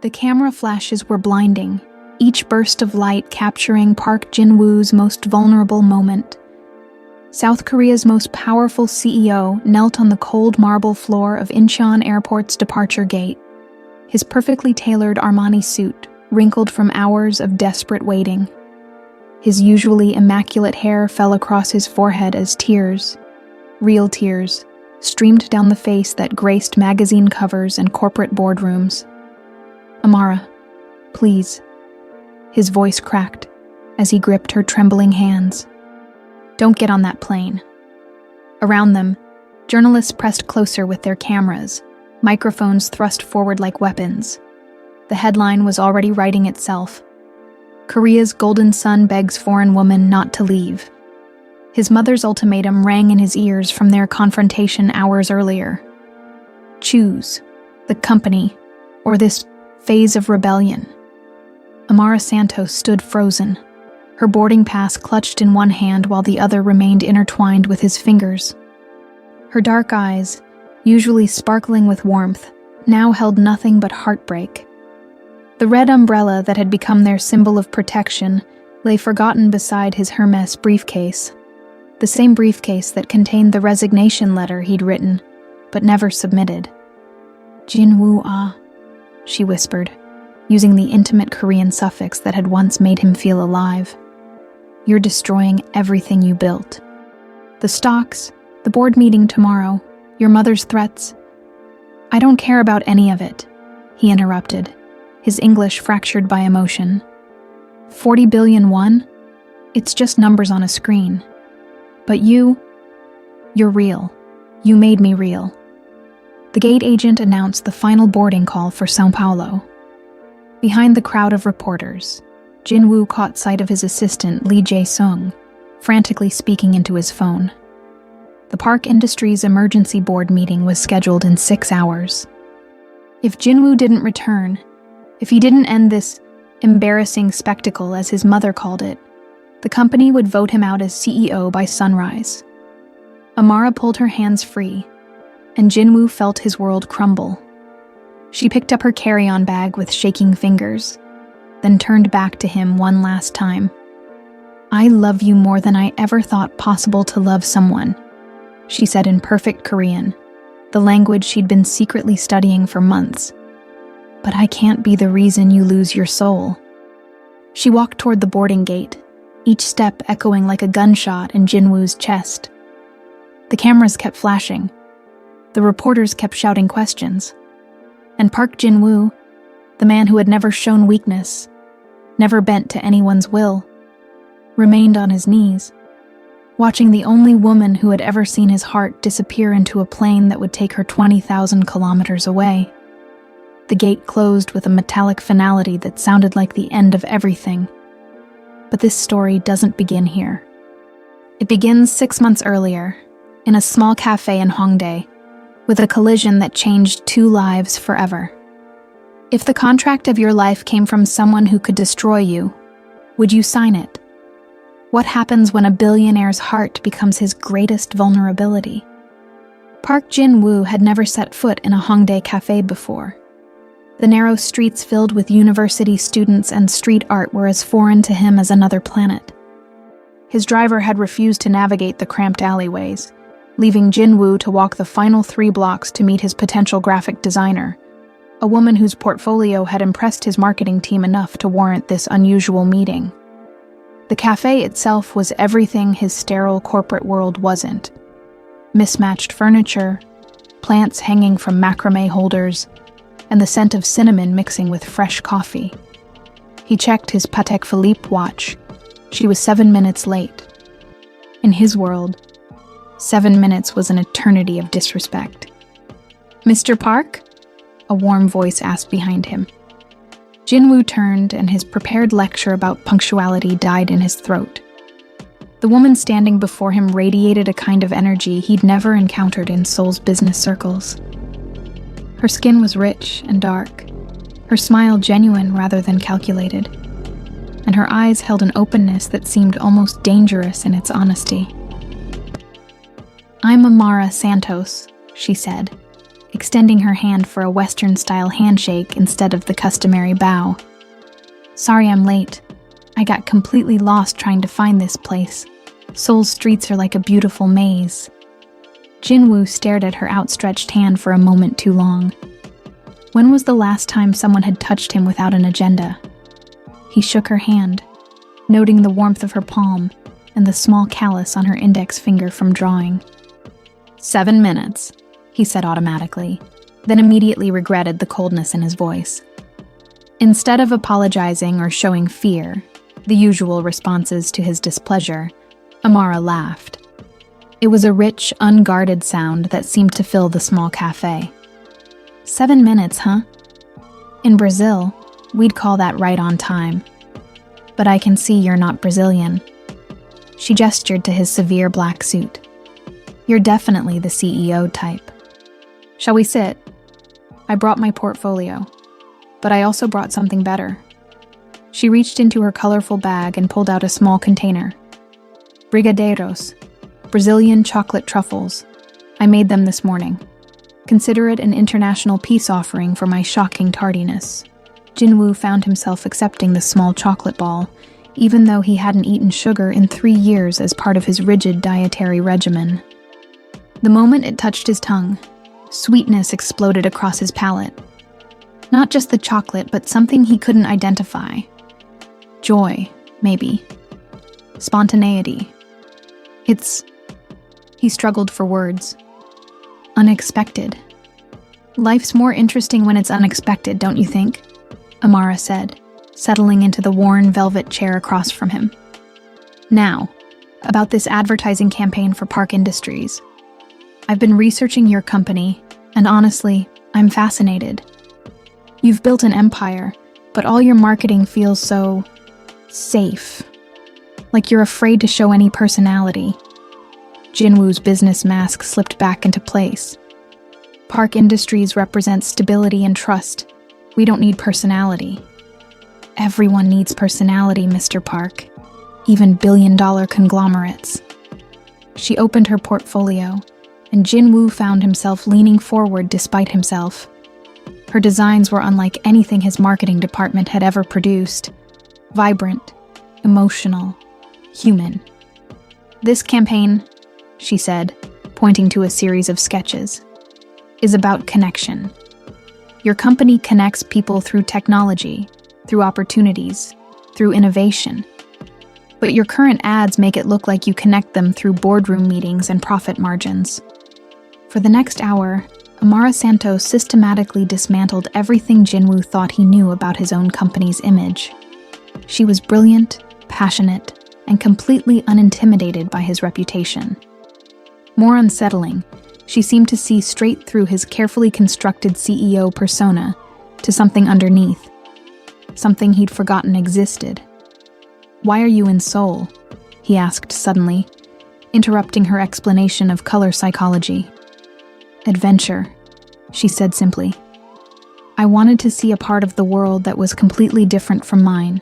The camera flashes were blinding, each burst of light capturing Park Jin-woo's most vulnerable moment. South Korea's most powerful CEO knelt on the cold marble floor of Incheon Airport's departure gate, his perfectly tailored Armani suit wrinkled from hours of desperate waiting. His usually immaculate hair fell across his forehead as tears, real tears, streamed down the face that graced magazine covers and corporate boardrooms. "Amara, please." His voice cracked as he gripped her trembling hands. "Don't get on that plane." Around them, journalists pressed closer with their cameras, microphones thrust forward like weapons. The headline was already writing itself. Korea's golden son begs foreign woman not to leave. His mother's ultimatum rang in his ears from their confrontation hours earlier. Choose the company or this phase of rebellion. Amara Santos stood frozen, her boarding pass clutched in one hand while the other remained intertwined with his fingers. Her dark eyes, usually sparkling with warmth, now held nothing but heartbreak. The red umbrella that had become their symbol of protection lay forgotten beside his Hermes briefcase, the same briefcase that contained the resignation letter he'd written, but never submitted. "Jin-woo ah," she whispered, using the intimate Korean suffix that had once made him feel alive. "You're destroying everything you built. The stocks, the board meeting tomorrow, your mother's threats." "I don't care about any of it," he interrupted, his English fractured by emotion. 40 billion won? It's just numbers on a screen. But you're real. You made me real. The gate agent announced the final boarding call for São Paulo. Behind the crowd of reporters, Jin-woo caught sight of his assistant Lee Jae-sung, frantically speaking into his phone. The Park Industries emergency board meeting was scheduled in 6 hours. If Jin-woo didn't return, if he didn't end this embarrassing spectacle, as his mother called it, the company would vote him out as CEO by sunrise. Amara pulled her hands free, and Jin-woo felt his world crumble. She picked up her carry-on bag with shaking fingers, then turned back to him one last time. "I love you more than I ever thought possible to love someone," she said in perfect Korean, the language she'd been secretly studying for months. "But I can't be the reason you lose your soul." She walked toward the boarding gate, each step echoing like a gunshot in Jin-woo's chest. The cameras kept flashing. The reporters kept shouting questions. And Park Jin-woo, the man who had never shown weakness, never bent to anyone's will, remained on his knees, watching the only woman who had ever seen his heart disappear into a plane that would take her 20,000 kilometers away. The gate closed with a metallic finality that sounded like the end of everything. But this story doesn't begin here. It begins 6 months earlier, in a small cafe in Hongdae, with a collision that changed 2 lives forever. If the contract of your life came from someone who could destroy you, would you sign it? What happens when a billionaire's heart becomes his greatest vulnerability? Park Jin-woo had never set foot in a Hongdae cafe before. The narrow streets filled with university students and street art were as foreign to him as another planet. His driver had refused to navigate the cramped alleyways, leaving Jin-woo to walk the final 3 blocks to meet his potential graphic designer, a woman whose portfolio had impressed his marketing team enough to warrant this unusual meeting. The cafe itself was everything his sterile corporate world wasn't. Mismatched furniture, plants hanging from macrame holders, and the scent of cinnamon mixing with fresh coffee. He checked his Patek Philippe watch. She was 7 minutes late. In his world, 7 minutes was an eternity of disrespect. "Mr. Park?" a warm voice asked behind him. Jin-woo turned, and his prepared lecture about punctuality died in his throat. The woman standing before him radiated a kind of energy he'd never encountered in Seoul's business circles. Her skin was rich and dark, her smile genuine rather than calculated, and her eyes held an openness that seemed almost dangerous in its honesty. "I'm Amara Santos," she said, extending her hand for a Western-style handshake instead of the customary bow. "Sorry I'm late. I got completely lost trying to find this place. Seoul's streets are like a beautiful maze." Jinwoo stared at her outstretched hand for a moment too long. When was the last time someone had touched him without an agenda? He shook her hand, noting the warmth of her palm and the small callus on her index finger from drawing. 7 minutes, he said automatically, then immediately regretted the coldness in his voice. Instead of apologizing or showing fear, the usual responses to his displeasure, Amara laughed. It was a rich, unguarded sound that seemed to fill the small cafe. 7 minutes, huh? In Brazil, we'd call that right on time. But I can see you're not Brazilian. She gestured to his severe black suit. You're definitely the CEO type. Shall we sit? I brought my portfolio, but I also brought something better. She reached into her colorful bag and pulled out a small container. Brigadeiros, Brazilian chocolate truffles. I made them this morning. Consider it an international peace offering for my shocking tardiness. Jinwoo found himself accepting the small chocolate ball, even though he hadn't eaten sugar in 3 years as part of his rigid dietary regimen. The moment it touched his tongue, sweetness exploded across his palate. Not just the chocolate, but something he couldn't identify. Joy, maybe. Spontaneity. He struggled for words. Unexpected. Life's more interesting when it's unexpected, don't you think? Amara said, settling into the worn velvet chair across from him. Now, about this advertising campaign for Park Industries. I've been researching your company, and honestly, I'm fascinated. You've built an empire, but all your marketing feels so safe. Like you're afraid to show any personality. Jinwoo's business mask slipped back into place. Park Industries represents stability and trust. We don't need personality. Everyone needs personality, Mr. Park. Even billion-dollar conglomerates. She opened her portfolio, and Jinwoo found himself leaning forward despite himself. Her designs were unlike anything his marketing department had ever produced. Vibrant, emotional, human. This campaign, she said, pointing to a series of sketches, is about connection. Your company connects people through technology, through opportunities, through innovation. But your current ads make it look like you connect them through boardroom meetings and profit margins. For the next hour, Amara Santos systematically dismantled everything Jinwoo thought he knew about his own company's image. She was brilliant, passionate, and completely unintimidated by his reputation. More unsettling, she seemed to see straight through his carefully constructed CEO persona to something underneath, something he'd forgotten existed. "Why are you in Seoul?" he asked suddenly, interrupting her explanation of color psychology. "Adventure," she said simply. "I wanted to see a part of the world that was completely different from mine.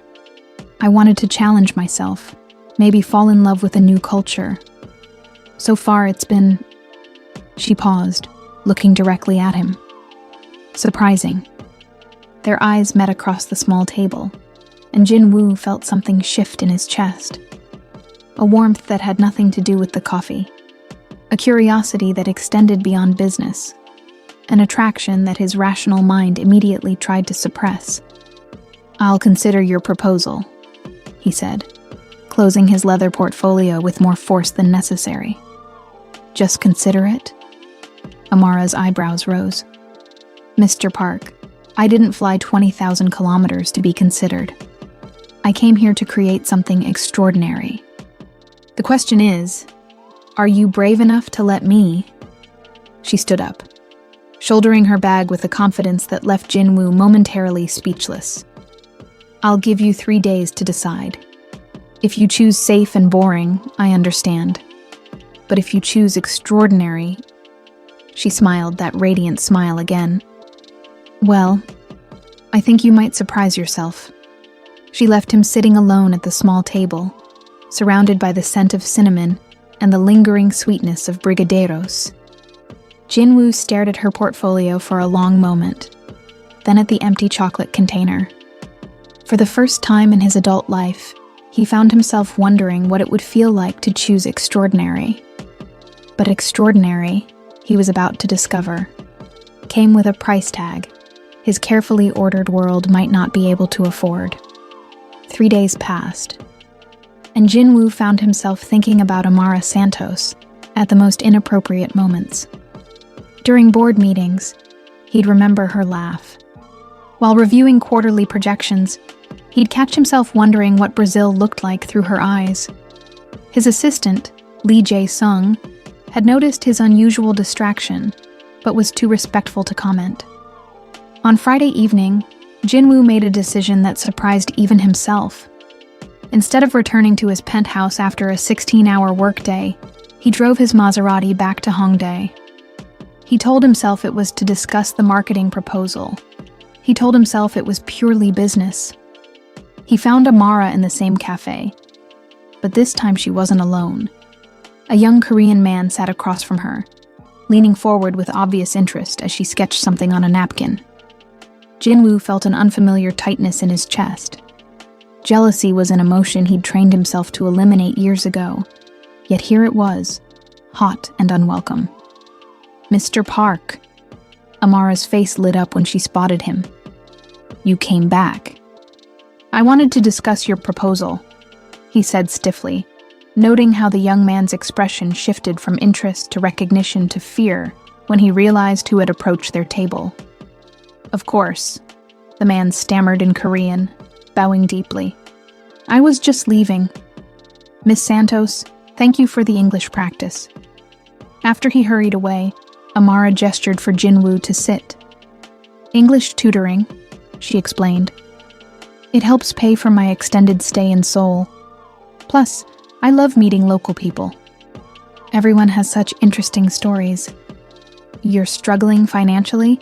I wanted to challenge myself, maybe fall in love with a new culture. So far it's been..." She paused, looking directly at him. Surprising. Their eyes met across the small table, and Jinwoo felt something shift in his chest. A warmth that had nothing to do with the coffee. A curiosity that extended beyond business. An attraction that his rational mind immediately tried to suppress. "I'll consider your proposal," he said, closing his leather portfolio with more force than necessary. "Just consider it?" Amara's eyebrows rose. "Mr. Park, I didn't fly 20,000 kilometers to be considered. I came here to create something extraordinary. The question is, are you brave enough to let me?" She stood up, shouldering her bag with a confidence that left Jinwoo momentarily speechless. "I'll give you 3 days to decide. If you choose safe and boring, I understand. But if you choose extraordinary..." She smiled that radiant smile again. "Well, I think you might surprise yourself." She left him sitting alone at the small table, surrounded by the scent of cinnamon and the lingering sweetness of brigadeiros. Jinwoo stared at her portfolio for a long moment, then at the empty chocolate container. For the first time in his adult life, he found himself wondering what it would feel like to choose extraordinary. But extraordinary, he was about to discover, came with a price tag his carefully ordered world might not be able to afford. 3 days passed, and Jinwoo found himself thinking about Amara Santos at the most inappropriate moments. During board meetings, he'd remember her laugh. While reviewing quarterly projections, he'd catch himself wondering what Brazil looked like through her eyes. His assistant, Lee Jae-sung, had noticed his unusual distraction, but was too respectful to comment. On Friday evening, Jinwoo made a decision that surprised even himself. Instead of returning to his penthouse after a 16-hour workday, he drove his Maserati back to Hongdae. He told himself it was to discuss the marketing proposal. He told himself it was purely business. He found Amara in the same cafe, but this time she wasn't alone. A young Korean man sat across from her, leaning forward with obvious interest as she sketched something on a napkin. Jinwoo felt an unfamiliar tightness in his chest. Jealousy was an emotion he'd trained himself to eliminate years ago, yet here it was, hot and unwelcome. "Mr. Park." Amara's face lit up when she spotted him. "You came back." "I wanted to discuss your proposal," he said stiffly, noting how the young man's expression shifted from interest to recognition to fear when he realized who had approached their table. "Of course," the man stammered in Korean, bowing deeply. "I was just leaving. Miss Santos, thank you for the English practice." After he hurried away, Amara gestured for Jinwoo to sit. "English tutoring," she explained. "It helps pay for my extended stay in Seoul. Plus, I love meeting local people. Everyone has such interesting stories." "You're struggling financially?"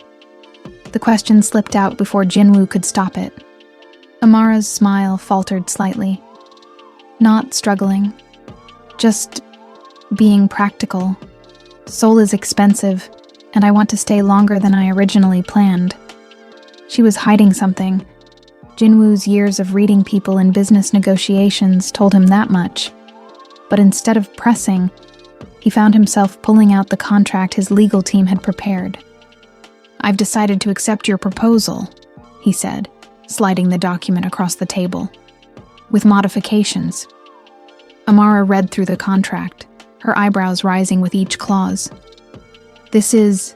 The question slipped out before Jinwoo could stop it. Amara's smile faltered slightly. "Not struggling. Just being practical. Seoul is expensive, and I want to stay longer than I originally planned." She was hiding something. Jinwoo's years of reading people in business negotiations told him that much. But instead of pressing, he found himself pulling out the contract his legal team had prepared. "I've decided to accept your proposal," he said, sliding the document across the table. "With modifications." Amara read through the contract, her eyebrows rising with each clause. "This is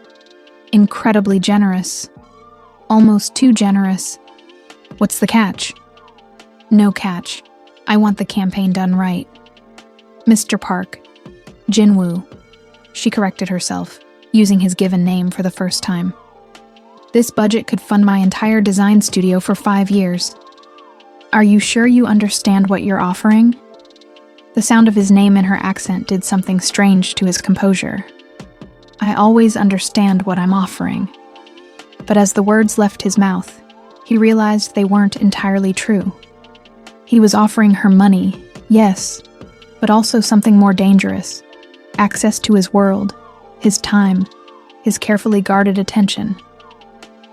incredibly generous. Almost too generous. What's the catch?" "No catch. I want the campaign done right." "Mr. Park." "Jinwoo." She corrected herself, using his given name for the first time. "This budget could fund my entire design studio for 5 years. Are you sure you understand what you're offering?" The sound of his name and her accent did something strange to his composure. "I always understand what I'm offering." But as the words left his mouth, he realized they weren't entirely true. He was offering her money, yes, but also something more dangerous: access to his world, his time, his carefully guarded attention.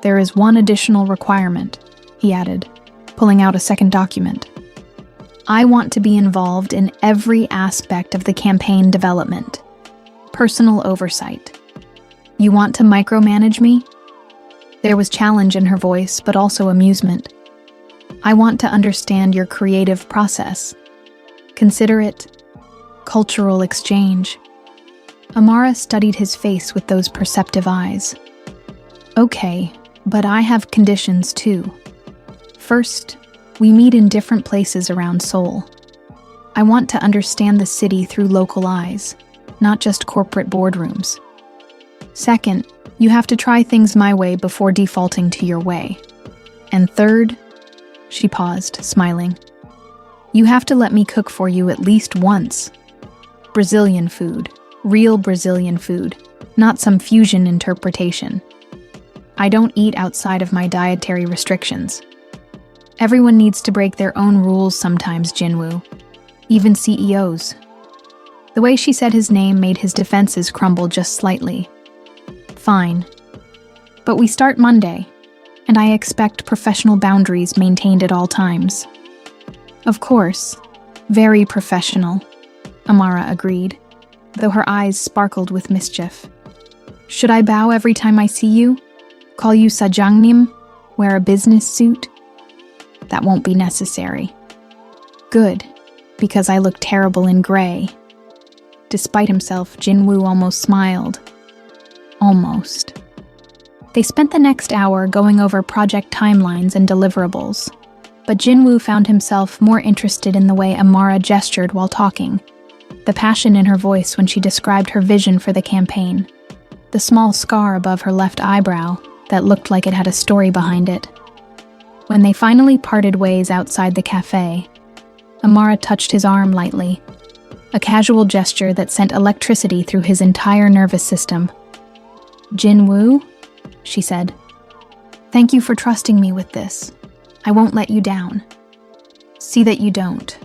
"There is one additional requirement," he added, pulling out a second document. "I want to be involved in every aspect of the campaign development. Personal oversight. You want to micromanage me?" There was challenge in her voice, but also amusement. "I want to understand your creative process. Consider it cultural exchange." Amara studied his face with those perceptive eyes. "Okay, but I have conditions too. First, we meet in different places around Seoul. I want to understand the city through local eyes, not just corporate boardrooms. Second, you have to try things my way before defaulting to your way. And third," she paused, smiling, "you have to let me cook for you at least once. Brazilian food, real Brazilian food, not some fusion interpretation. I don't eat outside of my dietary restrictions. Everyone needs to break their own rules sometimes, Jinwoo. Even CEOs." The way she said his name made his defenses crumble just slightly. Fine. But we start Monday, and I expect professional boundaries maintained at all times. Of course, very professional, Amara agreed, though her eyes sparkled with mischief. Should I bow every time I see you? Call you Sajangnim? Wear a business suit? That won't be necessary. Good, because I look terrible in gray. Despite himself, Jinwoo almost smiled. Almost. They spent the next hour going over project timelines and deliverables, but Jinwoo found himself more interested in the way Amara gestured while talking, the passion in her voice when she described her vision for the campaign, the small scar above her left eyebrow that looked like it had a story behind it. When they finally parted ways outside the cafe, Amara touched his arm lightly, a casual gesture that sent electricity through his entire nervous system. Jinwoo? She said. Thank you for trusting me with this. I won't let you down. See that you don't.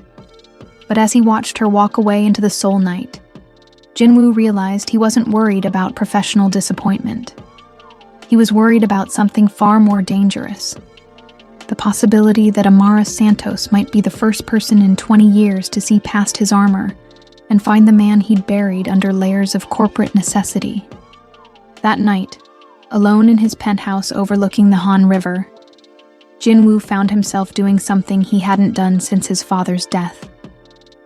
But as he watched her walk away into the Seoul night, Jinwoo realized he wasn't worried about professional disappointment. He was worried about something far more dangerous. The possibility that Amara Santos might be the first person in 20 years to see past his armor and find the man he'd buried under layers of corporate necessity. That night, alone in his penthouse overlooking the Han River, Jinwoo found himself doing something he hadn't done since his father's death.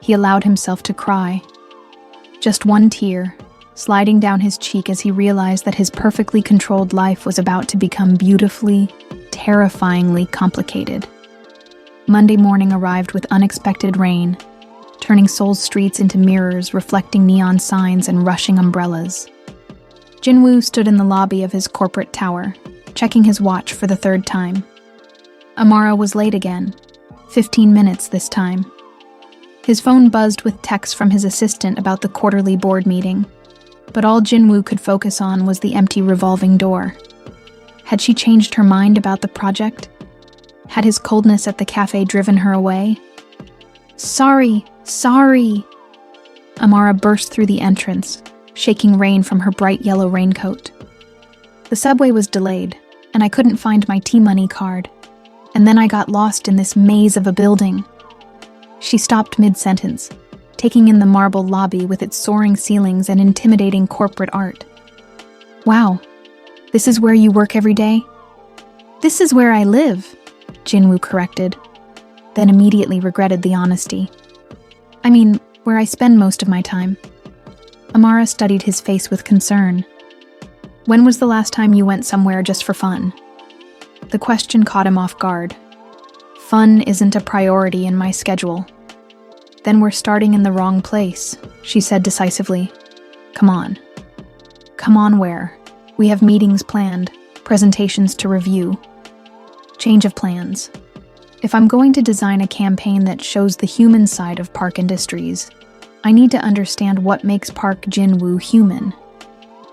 He allowed himself to cry. Just one tear, sliding down his cheek as he realized that his perfectly controlled life was about to become beautifully, terrifyingly complicated. Monday morning arrived with unexpected rain, turning Seoul's streets into mirrors reflecting neon signs and rushing umbrellas. Jinwoo stood in the lobby of his corporate tower, checking his watch for the third time. Amara was late again, 15 minutes this time. His phone buzzed with texts from his assistant about the quarterly board meeting, but all Jinwoo could focus on was the empty revolving door. Had she changed her mind about the project? Had his coldness at the cafe driven her away? Sorry! Amara burst through the entrance, shaking rain from her bright yellow raincoat. The subway was delayed, and I couldn't find my T-Money card, and then I got lost in this maze of a building. She stopped mid-sentence, taking in the marble lobby with its soaring ceilings and intimidating corporate art. Wow, this is where you work every day? This is where I live, Jinwoo corrected, then immediately regretted the honesty. I mean, where I spend most of my time. Amara studied his face with concern. When was the last time you went somewhere just for fun? The question caught him off guard. Fun isn't a priority in my schedule. Then we're starting in the wrong place, she said decisively. Come on. Come on where? We have meetings planned, presentations to review. Change of plans. If I'm going to design a campaign that shows the human side of Park Industries, I need to understand what makes Park Jinwoo human.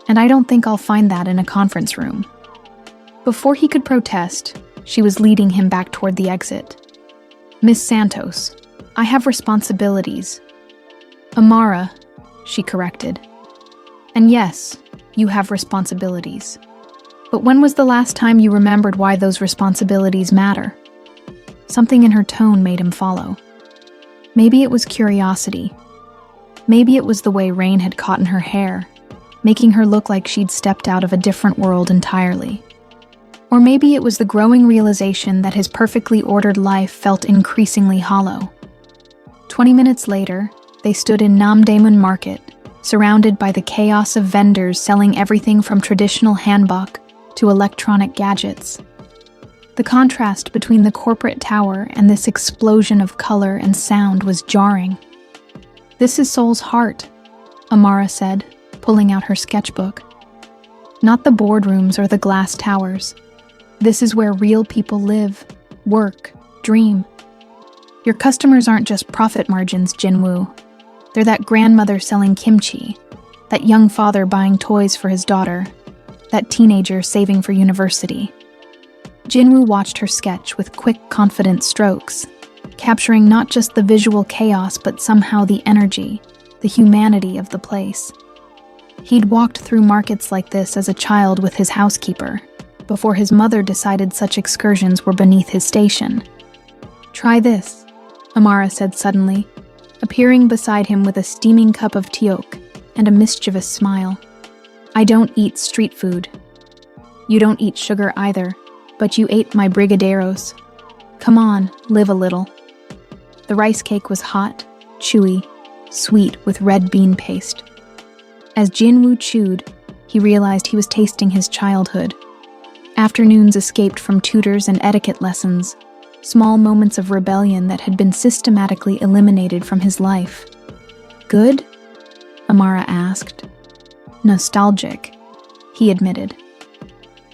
And I don't think I'll find that in a conference room. Before he could protest, she was leading him back toward the exit. Miss Santos, I have responsibilities. Amara, she corrected. And yes, you have responsibilities. But when was the last time you remembered why those responsibilities matter? Something in her tone made him follow. Maybe it was curiosity. Maybe it was the way rain had caught in her hair, making her look like she'd stepped out of a different world entirely. Or maybe it was the growing realization that his perfectly ordered life felt increasingly hollow. 20 minutes later, they stood in Namdaemun Market, surrounded by the chaos of vendors selling everything from traditional hanbok to electronic gadgets. The contrast between the corporate tower and this explosion of color and sound was jarring. This is Seoul's heart, Amara said, pulling out her sketchbook. Not the boardrooms or the glass towers. This is where real people live, work, dream. Your customers aren't just profit margins, Jinwoo. They're that grandmother selling kimchi, that young father buying toys for his daughter, that teenager saving for university. Jinwoo watched her sketch with quick, confident strokes, capturing not just the visual chaos but somehow the energy, the humanity of the place. He'd walked through markets like this as a child with his housekeeper, before his mother decided such excursions were beneath his station. "Try this," Amara said suddenly, appearing beside him with a steaming cup of tiok and a mischievous smile. "I don't eat street food. You don't eat sugar either, but you ate my brigadeiros. Come on, live a little." The rice cake was hot, chewy, sweet with red bean paste. As Jinwoo chewed, he realized he was tasting his childhood. Afternoons escaped from tutors and etiquette lessons, small moments of rebellion that had been systematically eliminated from his life. "Good?" Amara asked. "Nostalgic," he admitted.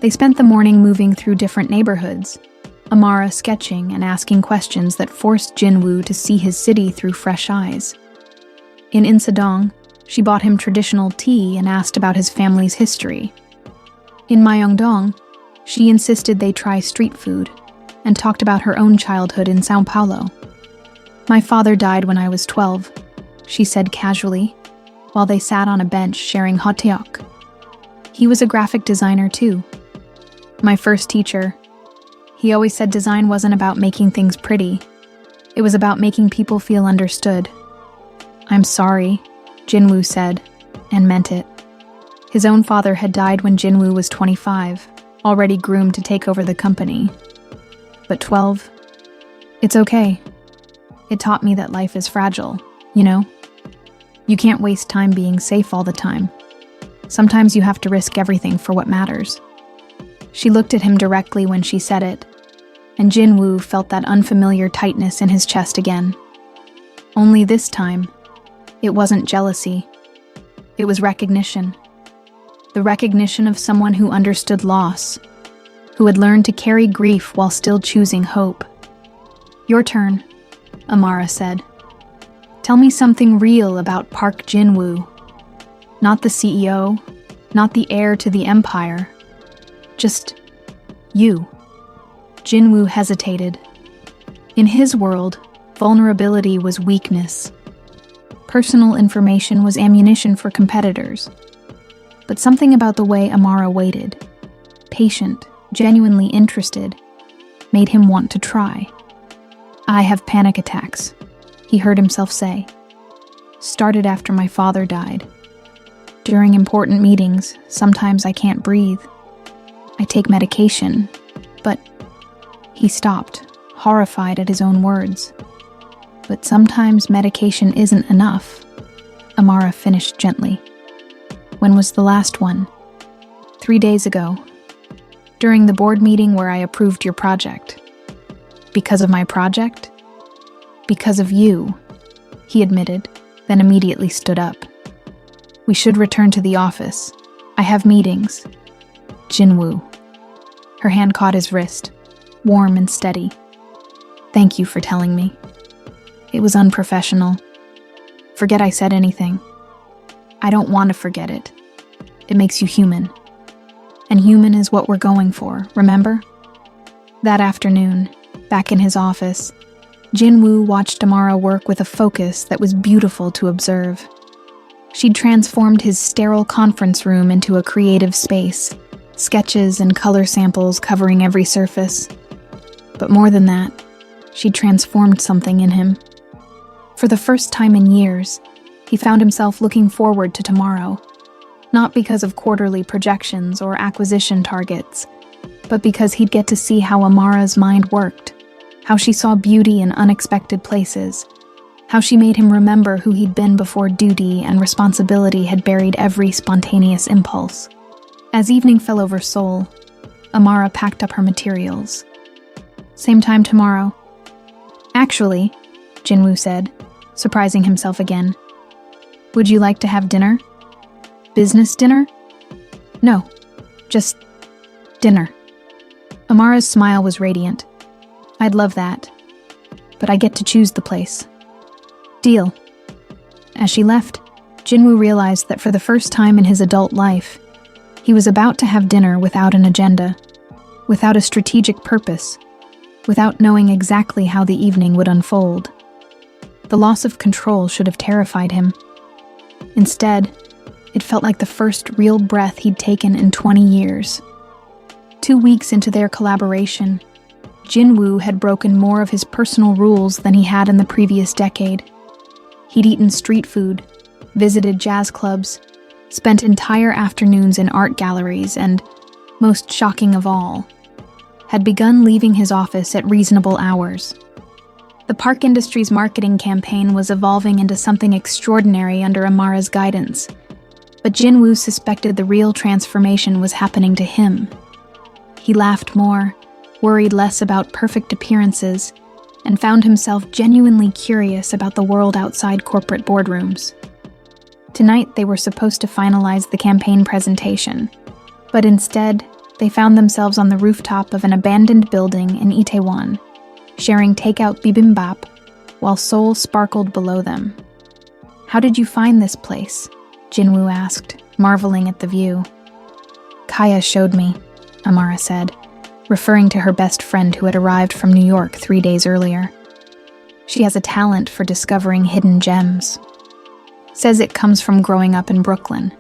They spent the morning moving through different neighborhoods, Amara sketching and asking questions that forced Jinwoo to see his city through fresh eyes. In Insadong, she bought him traditional tea and asked about his family's history. In Myeongdong, she insisted they try street food and talked about her own childhood in Sao Paulo. "My father died when I was 12, she said casually, while they sat on a bench sharing hotteok. "He was a graphic designer too. My first teacher. He always said design wasn't about making things pretty. It was about making people feel understood." "I'm sorry," Jinwoo said, and meant it. His own father had died when Jinwoo was 25, already groomed to take over the company. But 12? It's okay. It taught me that life is fragile, you know? You can't waste time being safe all the time. Sometimes you have to risk everything for what matters. She looked at him directly when she said it, and Jinwoo felt that unfamiliar tightness in his chest again. Only this time, it wasn't jealousy. It was recognition. The recognition of someone who understood loss, who had learned to carry grief while still choosing hope. "Your turn," Amara said. "Tell me something real about Park Jinwoo. Not the CEO, not the heir to the empire. Just you." Jinwoo hesitated. In his world, vulnerability was weakness. Personal information was ammunition for competitors. But something about the way Amara waited, patient, genuinely interested, made him want to try. "I have panic attacks," he heard himself say. "Started after my father died. During important meetings, sometimes I can't breathe. I take medication, but..." He stopped, horrified at his own words. "But sometimes medication isn't enough," Amara finished gently. "When was the last one?" 3 days ago. During the board meeting where I approved your project." "Because of my project?" "Because of you," he admitted, then immediately stood up. "We should return to the office. I have meetings." "Jinwoo." Her hand caught his wrist, warm and steady. "Thank you for telling me. It was unprofessional. Forget I said anything. I don't want to forget it. It makes you human. And human is what we're going for, remember?" That afternoon, back in his office, Jinwoo watched Amara work with a focus that was beautiful to observe. She'd transformed his sterile conference room into a creative space, sketches and color samples covering every surface. But more than that, she'd transformed something in him. For the first time in years, he found himself looking forward to tomorrow, not because of quarterly projections or acquisition targets, but because he'd get to see how Amara's mind worked, how she saw beauty in unexpected places, how she made him remember who he'd been before duty and responsibility had buried every spontaneous impulse. As evening fell over Seoul, Amara packed up her materials. "Same time tomorrow." "Actually," Jinwoo said, surprising himself again, "would you like to have dinner?" "Business dinner?" "No, just dinner." Amara's smile was radiant. "I'd love that, but I get to choose the place." "Deal." As she left, Jinwoo realized that for the first time in his adult life, he was about to have dinner without an agenda, without a strategic purpose, without knowing exactly how the evening would unfold. The loss of control should have terrified him. Instead, It felt like the first real breath he'd taken in 20 years. 2 weeks into their collaboration, Jinwoo had broken more of his personal rules than he had in the previous decade. He'd eaten street food, visited jazz clubs, spent entire afternoons in art galleries, and, most shocking of all, had begun leaving his office at reasonable hours. The Park Industries marketing campaign was evolving into something extraordinary under Amara's guidance, but Jinwoo suspected the real transformation was happening to him. He laughed more, worried less about perfect appearances, and found himself genuinely curious about the world outside corporate boardrooms. Tonight, they were supposed to finalize the campaign presentation, but instead, they found themselves on the rooftop of an abandoned building in Itaewon, sharing takeout bibimbap, while Seoul sparkled below them. "How did you find this place?" Jinwoo asked, marveling at the view. "Kaya showed me," Amara said, referring to her best friend who had arrived from New York 3 days earlier. "She has a talent for discovering hidden gems. Says it comes from growing up in Brooklyn.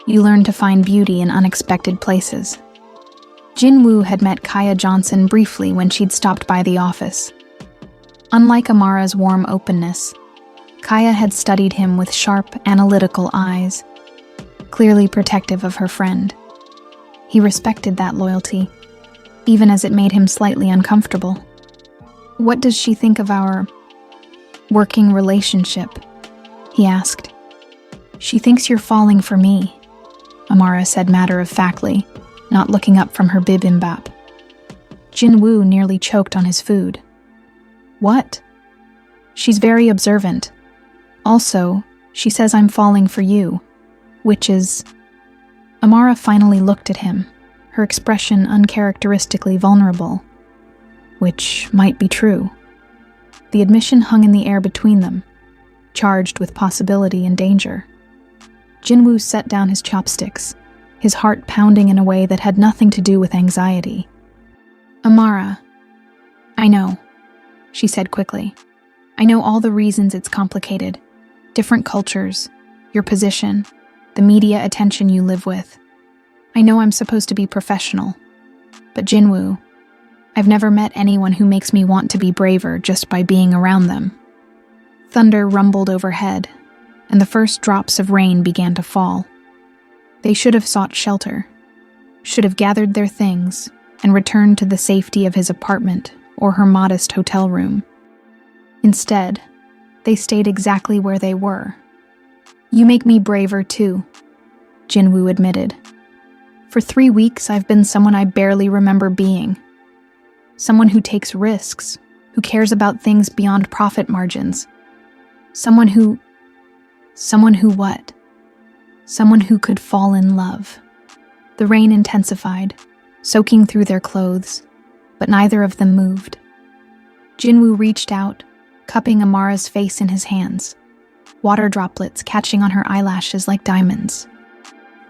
You learn to find beauty in unexpected places." Jinwoo had met Kaya Johnson briefly when she'd stopped by the office. Unlike Amara's warm openness, Kaya had studied him with sharp, analytical eyes, clearly protective of her friend. He respected that loyalty, even as it made him slightly uncomfortable. "What does she think of our working relationship?" he asked. "She thinks you're falling for me," Amara said matter-of-factly, not looking up from her bibimbap. Jinwoo nearly choked on his food. "What?" "She's very observant. Also, she says I'm falling for you, which is..." Amara finally looked at him, her expression uncharacteristically vulnerable. Which might be true. The admission hung in the air between them, charged with possibility and danger. Jinwoo set down his chopsticks, his heart pounding in a way that had nothing to do with anxiety. "Amara, I know," she said quickly. "I know all the reasons it's complicated. Different cultures, your position, the media attention you live with. I know I'm supposed to be professional. But Jinwoo, I've never met anyone who makes me want to be braver just by being around them." Thunder rumbled overhead, and the first drops of rain began to fall. They should have sought shelter, should have gathered their things, and returned to the safety of his apartment or her modest hotel room. Instead, they stayed exactly where they were. "You make me braver too," Jinwoo admitted. "For 3 weeks, I've been someone I barely remember being. Someone who takes risks, who cares about things beyond profit margins. Someone who what? Someone who could fall in love." The rain intensified, soaking through their clothes, but neither of them moved. Jinwoo reached out, cupping Amara's face in his hands, water droplets catching on her eyelashes like diamonds.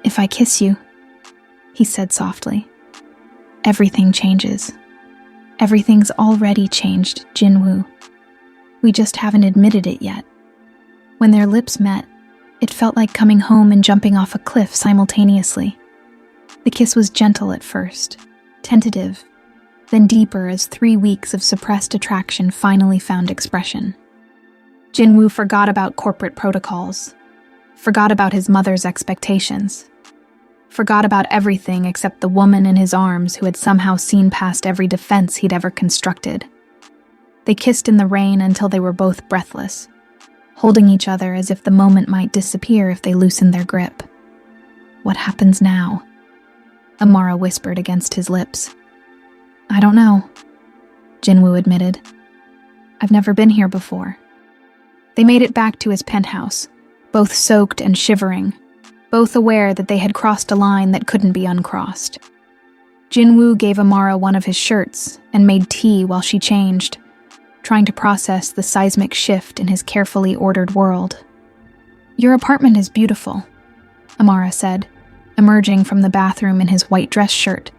"If I kiss you," he said softly, "everything changes. Everything's already changed, Jinwoo. We just haven't admitted it yet." When their lips met, it felt like coming home and jumping off a cliff simultaneously. The kiss was gentle at first, tentative, then deeper as 3 weeks of suppressed attraction finally found expression. Jinwoo forgot about corporate protocols, forgot about his mother's expectations, forgot about everything except the woman in his arms who had somehow seen past every defense he'd ever constructed. They kissed in the rain until they were both breathless, holding each other as if the moment might disappear if they loosened their grip. "What happens now?" Amara whispered against his lips. "I don't know," Jinwoo admitted. "I've never been here before." They made it back to his penthouse, both soaked and shivering, both aware that they had crossed a line that couldn't be uncrossed. Jinwoo gave Amara one of his shirts and made tea while she changed, trying to process the seismic shift in his carefully ordered world. "Your apartment is beautiful," Amara said, emerging from the bathroom in his white dress shirt,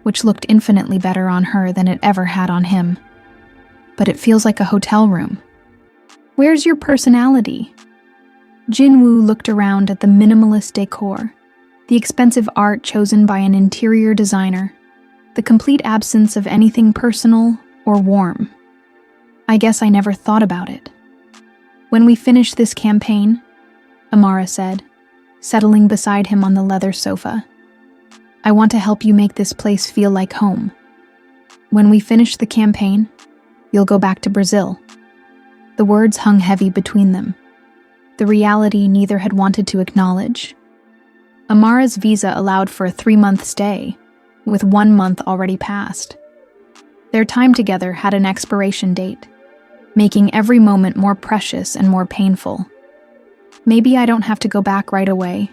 which looked infinitely better on her than it ever had on him. "But it feels like a hotel room." "Where's your personality?" Jinwoo looked around at the minimalist decor, the expensive art chosen by an interior designer, the complete absence of anything personal or warm. I guess I never thought about it. When we finish this campaign, Amara said, settling beside him on the leather sofa, I want to help you make this place feel like home. When we finish the campaign, you'll go back to Brazil. The words hung heavy between them, the reality neither had wanted to acknowledge. Amara's visa allowed for a 3-month stay, with 1 month already passed. Their time together had an expiration date, making every moment more precious and more painful. Maybe I don't have to go back right away,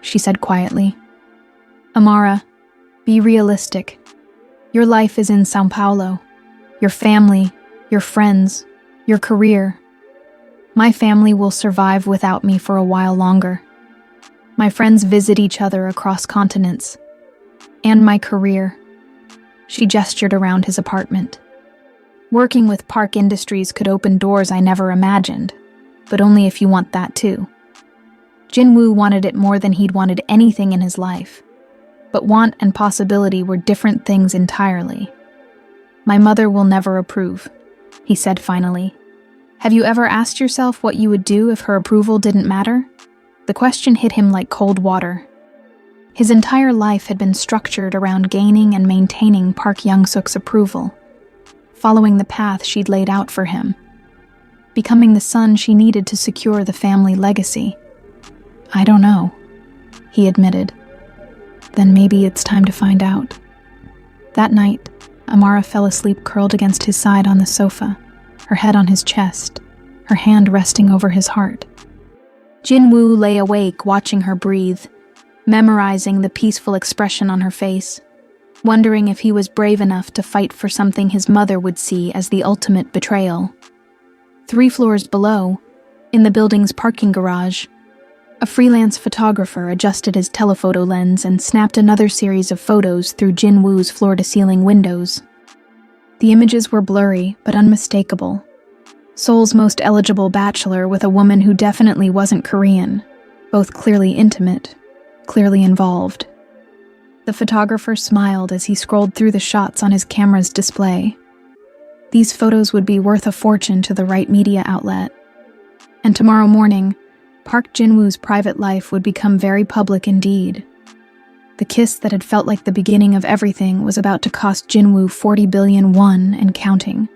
she said quietly. Amara, be realistic. Your life is in São Paulo. Your family, your friends, your career. My family will survive without me for a while longer. My friends visit each other across continents. And my career. She gestured around his apartment. Working with Park Industries could open doors I never imagined, but only if you want that too. Jinwoo wanted it more than he'd wanted anything in his life. But want and possibility were different things entirely. My mother will never approve, he said finally. Have you ever asked yourself what you would do if her approval didn't matter? The question hit him like cold water. His entire life had been structured around gaining and maintaining Park Young-suk's approval, following the path she'd laid out for him, becoming the son she needed to secure the family legacy. I don't know, he admitted. Then maybe it's time to find out. That night, Amara fell asleep curled against his side on the sofa, her head on his chest, her hand resting over his heart. Jinwoo lay awake watching her breathe, memorizing the peaceful expression on her face, wondering if he was brave enough to fight for something his mother would see as the ultimate betrayal. 3 floors below, in the building's parking garage, a freelance photographer adjusted his telephoto lens and snapped another series of photos through Jinwoo's floor-to-ceiling windows. The images were blurry but unmistakable. Seoul's most eligible bachelor with a woman who definitely wasn't Korean, both clearly intimate, clearly involved. The photographer smiled as he scrolled through the shots on his camera's display. These photos would be worth a fortune to the right media outlet. And tomorrow morning, Park Jinwoo's private life would become very public indeed. The kiss that had felt like the beginning of everything was about to cost Jinwoo 40 billion won and counting.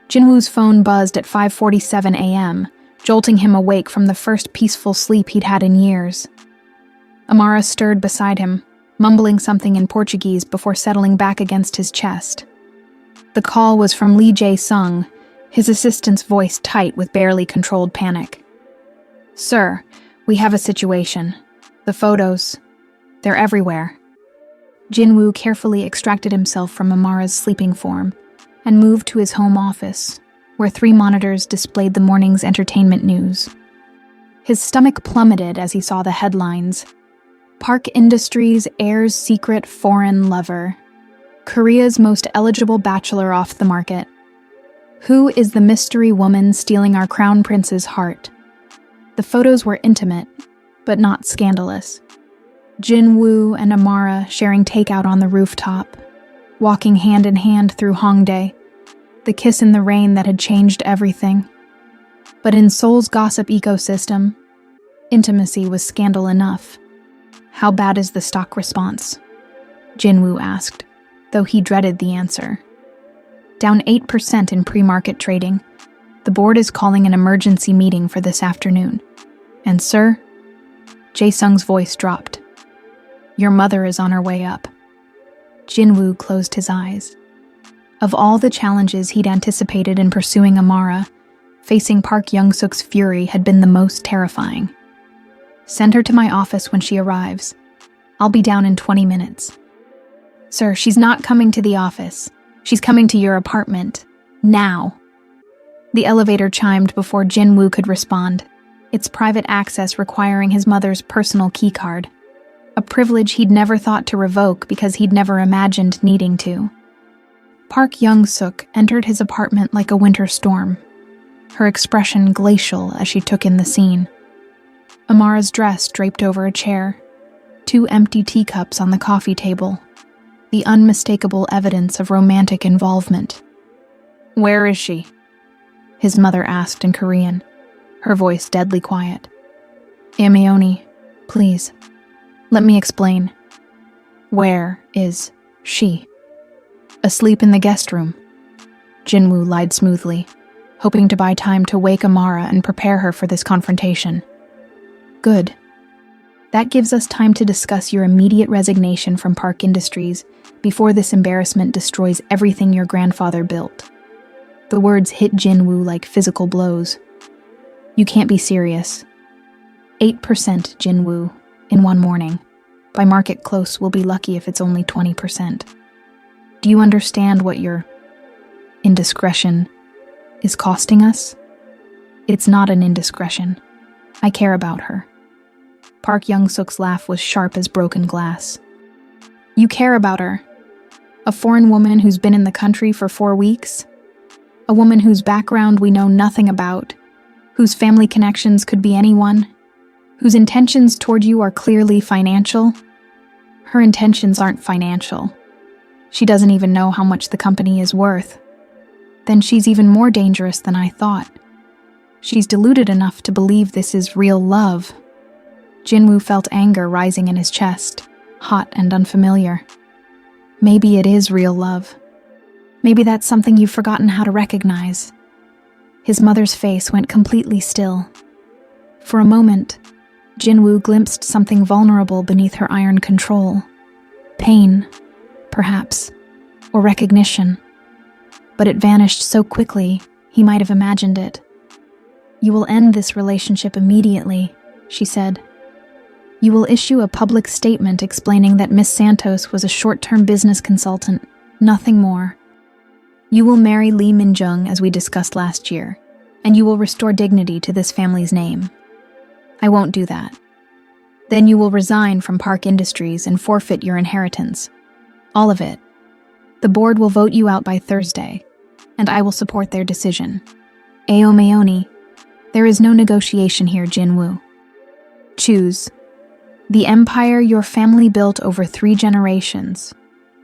Jinwoo's phone buzzed at 5:47 a.m., jolting him awake from the first peaceful sleep he'd had in years. Amara stirred beside him, mumbling something in Portuguese before settling back against his chest. The call was from Lee Jae-sung, his assistant's voice tight with barely controlled panic. Sir, we have a situation. The photos, they're everywhere. Jinwoo carefully extracted himself from Amara's sleeping form and moved to his home office, where 3 monitors displayed the morning's entertainment news. His stomach plummeted as he saw the headlines. Park Industries heirs secret foreign lover. Korea's most eligible bachelor off the market. Who is the mystery woman stealing our crown prince's heart? The photos were intimate, but not scandalous. Jinwoo and Amara sharing takeout on the rooftop, walking hand in hand through Hongdae, the kiss in the rain that had changed everything. But in Seoul's gossip ecosystem, intimacy was scandal enough. How bad is the stock response? Jinwoo asked, though he dreaded the answer. Down 8% in pre-market trading. The board is calling an emergency meeting for this afternoon. And sir, Jae-sung's voice dropped. Your mother is on her way up. Jinwoo closed his eyes. Of all the challenges he'd anticipated in pursuing Amara, facing Park Young-suk's fury had been the most terrifying. Send her to my office when she arrives. I'll be down in 20 minutes. Sir, she's not coming to the office. She's coming to your apartment. Now. The elevator chimed before Jinwoo could respond, its private access requiring his mother's personal keycard, a privilege he'd never thought to revoke because he'd never imagined needing to. Park Young-suk entered his apartment like a winter storm, her expression glacial as she took in the scene. Amara's dress draped over a chair, 2 empty teacups on the coffee table, the unmistakable evidence of romantic involvement. "Where is she?" his mother asked in Korean, her voice deadly quiet. "Amioni, please, let me explain. Where is she?" "Asleep in the guest room," Jinwoo lied smoothly, hoping to buy time to wake Amara and prepare her for this confrontation. "Good. That gives us time to discuss your immediate resignation from Park Industries before this embarrassment destroys everything your grandfather built." The words hit Jinwoo like physical blows. "You can't be serious. 8% Jinwoo in one morning. By market close, we'll be lucky if it's only 20%. Do you understand what your indiscretion is costing us?" "It's not an indiscretion. I care about her." Park Young-suk's laugh was sharp as broken glass. "You care about her? A foreign woman who's been in the country for 4 weeks? A woman whose background we know nothing about, whose family connections could be anyone, whose intentions toward you are clearly financial?" "Her intentions aren't financial. She doesn't even know how much the company is worth." "Then she's even more dangerous than I thought. She's deluded enough to believe this is real love." Jinwoo felt anger rising in his chest, hot and unfamiliar. Maybe it is real love. Maybe that's something you've forgotten how to recognize. His mother's face went completely still. For a moment, Jinwoo glimpsed something vulnerable beneath her iron control. Pain, perhaps, or recognition. But it vanished so quickly, he might have imagined it. "You will end this relationship immediately," she said. "You will issue a public statement explaining that Miss Santos was a short-term business consultant, nothing more. You will marry Lee Min-jung as we discussed last year, and you will restore dignity to this family's name." "I won't do that." "Then you will resign from Park Industries and forfeit your inheritance. All of it. The board will vote you out by Thursday, and I will support their decision. Aomeoni, there is no negotiation here, Jinwoo. Choose. The empire your family built over 3 generations,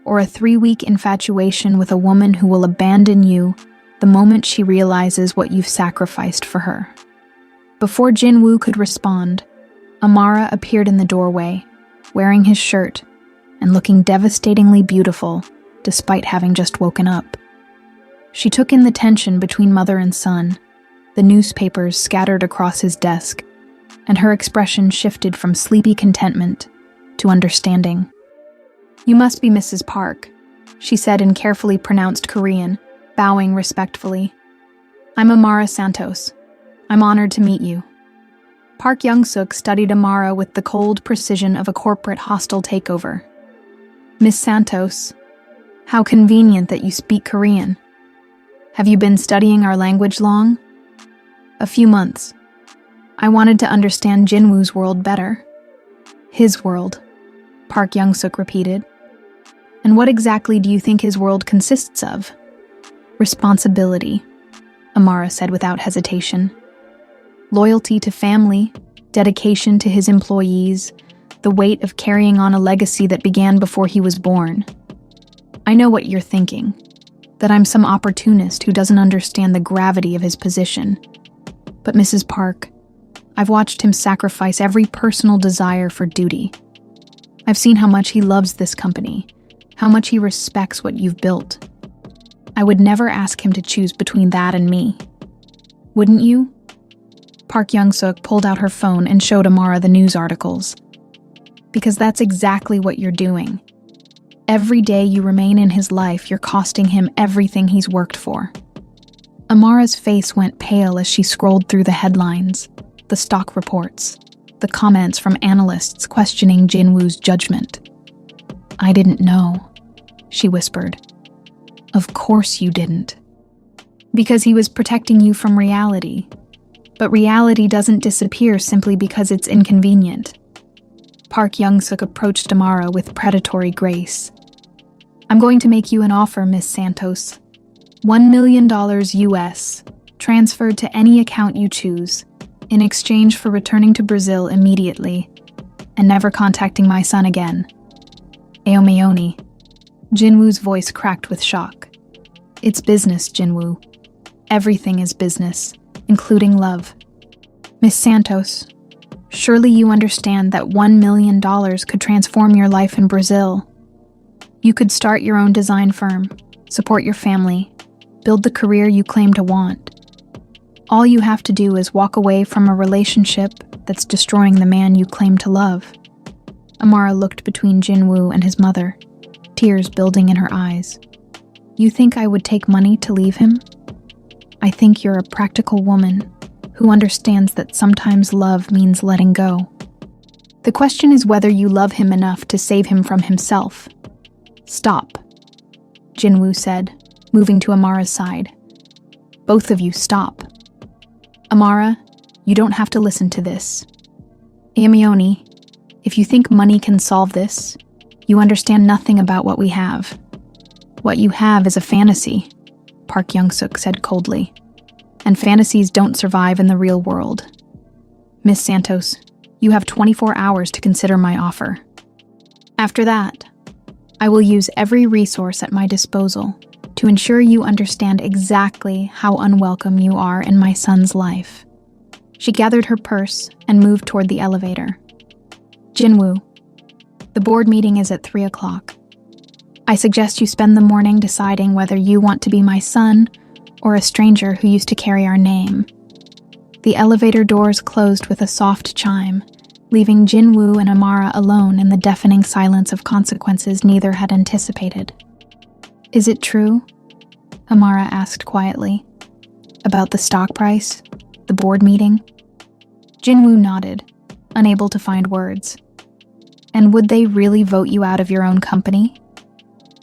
or a 3-week infatuation with a woman who will abandon you the moment she realizes what you've sacrificed for her." Before Jinwoo could respond, Amara appeared in the doorway, wearing his shirt and looking devastatingly beautiful despite having just woken up. She took in the tension between mother and son, the newspapers scattered across his desk, and her expression shifted from sleepy contentment to understanding. "You must be Mrs. Park," she said in carefully pronounced Korean, bowing respectfully. "I'm Amara Santos. I'm honored to meet you." Park Young-suk studied Amara with the cold precision of a corporate hostile takeover. "Miss Santos, how convenient that you speak Korean. Have you been studying our language long?" "A few months. I wanted to understand Jinwoo's world better." "His world," Park Young-suk repeated. "And what exactly do you think his world consists of?" "Responsibility," Amara said without hesitation. "Loyalty to family, dedication to his employees, the weight of carrying on a legacy that began before he was born. I know what you're thinking, that I'm some opportunist who doesn't understand the gravity of his position. But Mrs. Park, I've watched him sacrifice every personal desire for duty. I've seen how much he loves this company, how much he respects what you've built. I would never ask him to choose between that and me. Wouldn't you?" Park Young-suk pulled out her phone and showed Amara the news articles. "Because that's exactly what you're doing. Every day you remain in his life, you're costing him everything he's worked for." Amara's face went pale as she scrolled through the headlines, the stock reports, the comments from analysts questioning Jinwoo's judgment. "I didn't know," she whispered. "Of course you didn't. Because he was protecting you from reality. But reality doesn't disappear simply because it's inconvenient." Park Young-suk approached Amara with predatory grace. "I'm going to make you an offer, Miss Santos. $1 million US, transferred to any account you choose, in exchange for returning to Brazil immediately and never contacting my son again. Aomeoni. Jinwoo's voice cracked with shock. It's business, Jinwoo. Everything is business, including love. Miss Santos, surely you understand that $1 million could transform your life in Brazil. You could start your own design firm, support your family, build the career you claim to want. All you have to do is walk away from a relationship that's destroying the man you claim to love. Amara looked between Jinwoo and his mother, tears building in her eyes. You think I would take money to leave him? I think you're a practical woman who understands that sometimes love means letting go. The question is whether you love him enough to save him from himself. Stop, Jinwoo said, moving to Amara's side. Both of you stop. Amara, you don't have to listen to this. Aomeoni, if you think money can solve this, you understand nothing about what we have. What you have is a fantasy, Park Young-suk said coldly. And fantasies don't survive in the real world. Miss Santos, you have 24 hours to consider my offer. After that, I will use every resource at my disposal to ensure you understand exactly how unwelcome you are in my son's life. She gathered her purse and moved toward the elevator. Jinwoo, the board meeting is at 3 o'clock. I suggest you spend the morning deciding whether you want to be my son or a stranger who used to carry our name. The elevator doors closed with a soft chime, leaving Jinwoo and Amara alone in the deafening silence of consequences neither had anticipated. Is it true? Amara asked quietly. About the stock price? The board meeting? Jinwoo nodded, unable to find words. And would they really vote you out of your own company?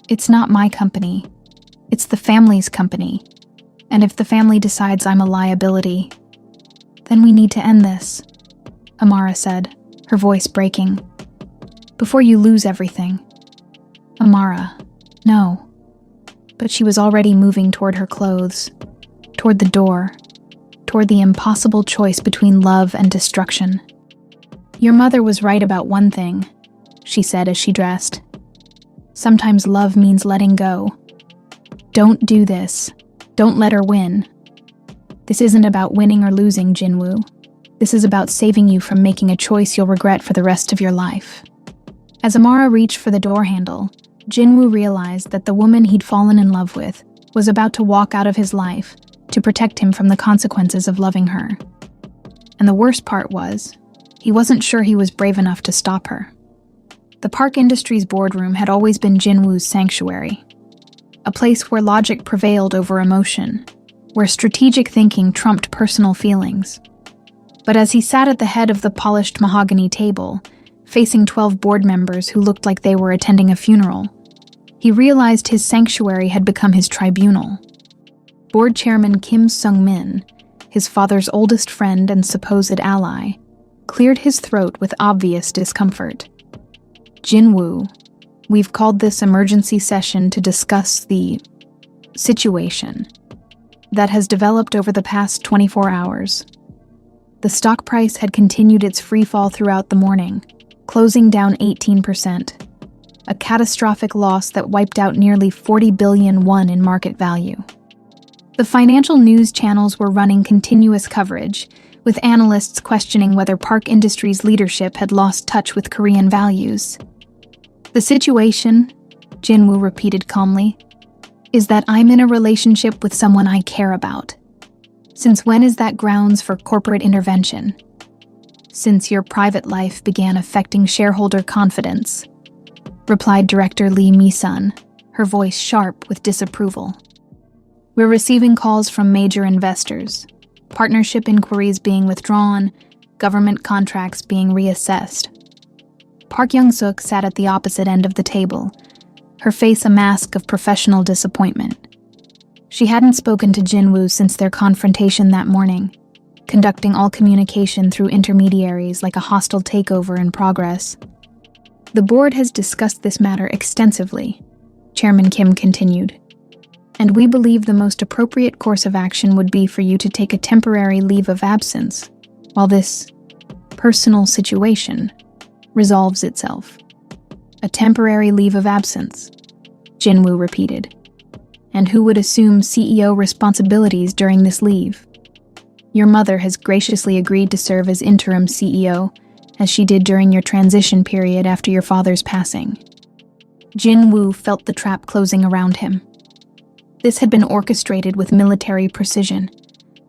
It's not my company. It's the family's company. And if the family decides I'm a liability, then we need to end this, Amara said, her voice breaking. Before you lose everything. Amara, no. But she was already moving toward her clothes, toward the door, toward the impossible choice between love and destruction. Your mother was right about one thing, she said as she dressed. Sometimes love means letting go. Don't do this. Don't let her win. This isn't about winning or losing, Jinwoo. This is about saving you from making a choice you'll regret for the rest of your life. As Amara reached for the door handle, Jinwoo realized that the woman he'd fallen in love with was about to walk out of his life to protect him from the consequences of loving her. And the worst part was, he wasn't sure he was brave enough to stop her. The Park Industries boardroom had always been Jinwoo's sanctuary. A place where logic prevailed over emotion, where strategic thinking trumped personal feelings. But as he sat at the head of the polished mahogany table, facing 12 board members who looked like they were attending a funeral, he realized his sanctuary had become his tribunal. Board chairman Kim Sung-min, his father's oldest friend and supposed ally, cleared his throat with obvious discomfort. Jinwoo, we've called this emergency session to discuss the situation that has developed over the past 24 hours. The stock price had continued its free fall throughout the morning, closing down 18%, a catastrophic loss that wiped out nearly 40 billion won in market value. The financial news channels were running continuous coverage, with analysts questioning whether Park Industries' leadership had lost touch with Korean values. The situation, Jinwoo repeated calmly, is that I'm in a relationship with someone I care about. Since when is that grounds for corporate intervention? Since your private life began affecting shareholder confidence, replied Director Lee Mi-sun, her voice sharp with disapproval. We're receiving calls from major investors, partnership inquiries being withdrawn, government contracts being reassessed. Park Young-suk sat at the opposite end of the table, her face a mask of professional disappointment. She hadn't spoken to Jinwoo since their confrontation that morning, conducting all communication through intermediaries like a hostile takeover in progress. The board has discussed this matter extensively, Chairman Kim continued, and we believe the most appropriate course of action would be for you to take a temporary leave of absence, while this personal situation resolves itself. A temporary leave of absence, Jinwoo repeated. And who would assume CEO responsibilities during this leave? Your mother has graciously agreed to serve as interim CEO, as she did during your transition period after your father's passing. Jinwoo felt the trap closing around him. This had been orchestrated with military precision.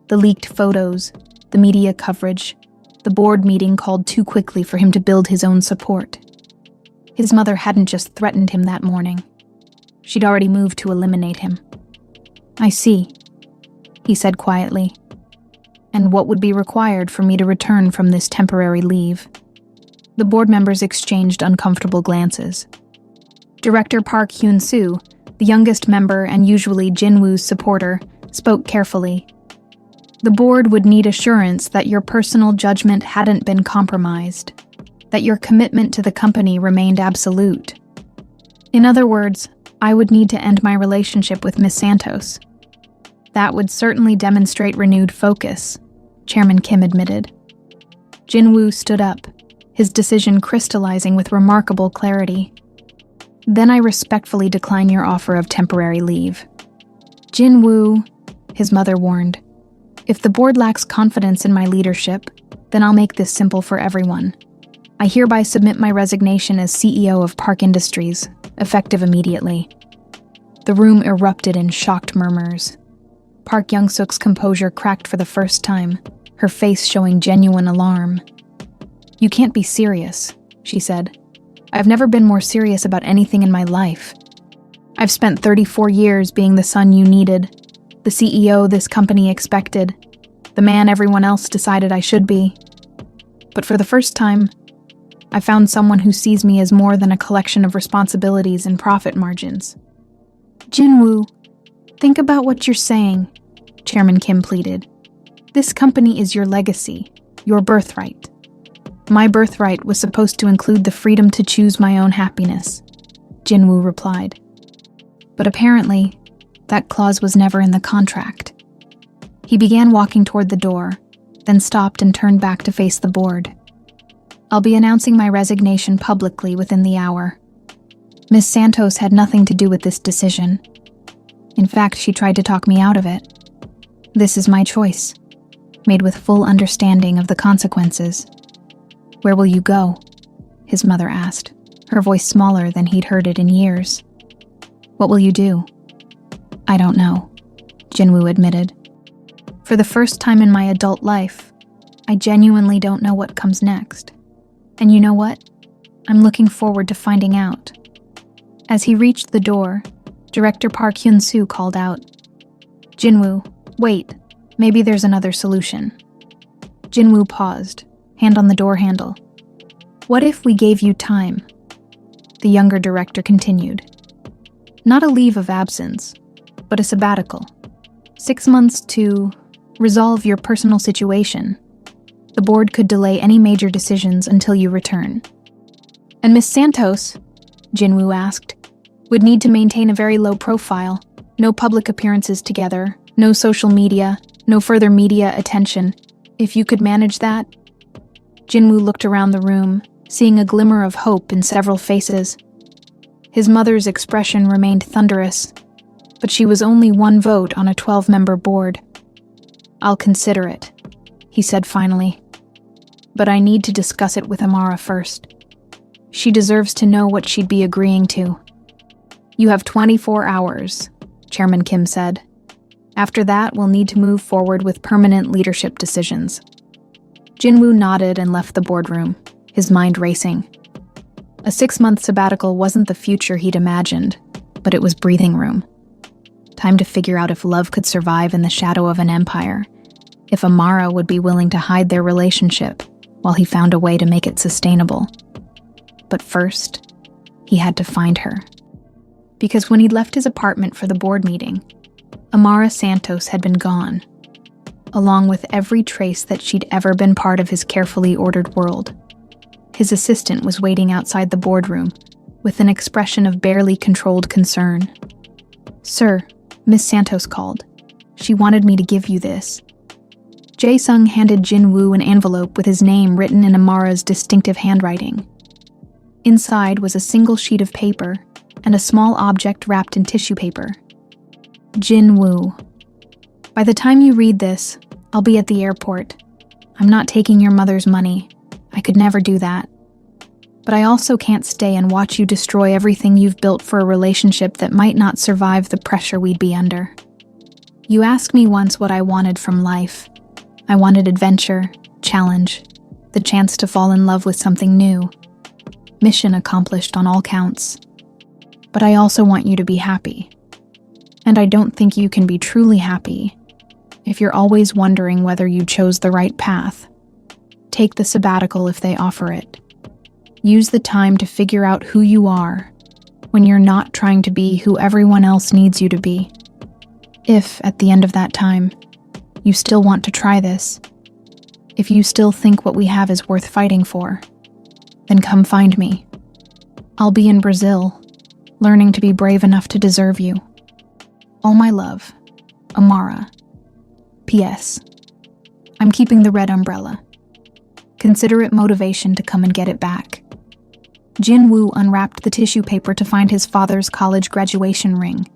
The leaked photos, the media coverage, the board meeting called too quickly for him to build his own support. His mother hadn't just threatened him that morning. She'd already moved to eliminate him. I see, he said quietly. And what would be required for me to return from this temporary leave? The board members exchanged uncomfortable glances. Director Park Hyun-soo, the youngest member and usually Jinwoo's supporter, spoke carefully. The board would need assurance that your personal judgment hadn't been compromised, that your commitment to the company remained absolute. In other words, I would need to end my relationship with Miss Santos. That would certainly demonstrate renewed focus, Chairman Kim admitted. Jinwoo stood up, his decision crystallizing with remarkable clarity. Then I respectfully decline your offer of temporary leave. Jinwoo, his mother warned, if the board lacks confidence in my leadership, then I'll make this simple for everyone. I hereby submit my resignation as CEO of Park Industries, effective immediately. The room erupted in shocked murmurs. Park Young-suk's composure cracked for the first time, her face showing genuine alarm. You can't be serious, she said. I've never been more serious about anything in my life. I've spent 34 years being the son you needed, the CEO this company expected, the man everyone else decided I should be. But for the first time, I found someone who sees me as more than a collection of responsibilities and profit margins. Jinwoo, think about what you're saying, Chairman Kim pleaded. This company is your legacy, your birthright. My birthright was supposed to include the freedom to choose my own happiness, Jinwoo replied. But apparently, that clause was never in the contract. He began walking toward the door, then stopped and turned back to face the board. I'll be announcing my resignation publicly within the hour. Miss Santos had nothing to do with this decision. In fact, she tried to talk me out of it. This is my choice, made with full understanding of the consequences. Where will you go? His mother asked, her voice smaller than he'd heard it in years. What will you do? I don't know, Jinwoo admitted. For the first time in my adult life, I genuinely don't know what comes next. And you know what? I'm looking forward to finding out. As he reached the door, Director Park Hyun-soo called out, Jinwoo, wait, maybe there's another solution. Jinwoo paused, hand on the door handle. What if we gave you time? The younger director continued. Not a leave of absence, but a sabbatical. 6 months to resolve your personal situation. The board could delay any major decisions until you return. And Miss Santos, Jinwoo asked, would need to maintain a very low profile. No public appearances together, no social media, no further media attention. If you could manage that? Jinwoo looked around the room, seeing a glimmer of hope in several faces. His mother's expression remained thunderous, but she was only one vote on a 12-member board. I'll consider it, he said finally. But I need to discuss it with Amara first. She deserves to know what she'd be agreeing to. You have 24 hours, Chairman Kim said. After that, we'll need to move forward with permanent leadership decisions. Jinwoo nodded and left the boardroom, his mind racing. A 6-month sabbatical wasn't the future he'd imagined, but it was breathing room. Time to figure out if love could survive in the shadow of an empire, if Amara would be willing to hide their relationship while he found a way to make it sustainable. But first, he had to find her. Because when he'd left his apartment for the board meeting, Amara Santos had been gone, along with every trace that she'd ever been part of his carefully ordered world. His assistant was waiting outside the boardroom, with an expression of barely controlled concern. Sir, Miss Santos called. She wanted me to give you this. Jae-sung handed Jin-woo an envelope with his name written in Amara's distinctive handwriting. Inside was a single sheet of paper and a small object wrapped in tissue paper. Jin-woo. By the time you read this, I'll be at the airport. I'm not taking your mother's money. I could never do that. But I also can't stay and watch you destroy everything you've built for a relationship that might not survive the pressure we'd be under. You asked me once what I wanted from life. I wanted adventure, challenge, the chance to fall in love with something new. Mission accomplished on all counts. But I also want you to be happy. And I don't think you can be truly happy if you're always wondering whether you chose the right path. Take the sabbatical if they offer it. Use the time to figure out who you are when you're not trying to be who everyone else needs you to be. If, at the end of that time, you still want to try this, if you still think what we have is worth fighting for, then come find me. I'll be in Brazil, learning to be brave enough to deserve you. All my love, Amara. P.S. I'm keeping the red umbrella. Consider it motivation to come and get it back. Jin-woo unwrapped the tissue paper to find his father's college graduation ring,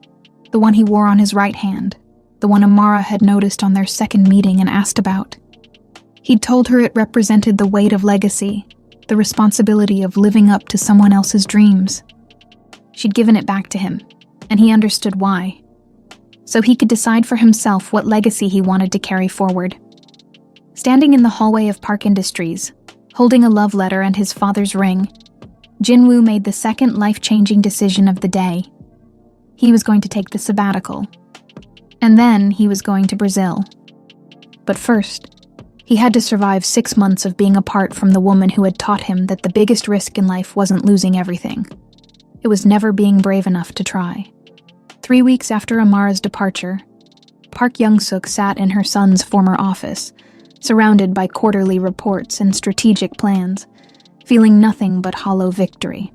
the one he wore on his right hand, the one Amara had noticed on their second meeting and asked about. He'd told her it represented the weight of legacy, the responsibility of living up to someone else's dreams. She'd given it back to him, and he understood why. So he could decide for himself what legacy he wanted to carry forward. Standing in the hallway of Park Industries, holding a love letter and his father's ring, Jin-woo made the second life-changing decision of the day. He was going to take the sabbatical. And then he was going to Brazil. But first, he had to survive 6 months of being apart from the woman who had taught him that the biggest risk in life wasn't losing everything. It was never being brave enough to try. 3 weeks after Amara's departure, Park Young-suk sat in her son's former office, surrounded by quarterly reports and strategic plans, feeling nothing but hollow victory.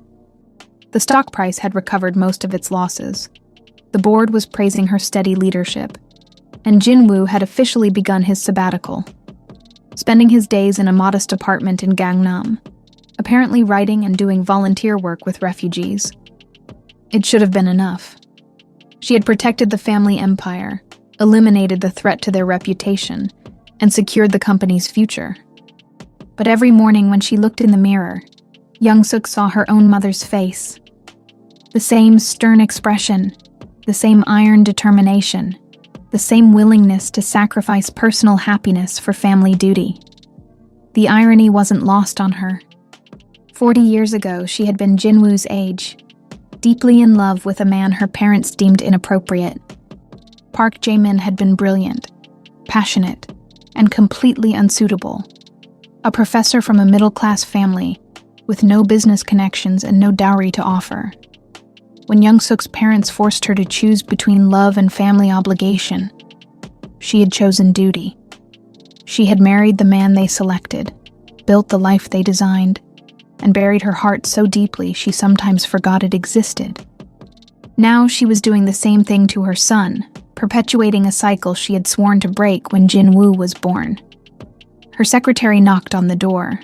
The stock price had recovered most of its losses. The board was praising her steady leadership, and Jin-woo had officially begun his sabbatical, spending his days in a modest apartment in Gangnam, apparently writing and doing volunteer work with refugees. It should have been enough. She had protected the family empire, eliminated the threat to their reputation, and secured the company's future. But every morning when she looked in the mirror, Young-suk saw her own mother's face. The same stern expression, the same iron determination, the same willingness to sacrifice personal happiness for family duty. The irony wasn't lost on her. 40 years ago, she had been Jin-woo's age, deeply in love with a man her parents deemed inappropriate. Park Jae-min had been brilliant, passionate, and completely unsuitable. A professor from a middle-class family, with no business connections and no dowry to offer. When Young-suk's parents forced her to choose between love and family obligation, she had chosen duty. She had married the man they selected, built the life they designed, and buried her heart so deeply she sometimes forgot it existed. Now she was doing the same thing to her son, perpetuating a cycle she had sworn to break when Jin-woo was born. Her secretary knocked on the door.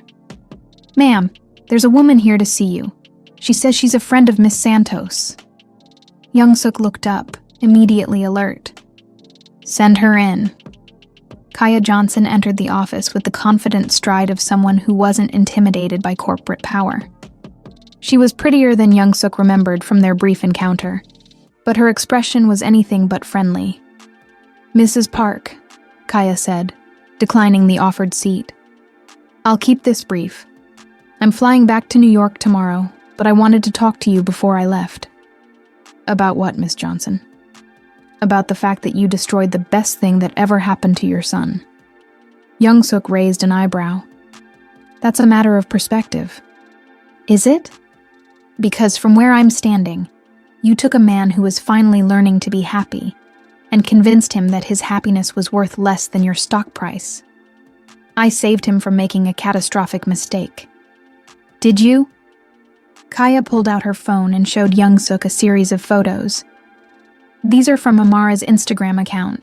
"Ma'am, there's a woman here to see you. She says she's a friend of Miss Santos." Young-suk looked up, immediately alert. "Send her in." Kaya Johnson entered the office with the confident stride of someone who wasn't intimidated by corporate power. She was prettier than Young-suk remembered from their brief encounter, but her expression was anything but friendly. "Mrs. Park," Kaya said, declining the offered seat. "I'll keep this brief. I'm flying back to New York tomorrow, but I wanted to talk to you before I left." "About what, Miss Johnson?" "About the fact that you destroyed the best thing that ever happened to your son." Young-suk raised an eyebrow. "That's a matter of perspective." "Is it?" "Because from where I'm standing, you took a man who was finally learning to be happy and convinced him that his happiness was worth less than your stock price. I saved him from making a catastrophic mistake." "Did you?" Kaya pulled out her phone and showed Young-suk a series of photos. "These are from Amara's Instagram account.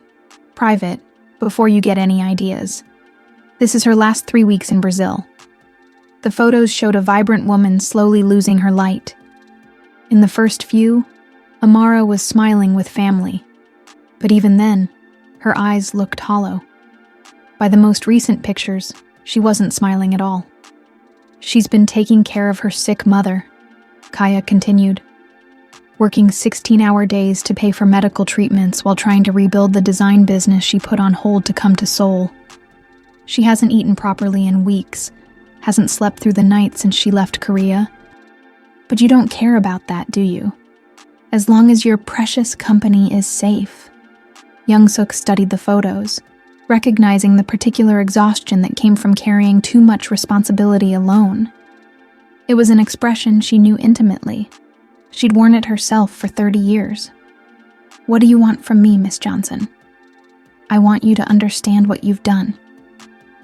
Private, before you get any ideas. This is her last 3 weeks in Brazil. The photos showed a vibrant woman slowly losing her light. In the first few, Amara was smiling with family, but even then, her eyes looked hollow. By the most recent pictures, she wasn't smiling at all. She's been taking care of her sick mother, Kaya continued, working 16-hour days to pay for medical treatments while trying to rebuild the design business she put on hold to come to Seoul. She hasn't eaten properly in weeks, hasn't slept through the night since she left Korea. But you don't care about that, do you? As long as your precious company is safe. Young-suk studied the photos, recognizing the particular exhaustion that came from carrying too much responsibility alone. It was an expression she knew intimately. She'd worn it herself for 30 years. What do you want from me, Miss Johnson? I want you to understand what you've done.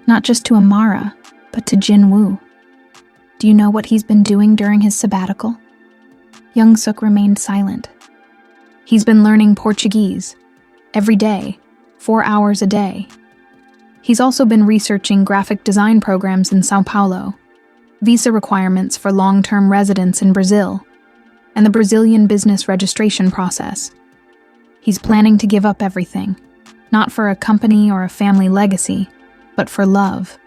Not just to Amara, but to Jin-woo. Do you know what he's been doing during his sabbatical? Young-suk remained silent. He's been learning Portuguese, every day, 4 hours a day. He's also been researching graphic design programs in Sao Paulo, visa requirements for long-term residence in Brazil, and the Brazilian business registration process. He's planning to give up everything, not for a company or a family legacy, but for love.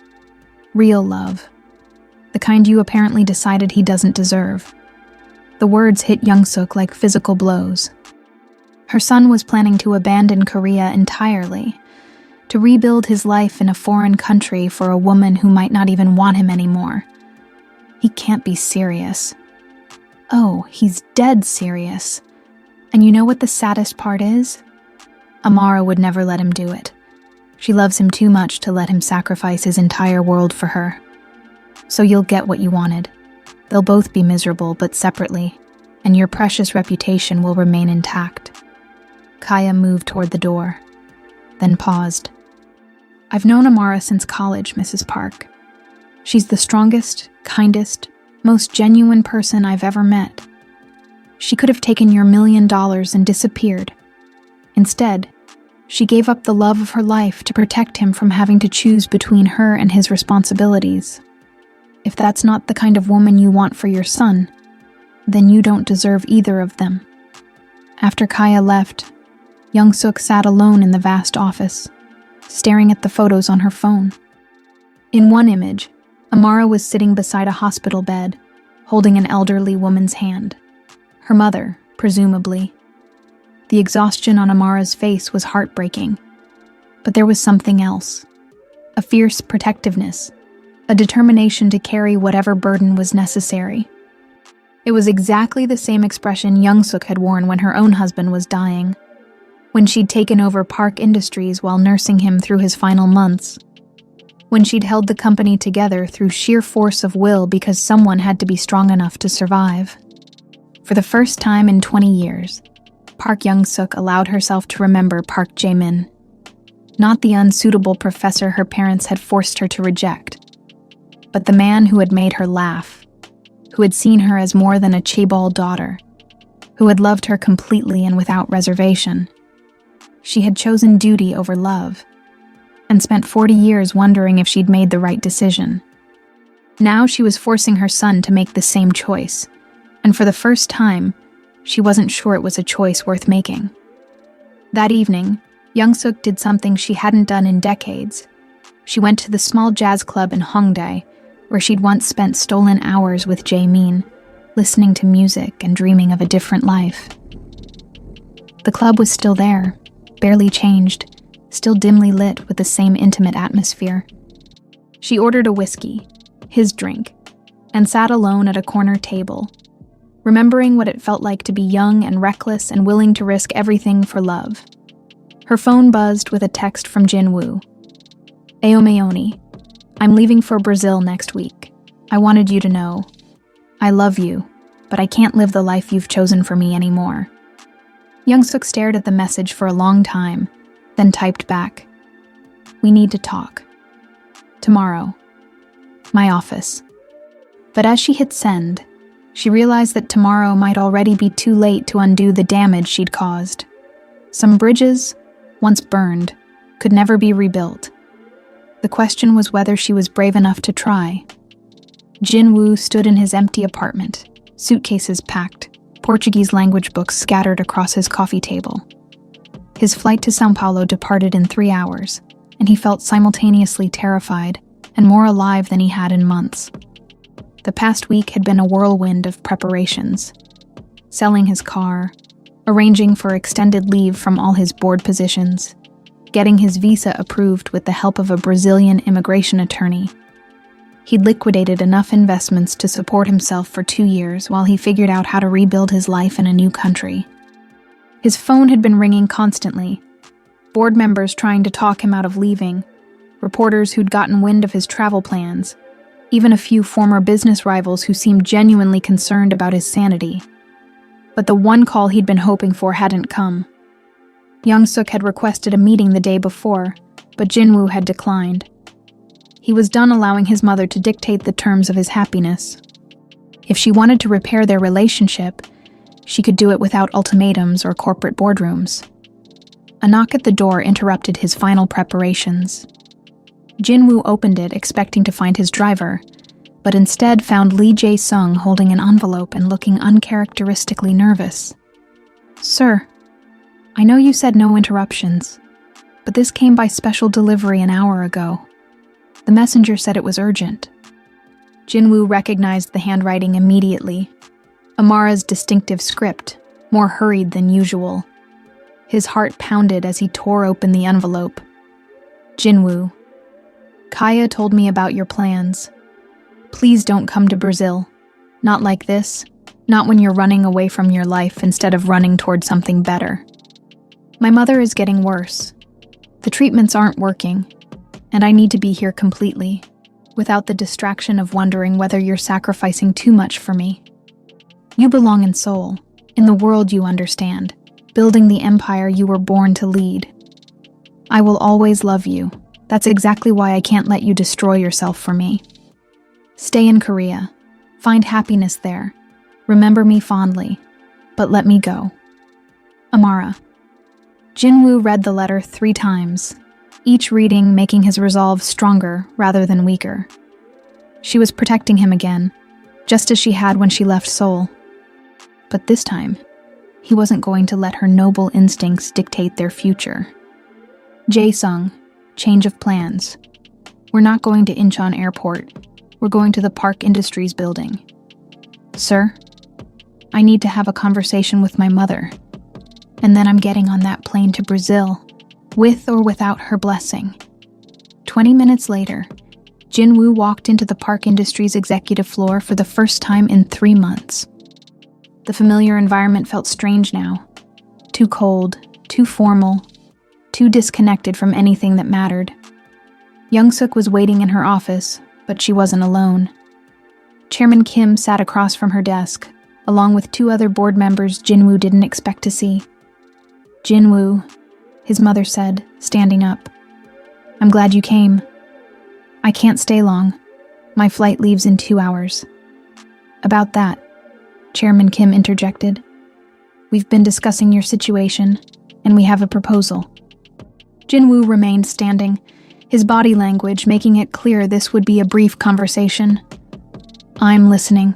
Real love. The kind you apparently decided he doesn't deserve. The words hit Young-suk like physical blows. Her son was planning to abandon Korea entirely, to rebuild his life in a foreign country for a woman who might not even want him anymore. He can't be serious. Oh, he's dead serious. And you know what the saddest part is? Amara would never let him do it. She loves him too much to let him sacrifice his entire world for her. So you'll get what you wanted. They'll both be miserable, but separately, and your precious reputation will remain intact. Kaya moved toward the door, then paused. I've known Amara since college, Mrs. Park. She's the strongest, kindest, most genuine person I've ever met. She could have taken your $1 million and disappeared. Instead, she gave up the love of her life to protect him from having to choose between her and his responsibilities. If that's not the kind of woman you want for your son, then you don't deserve either of them. After Kaya left, Young-suk sat alone in the vast office, staring at the photos on her phone. In one image, Amara was sitting beside a hospital bed, holding an elderly woman's hand. Her mother, presumably. The exhaustion on Amara's face was heartbreaking. But there was something else. A fierce protectiveness, a determination to carry whatever burden was necessary. It was exactly the same expression Young-suk had worn when her own husband was dying, when she'd taken over Park Industries while nursing him through his final months, when she'd held the company together through sheer force of will because someone had to be strong enough to survive. For the first time in 20 years, Park Young-suk allowed herself to remember Park Jae-min, not the unsuitable professor her parents had forced her to reject, but the man who had made her laugh, who had seen her as more than a chaebol daughter, who had loved her completely and without reservation. She had chosen duty over love, and spent 40 years wondering if she'd made the right decision. Now she was forcing her son to make the same choice, and for the first time, she wasn't sure it was a choice worth making. That evening, Young-suk did something she hadn't done in decades. She went to the small jazz club in Hongdae, where she'd once spent stolen hours with Jae-min, listening to music and dreaming of a different life. The club was still there, barely changed, still dimly lit with the same intimate atmosphere. She ordered a whiskey, his drink, and sat alone at a corner table, remembering what it felt like to be young and reckless and willing to risk everything for love. Her phone buzzed with a text from Jin-woo. Aomeoni, I'm leaving for Brazil next week. I wanted you to know. I love you, but I can't live the life you've chosen for me anymore. Young-suk stared at the message for a long time, then typed back. We need to talk. Tomorrow. My office. But as she hit send, she realized that tomorrow might already be too late to undo the damage she'd caused. Some bridges, once burned, could never be rebuilt. The question was whether she was brave enough to try. Jinwoo stood in his empty apartment, suitcases packed, Portuguese language books scattered across his coffee table. His flight to São Paulo departed in 3 hours, and he felt simultaneously terrified and more alive than he had in months. The past week had been a whirlwind of preparations. Selling his car, arranging for extended leave from all his board positions, getting his visa approved with the help of a Brazilian immigration attorney. He'd liquidated enough investments to support himself for 2 years while he figured out how to rebuild his life in a new country. His phone had been ringing constantly, board members trying to talk him out of leaving, reporters who'd gotten wind of his travel plans, even a few former business rivals who seemed genuinely concerned about his sanity. But the one call he'd been hoping for hadn't come. Young-suk had requested a meeting the day before, but Jinwoo had declined. He was done allowing his mother to dictate the terms of his happiness. If she wanted to repair their relationship, she could do it without ultimatums or corporate boardrooms. A knock at the door interrupted his final preparations. Jinwoo opened it, expecting to find his driver, but instead found Lee Jae-sung holding an envelope and looking uncharacteristically nervous. "Sir, I know you said no interruptions, but this came by special delivery an hour ago. The messenger said it was urgent." Jinwoo recognized the handwriting immediately. Amara's distinctive script, more hurried than usual. His heart pounded as he tore open the envelope. "Jinwoo, Kaya told me about your plans. Please don't come to Brazil. Not like this. Not when you're running away from your life instead of running toward something better. My mother is getting worse. The treatments aren't working, and I need to be here completely, without the distraction of wondering whether you're sacrificing too much for me. You belong in Seoul, in the world you understand, building the empire you were born to lead. I will always love you. That's exactly why I can't let you destroy yourself for me. Stay in Korea. Find happiness there. Remember me fondly, but let me go. Amara." Jinwoo read the letter 3 times, each reading making his resolve stronger rather than weaker. She was protecting him again, just as she had when she left Seoul. But this time, he wasn't going to let her noble instincts dictate their future. "Jae-sung, change of plans. We're not going to Incheon Airport. We're going to the Park Industries building. Sir, I need to have a conversation with my mother. And then I'm getting on that plane to Brazil, with or without her blessing." 20 minutes later, Jinwoo walked into the Park Industries executive floor for the first time in 3 months. The familiar environment felt strange now. Too cold, too formal, too disconnected from anything that mattered. Young-suk was waiting in her office, but she wasn't alone. Chairman Kim sat across from her desk, along with 2 other board members Jinwoo didn't expect to see. "Jinwoo," his mother said, standing up. "I'm glad you came. I can't stay long. My flight leaves in 2 hours. About that," Chairman Kim interjected. "We've been discussing your situation, and we have a proposal." Jinwoo remained standing, his body language making it clear this would be a brief conversation. "I'm listening."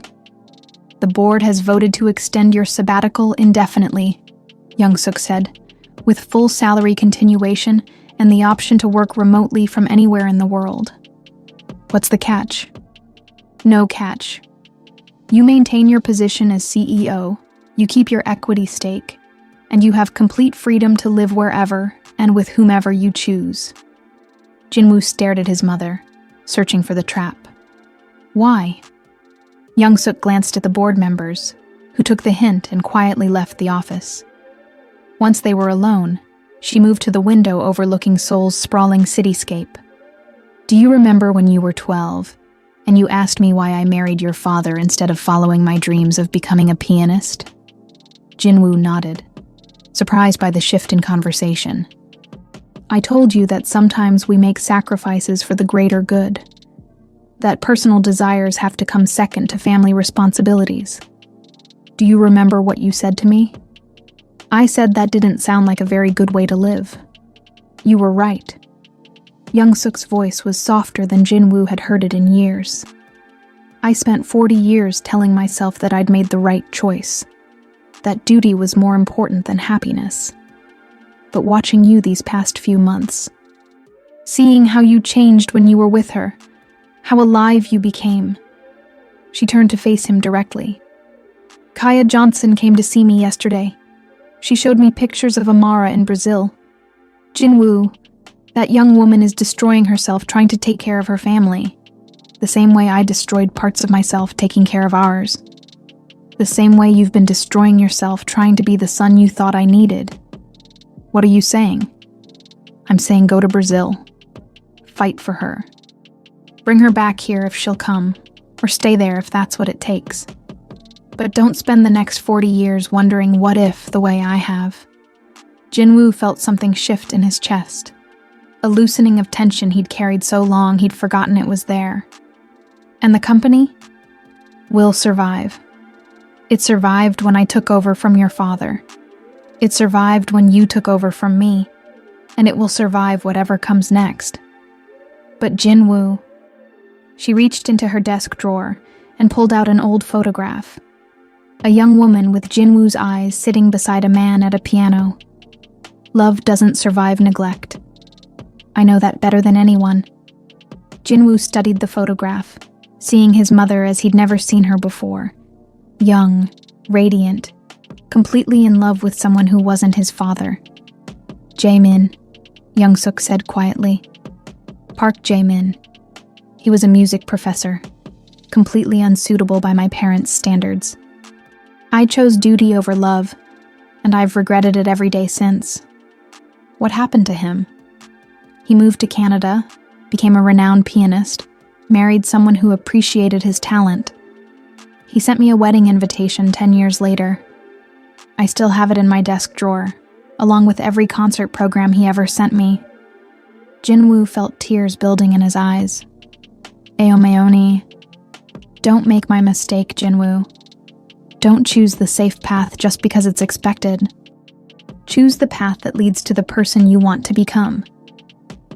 "The board has voted to extend your sabbatical indefinitely," Young-suk said, "with full salary continuation and the option to work remotely from anywhere in the world." "What's the catch?" "No catch. You maintain your position as CEO, you keep your equity stake, and you have complete freedom to live wherever and with whomever you choose." Jinwoo stared at his mother, searching for the trap. "Why?" Young-suk glanced at the board members, who took the hint and quietly left the office. Once they were alone, she moved to the window overlooking Seoul's sprawling cityscape. "Do you remember when you were 12, and you asked me why I married your father instead of following my dreams of becoming a pianist?" Jinwoo nodded, surprised by the shift in conversation. "I told you that sometimes we make sacrifices for the greater good, that personal desires have to come second to family responsibilities. Do you remember what you said to me? I said that didn't sound like a very good way to live. You were right. Young-suk's voice was softer than Jin-woo had heard it in years. I spent 40 years telling myself that I'd made the right choice, that duty was more important than happiness. But watching you these past few months, seeing how you changed when you were with her, how alive you became. She turned to face him directly. Kaya Johnson came to see me yesterday. She showed me pictures of Amara in Brazil. Jin-woo, that young woman is destroying herself trying to take care of her family, the same way I destroyed parts of myself taking care of ours. The same way you've been destroying yourself trying to be the son you thought I needed. What are you saying? I'm saying go to Brazil. Fight for her. Bring her back here if she'll come, or stay there if that's what it takes. But don't spend the next 40 years wondering what if the way I have. Jin-woo felt something shift in his chest. A loosening of tension he'd carried so long he'd forgotten it was there. And the company? Will survive. It survived when I took over from your father. It survived when you took over from me. And it will survive whatever comes next. But Jin-woo... She reached into her desk drawer and pulled out an old photograph. A young woman with Jin-woo's eyes sitting beside a man at a piano. Love doesn't survive neglect. I know that better than anyone. Jin-woo studied the photograph, seeing his mother as he'd never seen her before. Young, radiant, completely in love with someone who wasn't his father. Jaemin, Young-suk said quietly. Park Jaemin. He was a music professor, completely unsuitable by my parents' standards. I chose duty over love, and I've regretted it every day since. What happened to him? He moved to Canada, became a renowned pianist, married someone who appreciated his talent. He sent me a wedding invitation 10 years later. I still have it in my desk drawer, along with every concert program he ever sent me. Jin-woo felt tears building in his eyes. Aomeoni, don't make my mistake, Jin-woo. Don't choose the safe path just because it's expected. Choose the path that leads to the person you want to become.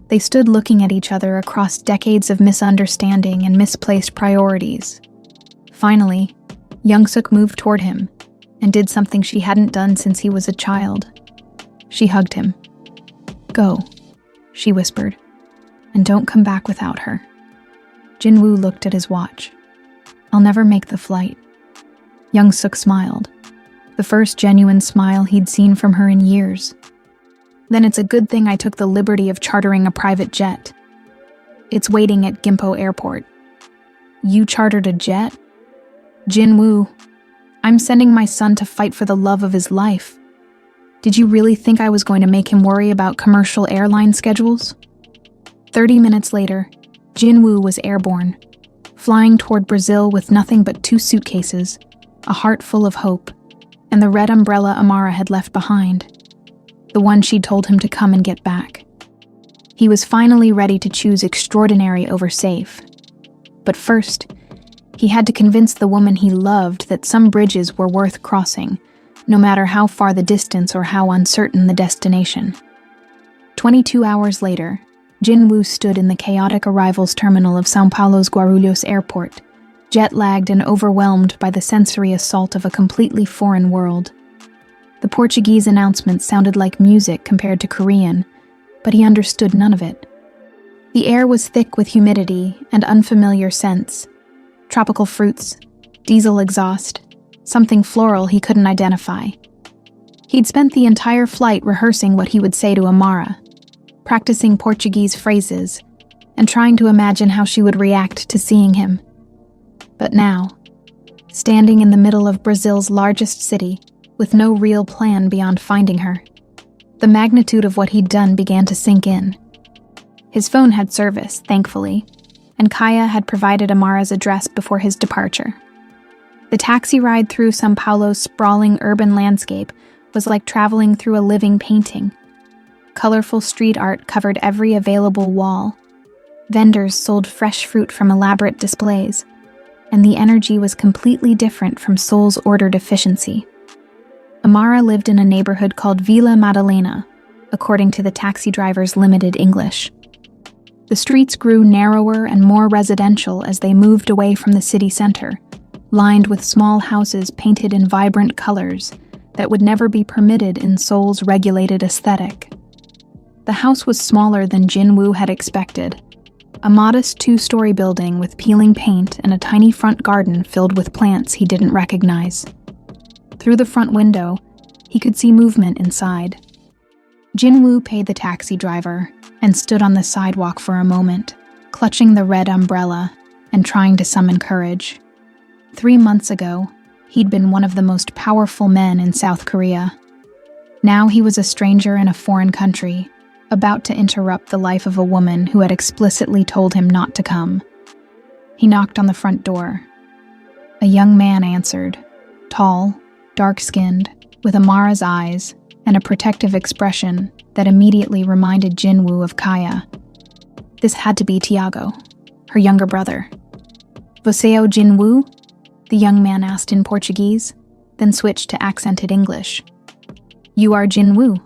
They stood looking at each other across decades of misunderstanding and misplaced priorities. Finally, Young-suk moved toward him and did something she hadn't done since he was a child. She hugged him. Go, she whispered, and don't come back without her. Jin-woo looked at his watch. I'll never make the flight. Young-suk smiled, the first genuine smile he'd seen from her in years. Then it's a good thing I took the liberty of chartering a private jet. It's waiting at Gimpo Airport. You chartered a jet? Jin-woo, I'm sending my son to fight for the love of his life. Did you really think I was going to make him worry about commercial airline schedules? 30 minutes later, Jin-woo was airborne, flying toward Brazil with nothing but 2 suitcases, a heart full of hope, and the red umbrella Amara had left behind, the one she'd told him to come and get back. He was finally ready to choose extraordinary over safe. But first, he had to convince the woman he loved that some bridges were worth crossing, no matter how far the distance or how uncertain the destination. 22 hours later, Jin-woo stood in the chaotic arrivals terminal of São Paulo's Guarulhos airport, jet-lagged and overwhelmed by the sensory assault of a completely foreign world. The Portuguese announcements sounded like music compared to Korean, but he understood none of it. The air was thick with humidity and unfamiliar scents. Tropical fruits, diesel exhaust, something floral he couldn't identify. He'd spent the entire flight rehearsing what he would say to Amara, practicing Portuguese phrases, and trying to imagine how she would react to seeing him. But now, standing in the middle of Brazil's largest city, with no real plan beyond finding her, the magnitude of what he'd done began to sink in. His phone had service, thankfully, and Kaya had provided Amara's address before his departure. The taxi ride through São Paulo's sprawling urban landscape was like traveling through a living painting. Colorful street art covered every available wall. Vendors sold fresh fruit from elaborate displays, and the energy was completely different from Seoul's ordered efficiency. Amara lived in a neighborhood called Vila Madalena, according to the taxi driver's limited English. The streets grew narrower and more residential as they moved away from the city center, lined with small houses painted in vibrant colors that would never be permitted in Seoul's regulated aesthetic. The house was smaller than Jinwoo had expected, a modest 2-story building with peeling paint and a tiny front garden filled with plants he didn't recognize. Through the front window, he could see movement inside. Jinwoo paid the taxi driver and stood on the sidewalk for a moment, clutching the red umbrella and trying to summon courage. 3 months ago, he'd been one of the most powerful men in South Korea. Now he was a stranger in a foreign country, about to interrupt the life of a woman who had explicitly told him not to come. He knocked on the front door. A young man answered, tall, dark-skinned, with Amara's eyes and a protective expression that immediately reminded Jinwoo of Kaya. This had to be Tiago, her younger brother. Você é o Jinwoo? The young man asked in Portuguese, then switched to accented English. You are Jinwoo?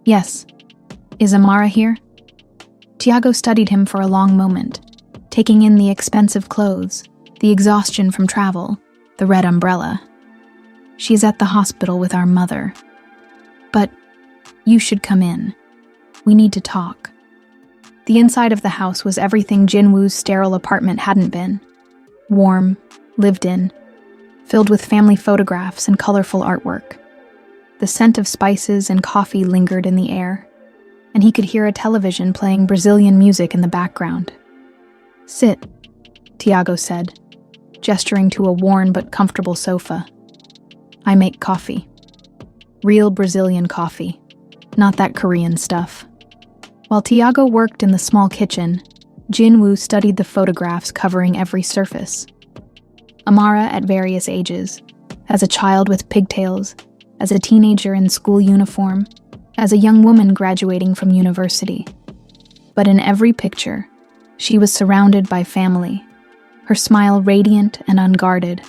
Yes. Is Amara here? Tiago studied him for a long moment, taking in the expensive clothes, the exhaustion from travel, the red umbrella. She's at the hospital with our mother. But you should come in. We need to talk. The inside of the house was everything Jinwoo's sterile apartment hadn't been. Warm, lived in, filled with family photographs and colorful artwork. The scent of spices and coffee lingered in the air, and he could hear a television playing Brazilian music in the background. Sit, Tiago said, gesturing to a worn but comfortable sofa. I make coffee. Real Brazilian coffee, not that Korean stuff. While Tiago worked in the small kitchen, Jinwoo studied the photographs covering every surface. Amara at various ages, as a child with pigtails, as a teenager in school uniform, as a young woman graduating from university. But in every picture, she was surrounded by family, her smile radiant and unguarded.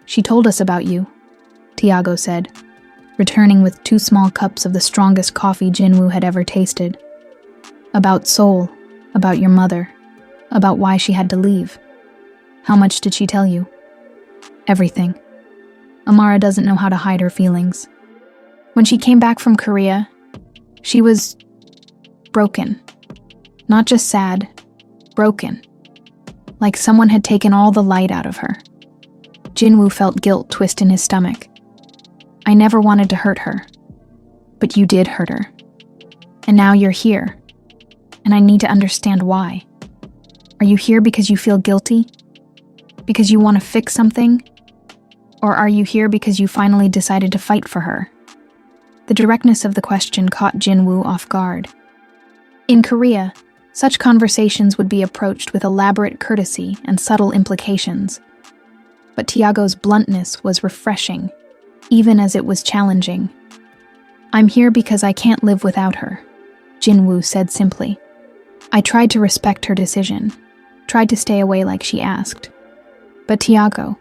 She told us about you, Tiago said, returning with 2 small cups of the strongest coffee Jinwoo had ever tasted. About Seoul, about your mother, about why she had to leave. How much did she tell you? Everything. Amara doesn't know how to hide her feelings. When she came back from Korea, she was broken. Not just sad, broken. Like someone had taken all the light out of her. Jinwoo felt guilt twist in his stomach. I never wanted to hurt her. But you did hurt her. And now you're here. And I need to understand why. Are you here because you feel guilty? Because you want to fix something? Or are you here because you finally decided to fight for her? The directness of the question caught Jinwoo off guard. In Korea, such conversations would be approached with elaborate courtesy and subtle implications. But Tiago's bluntness was refreshing, even as it was challenging. I'm here because I can't live without her, Jinwoo said simply. I tried to respect her decision, tried to stay away like she asked. But Tiago,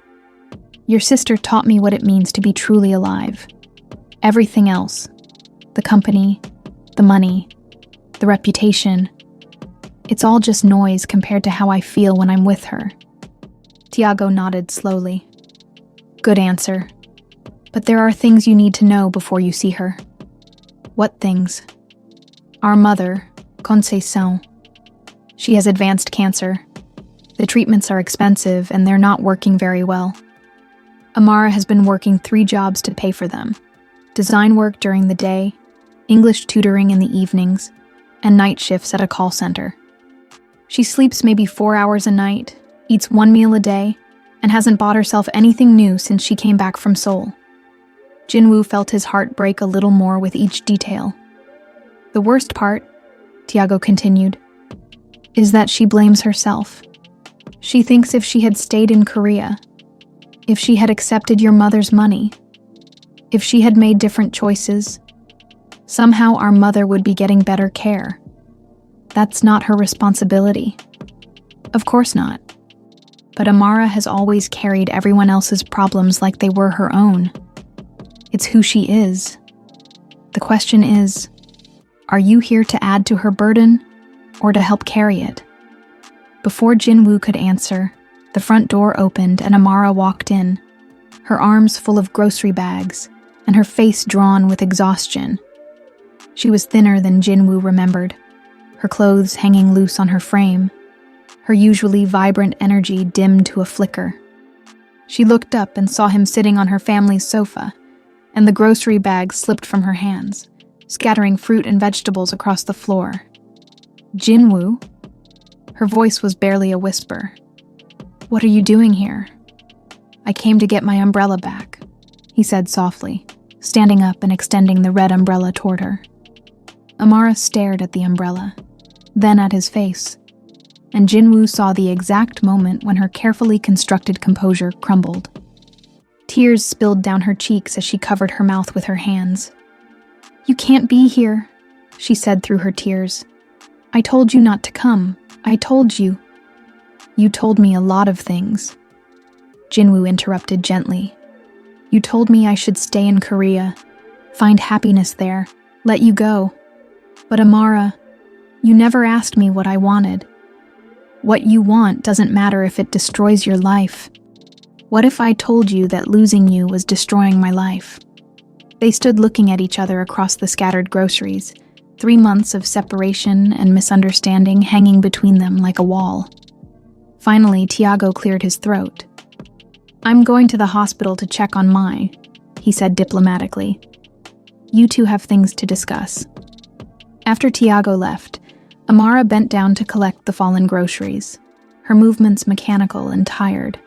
your sister taught me what it means to be truly alive. Everything else, the company, the money, the reputation, it's all just noise compared to how I feel when I'm with her. Tiago nodded slowly. Good answer. But there are things you need to know before you see her. What things? Our mother, Conceição. She has advanced cancer. The treatments are expensive and they're not working very well. Amara has been working 3 jobs to pay for them. Design work during the day, English tutoring in the evenings, and night shifts at a call center. She sleeps maybe 4 hours a night, eats 1 meal a day, and hasn't bought herself anything new since she came back from Seoul. Jinwoo felt his heart break a little more with each detail. The worst part, Tiago continued, is that she blames herself. She thinks if she had stayed in Korea, if she had accepted your mother's money, if she had made different choices, somehow our mother would be getting better care. That's not her responsibility. Of course not. But Amara has always carried everyone else's problems like they were her own. It's who she is. The question is, are you here to add to her burden, or to help carry it. Before Jinwoo could answer, the front door opened and Amara walked in, her arms full of grocery bags and her face drawn with exhaustion. She was thinner than Jinwoo remembered, her clothes hanging loose on her frame, her usually vibrant energy dimmed to a flicker. She looked up and saw him sitting on her family's sofa, and the grocery bags slipped from her hands, scattering fruit and vegetables across the floor. Jinwoo? Her voice was barely a whisper. "What are you doing here?" "I came to get my umbrella back," he said softly, standing up and extending the red umbrella toward her. Amara stared at the umbrella, then at his face, and Jinwoo saw the exact moment when her carefully constructed composure crumbled. Tears spilled down her cheeks as she covered her mouth with her hands. "You can't be here," she said through her tears. "I told you not to come. I told you." "You told me a lot of things," Jinwoo interrupted gently. "You told me I should stay in Korea, find happiness there, let you go. But Amara, you never asked me what I wanted. What you want doesn't matter if it destroys your life. What if I told you that losing you was destroying my life?" They stood looking at each other across the scattered groceries, 3 months of separation and misunderstanding hanging between them like a wall. Finally, Tiago cleared his throat. "I'm going to the hospital to check on Mai," he said diplomatically. "You two have things to discuss." After Tiago left, Amara bent down to collect the fallen groceries, her movements mechanical and tired.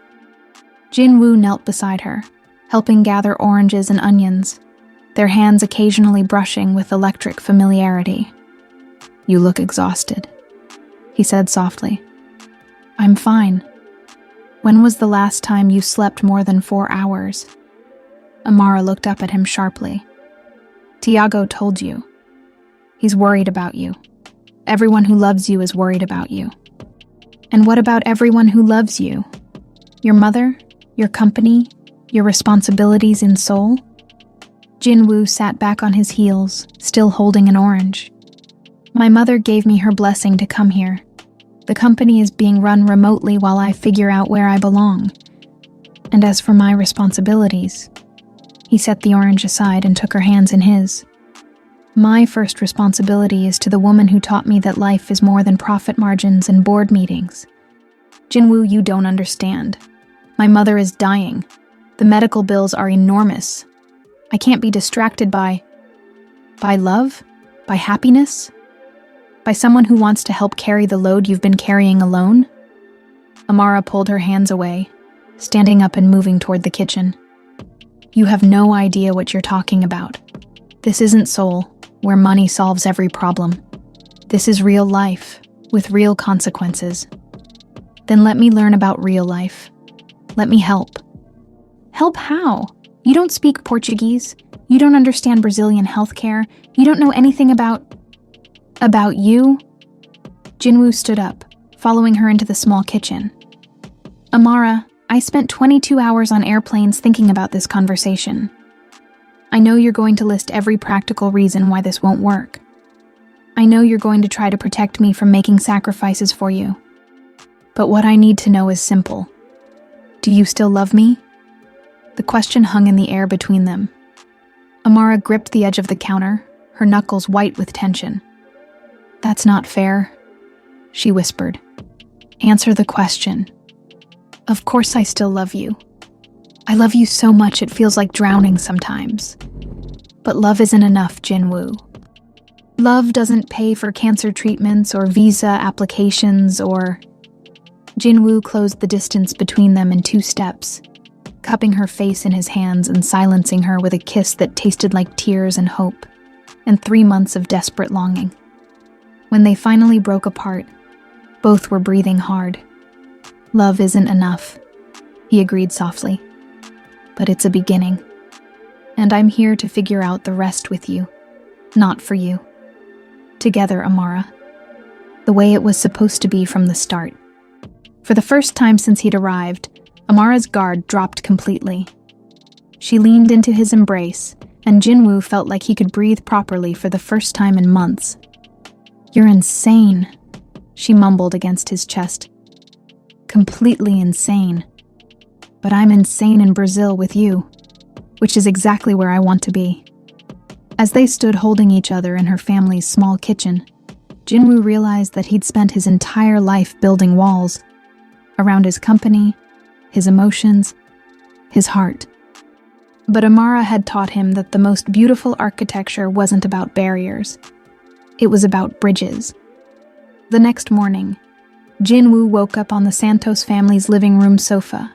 Jinwoo knelt beside her, helping gather oranges and onions, their hands occasionally brushing with electric familiarity. "You look exhausted," he said softly. "I'm fine. When was the last time you slept more than 4 hours?" Amara looked up at him sharply. "Tiago told you. He's worried about you. Everyone who loves you is worried about you." "And what about everyone who loves you? Your mother? Your company? Your responsibilities in Seoul?" Jinwoo sat back on his heels, still holding an orange. "My mother gave me her blessing to come here. The company is being run remotely while I figure out where I belong. And as for my responsibilities," he set the orange aside and took her hands in his. "My first responsibility is to the woman who taught me that life is more than profit margins and board meetings. Jinwoo, you don't understand. My mother is dying. The medical bills are enormous. I can't be distracted by love? By happiness? By someone who wants to help carry the load you've been carrying alone?" Amara pulled her hands away, standing up and moving toward the kitchen. "You have no idea what you're talking about. This isn't Seoul, where money solves every problem. This is real life, with real consequences. Then let me learn about real life. Let me help." "Help how? You don't speak Portuguese. You don't understand Brazilian healthcare. You don't know anything about you?" Jinwoo stood up, following her into the small kitchen. "Amara, I spent 22 hours on airplanes thinking about this conversation. I know you're going to list every practical reason why this won't work. I know you're going to try to protect me from making sacrifices for you. But what I need to know is simple. Do you still love me?" The question hung in the air between them. Amara gripped the edge of the counter, her knuckles white with tension. "That's not fair," she whispered. "Answer the question." "Of course I still love you. I love you so much it feels like drowning sometimes. But love isn't enough, Jinwoo. Love doesn't pay for cancer treatments or visa applications or..." Jinwoo closed the distance between them in 2 steps, cupping her face in his hands and silencing her with a kiss that tasted like tears and hope, and 3 months of desperate longing. When they finally broke apart, both were breathing hard. "Love isn't enough," he agreed softly. "But it's a beginning. And I'm here to figure out the rest with you, not for you. Together, Amara. The way it was supposed to be from the start." For the first time since he'd arrived, Amara's guard dropped completely. She leaned into his embrace, and Jinwoo felt like he could breathe properly for the first time in months. "You're insane," she mumbled against his chest. Completely insane. But I'm insane in Brazil with you, which is exactly where I want to be. As they stood holding each other in her family's small kitchen, Jinwoo realized that he'd spent his entire life building walls around his company, his emotions, his heart. But Amara had taught him that the most beautiful architecture wasn't about barriers. It was about bridges. The next morning, Jinwoo woke up on the Santos family's living room sofa,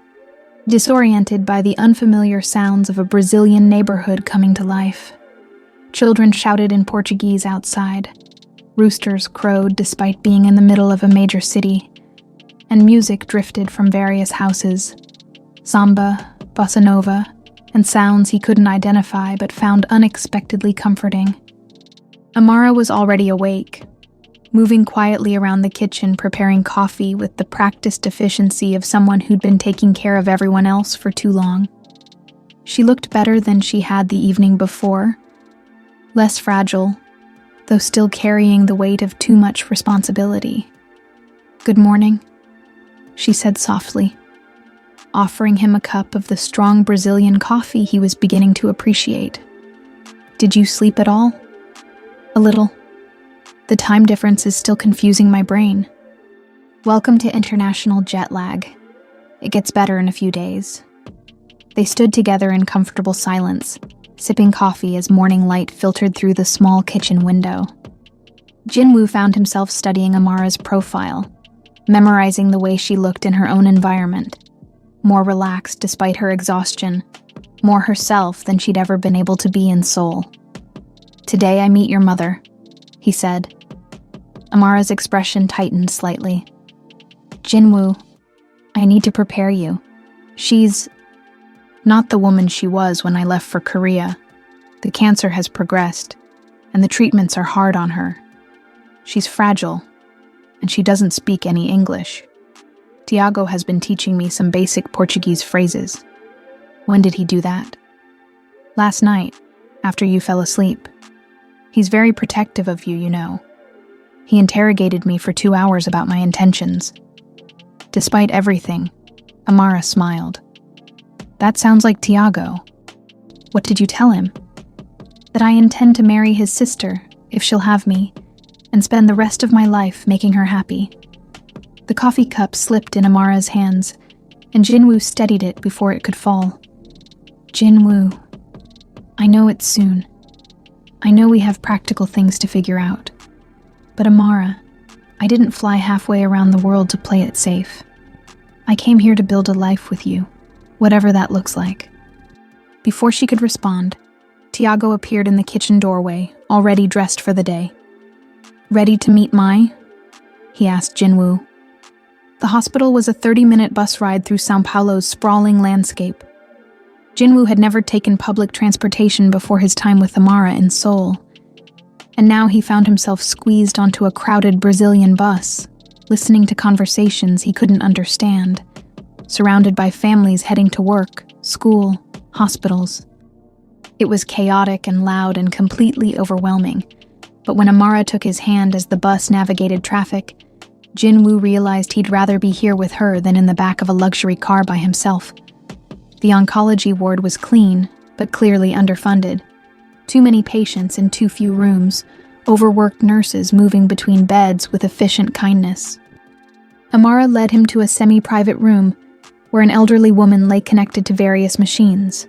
disoriented by the unfamiliar sounds of a Brazilian neighborhood coming to life. Children shouted in Portuguese outside. Roosters crowed despite being in the middle of a major city, and music drifted from various houses. Samba, bossa nova, and sounds he couldn't identify but found unexpectedly comforting. Amara was already awake, moving quietly around the kitchen preparing coffee with the practiced efficiency of someone who'd been taking care of everyone else for too long. She looked better than she had the evening before, less fragile, though still carrying the weight of too much responsibility. "Good morning," she said softly, offering him a cup of the strong Brazilian coffee he was beginning to appreciate. "Did you sleep at all?" "A little. The time difference is still confusing my brain." "Welcome to international jet lag. It gets better in a few days." They stood together in comfortable silence, sipping coffee as morning light filtered through the small kitchen window. Jinwoo found himself studying Amara's profile, memorizing the way she looked in her own environment. More relaxed despite her exhaustion, more herself than she'd ever been able to be in Seoul. "Today I meet your mother," he said. Amara's expression tightened slightly. "Jinwoo, I need to prepare you. She's not the woman she was when I left for Korea. The cancer has progressed, and the treatments are hard on her. She's fragile, and she doesn't speak any English. Tiago has been teaching me some basic Portuguese phrases." "When did he do that?" "Last night, after you fell asleep. He's very protective of you, you know. He interrogated me for 2 hours about my intentions." Despite everything, Amara smiled. "That sounds like Tiago. What did you tell him?" "That I intend to marry his sister, if she'll have me, and spend the rest of my life making her happy." The coffee cup slipped in Amara's hands, and Jinwoo steadied it before it could fall. "Jinwoo, I know it's soon. I know we have practical things to figure out. But Amara, I didn't fly halfway around the world to play it safe. I came here to build a life with you, whatever that looks like." Before she could respond, Tiago appeared in the kitchen doorway, already dressed for the day. "Ready to meet Mai?" he asked Jinwoo. The hospital was a 30-minute bus ride through São Paulo's sprawling landscape. Jinwoo had never taken public transportation before his time with Amara in Seoul, and now he found himself squeezed onto a crowded Brazilian bus, listening to conversations he couldn't understand, surrounded by families heading to work, school, hospitals. It was chaotic and loud and completely overwhelming, but when Amara took his hand as the bus navigated traffic, Jinwoo realized he'd rather be here with her than in the back of a luxury car by himself. The oncology ward was clean, but clearly underfunded. Too many patients in too few rooms, overworked nurses moving between beds with efficient kindness. Amara led him to a semi-private room where an elderly woman lay connected to various machines,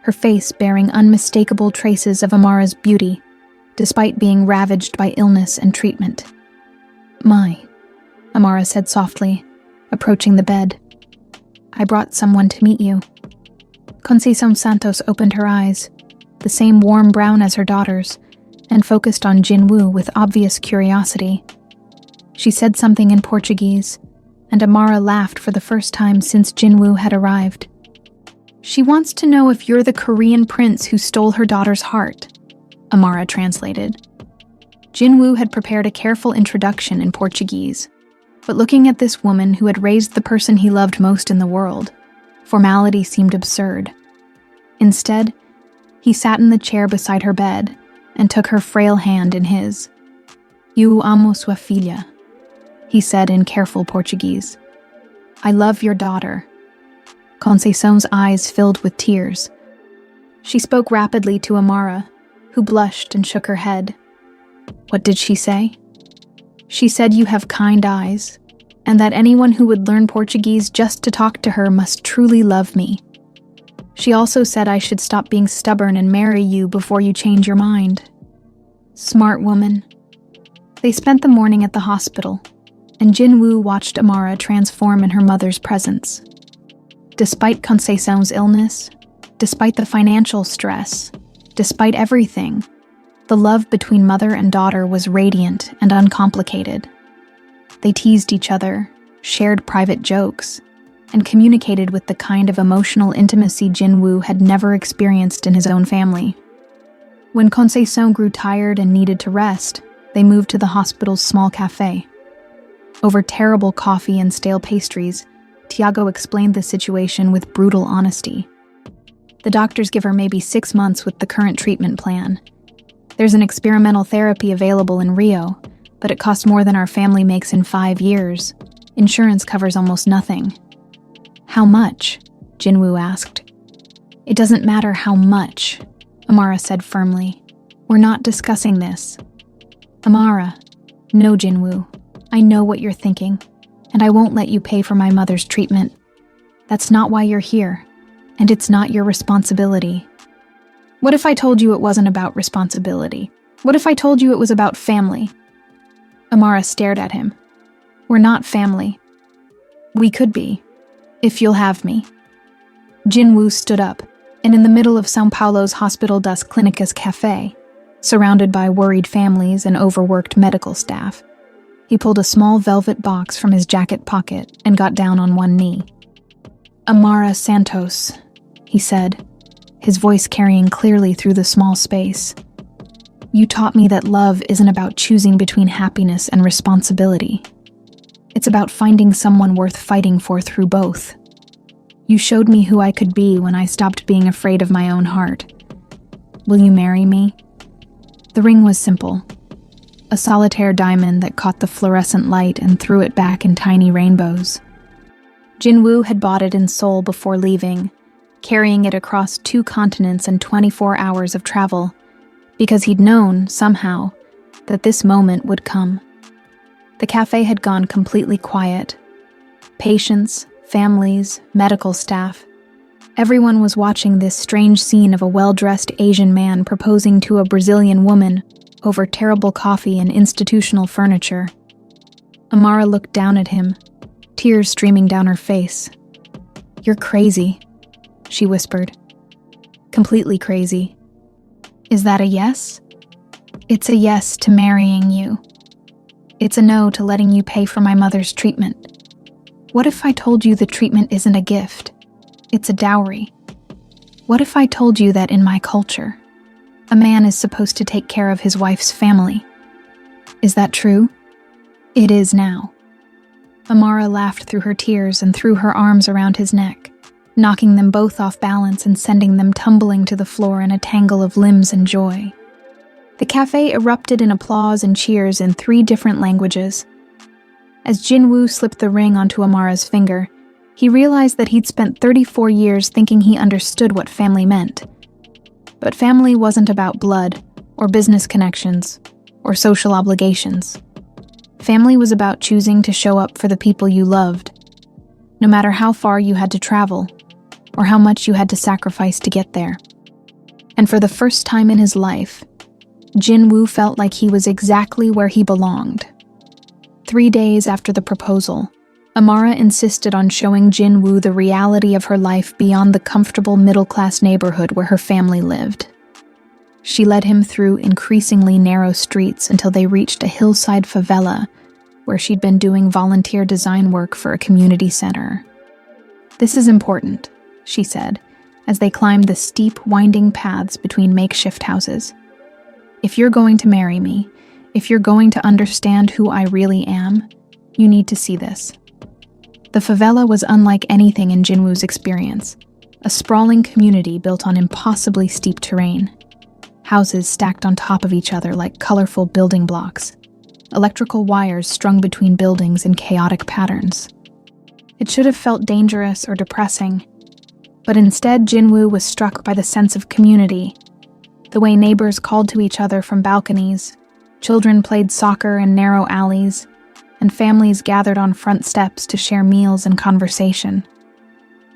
her face bearing unmistakable traces of Amara's beauty, despite being ravaged by illness and treatment. "Mai," Amara said softly, approaching the bed. "I brought someone to meet you." Conceição Santos opened her eyes, the same warm brown as her daughter's, and focused on Jinwoo with obvious curiosity. She said something in Portuguese, and Amara laughed for the first time since Jinwoo had arrived. "She wants to know if you're the Korean prince who stole her daughter's heart," Amara translated. Jinwoo had prepared a careful introduction in Portuguese, but looking at this woman who had raised the person he loved most in the world, formality seemed absurd. Instead, he sat in the chair beside her bed and took her frail hand in his. "Eu amo sua filha," he said in careful Portuguese. "I love your daughter." Conceição's eyes filled with tears. She spoke rapidly to Amara, who blushed and shook her head. What did she say? She said you have kind eyes, and that anyone who would learn Portuguese just to talk to her must truly love me. She also said I should stop being stubborn and marry you before you change your mind. Smart woman. They spent the morning at the hospital, and Jinwoo watched Amara transform in her mother's presence. Despite Conceição's illness, despite the financial stress, despite everything, the love between mother and daughter was radiant and uncomplicated. They teased each other, shared private jokes, and communicated with the kind of emotional intimacy Jinwoo had never experienced in his own family. When Conceição grew tired and needed to rest, they moved to the hospital's small cafe. Over terrible coffee and stale pastries, Tiago explained the situation with brutal honesty. The doctors give her maybe 6 months with the current treatment plan. There's an experimental therapy available in Rio, but it costs more than our family makes in 5 years. Insurance covers almost nothing. How much? Jinwoo asked. It doesn't matter how much, Amara said firmly. We're not discussing this. Amara, no, Jinwoo. I know what you're thinking, and I won't let you pay for my mother's treatment. That's not why you're here, and it's not your responsibility. What if I told you it wasn't about responsibility? What if I told you it was about family? Amara stared at him. We're not family. We could be, if you'll have me. Jinwoo stood up, and in the middle of São Paulo's Hospital das Clínicas cafe, surrounded by worried families and overworked medical staff, he pulled a small velvet box from his jacket pocket and got down on one knee. Amara Santos, he said, his voice carrying clearly through the small space. You taught me that love isn't about choosing between happiness and responsibility. It's about finding someone worth fighting for through both. You showed me who I could be when I stopped being afraid of my own heart. Will you marry me? The ring was simple. A solitaire diamond that caught the fluorescent light and threw it back in tiny rainbows. Jinwoo had bought it in Seoul before leaving, carrying it across 2 continents and 24 hours of travel, because he'd known, somehow, that this moment would come. The cafe had gone completely quiet. Patients, families, medical staff. Everyone was watching this strange scene of a well-dressed Asian man proposing to a Brazilian woman over terrible coffee and institutional furniture. Amara looked down at him, tears streaming down her face. You're crazy, she whispered. Completely crazy. Is that a yes? It's a yes to marrying you. It's a no to letting you pay for my mother's treatment. What if I told you the treatment isn't a gift? It's a dowry. What if I told you that in my culture, a man is supposed to take care of his wife's family? Is that true? It is now. Amara laughed through her tears and threw her arms around his neck, knocking them both off balance and sending them tumbling to the floor in a tangle of limbs and joy. The cafe erupted in applause and cheers in 3 different languages. As Jinwoo slipped the ring onto Amara's finger, he realized that he'd spent 34 years thinking he understood what family meant. But family wasn't about blood, or business connections, or social obligations. Family was about choosing to show up for the people you loved, no matter how far you had to travel, or how much you had to sacrifice to get there. And for the first time in his life, Jinwoo felt like he was exactly where he belonged. 3 days after the proposal, Amara insisted on showing Jinwoo the reality of her life beyond the comfortable middle-class neighborhood where her family lived. She led him through increasingly narrow streets until they reached a hillside favela where she'd been doing volunteer design work for a community center. This is important, she said, as they climbed the steep, winding paths between makeshift houses. If you're going to marry me, if you're going to understand who I really am, you need to see this. The favela was unlike anything in Jinwoo's experience, a sprawling community built on impossibly steep terrain. Houses stacked on top of each other like colorful building blocks. electrical wires strung between buildings in chaotic patterns. It should have felt dangerous or depressing, but instead Jinwoo was struck by the sense of community, the way neighbors called to each other from balconies, children played soccer in narrow alleys, and families gathered on front steps to share meals and conversation.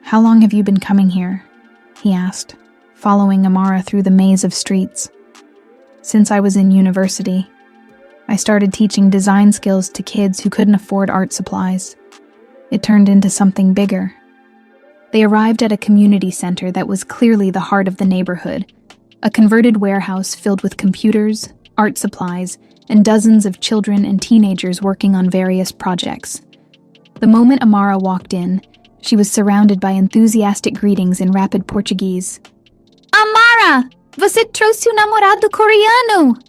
"How long have you been coming here?" he asked, following Amara through the maze of streets. "Since I was in university. I started teaching design skills to kids who couldn't afford art supplies. It turned into something bigger." They arrived at a community center that was clearly the heart of the neighborhood, a converted warehouse filled with computers, art supplies, and dozens of children and teenagers working on various projects. The moment Amara walked in, she was surrounded by enthusiastic greetings in rapid Portuguese. "Amara, você trouxe um namorado coreano!"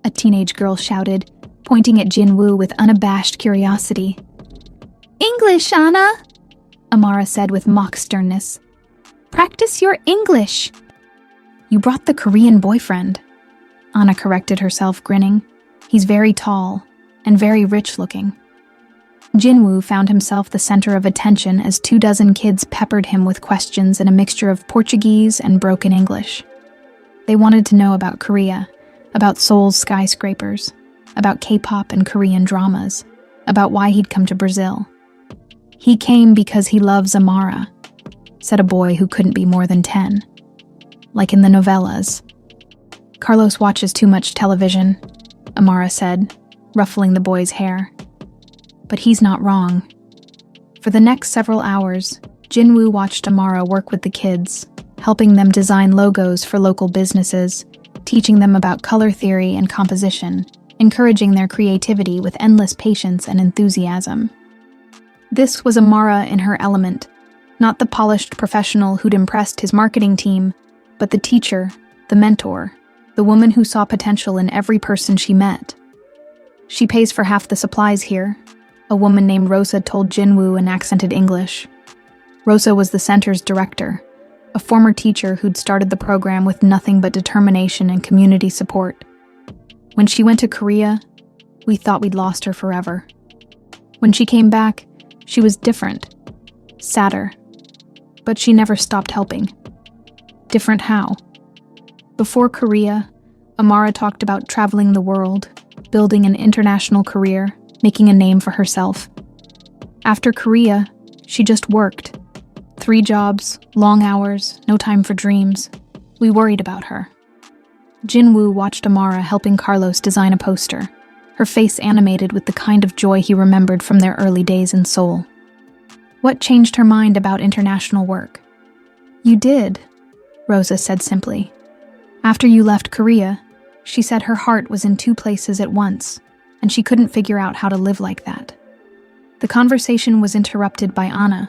a teenage girl shouted, pointing at Jinwoo with unabashed curiosity. "English, Anna," Amara said with mock sternness. "Practice your English." "You brought the Korean boyfriend," Anna corrected herself, grinning. "He's very tall and very rich-looking." Jinwoo found himself the center of attention as 24 kids peppered him with questions in a mixture of Portuguese and broken English. They wanted to know about Korea, about Seoul's skyscrapers, about K-pop and Korean dramas, about why he'd come to Brazil. "He came because he loves Amara," said a boy who couldn't be more than 10. "Like in the novellas." "Carlos watches too much television," Amara said, ruffling the boy's hair. But he's not wrong. For the next several hours, Jinwoo watched Amara work with the kids, helping them design logos for local businesses, teaching them about color theory and composition, encouraging their creativity with endless patience and enthusiasm. This was Amara in her element, not the polished professional who'd impressed his marketing team, but the teacher, the mentor, the woman who saw potential in every person she met. "She pays for half the supplies here," a woman named Rosa told Jinwoo in accented English. Rosa was the center's director, a former teacher who'd started the program with nothing but determination and community support. "When she went to Korea, we thought we'd lost her forever. When she came back, she was different, sadder, but she never stopped helping." Different how? Before Korea, Amara talked about traveling the world, building an international career, making a name for herself. After Korea, she just worked. 3 jobs, long hours, no time for dreams. We worried about her. Jinwoo watched Amara helping Carlos design a poster, her face animated with the kind of joy he remembered from their early days in Seoul. What changed her mind about international work? "You did," Rosa said simply. "After you left Korea, she said her heart was in 2 places at once, and she couldn't figure out how to live like that." The conversation was interrupted by Anna,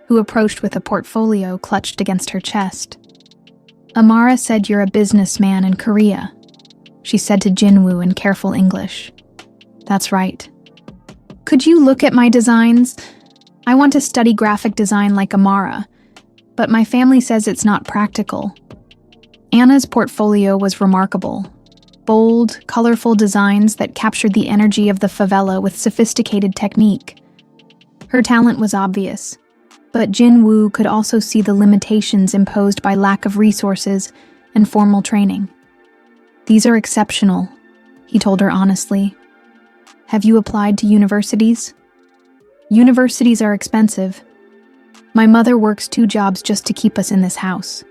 who approached with a portfolio clutched against her chest. "Amara said you're a businessman in Korea," she said to Jinwoo in careful English. "That's right. Could you look at my designs? I want to study graphic design like Amara, but my family says it's not practical." Anna's portfolio was remarkable. Bold, colorful designs that captured the energy of the favela with sophisticated technique. Her talent was obvious, but Jinwoo could also see the limitations imposed by lack of resources and formal training. "These are exceptional," he told her honestly. "Have you applied to universities?" "Universities are expensive. My mother works 2 jobs just to keep us in this house."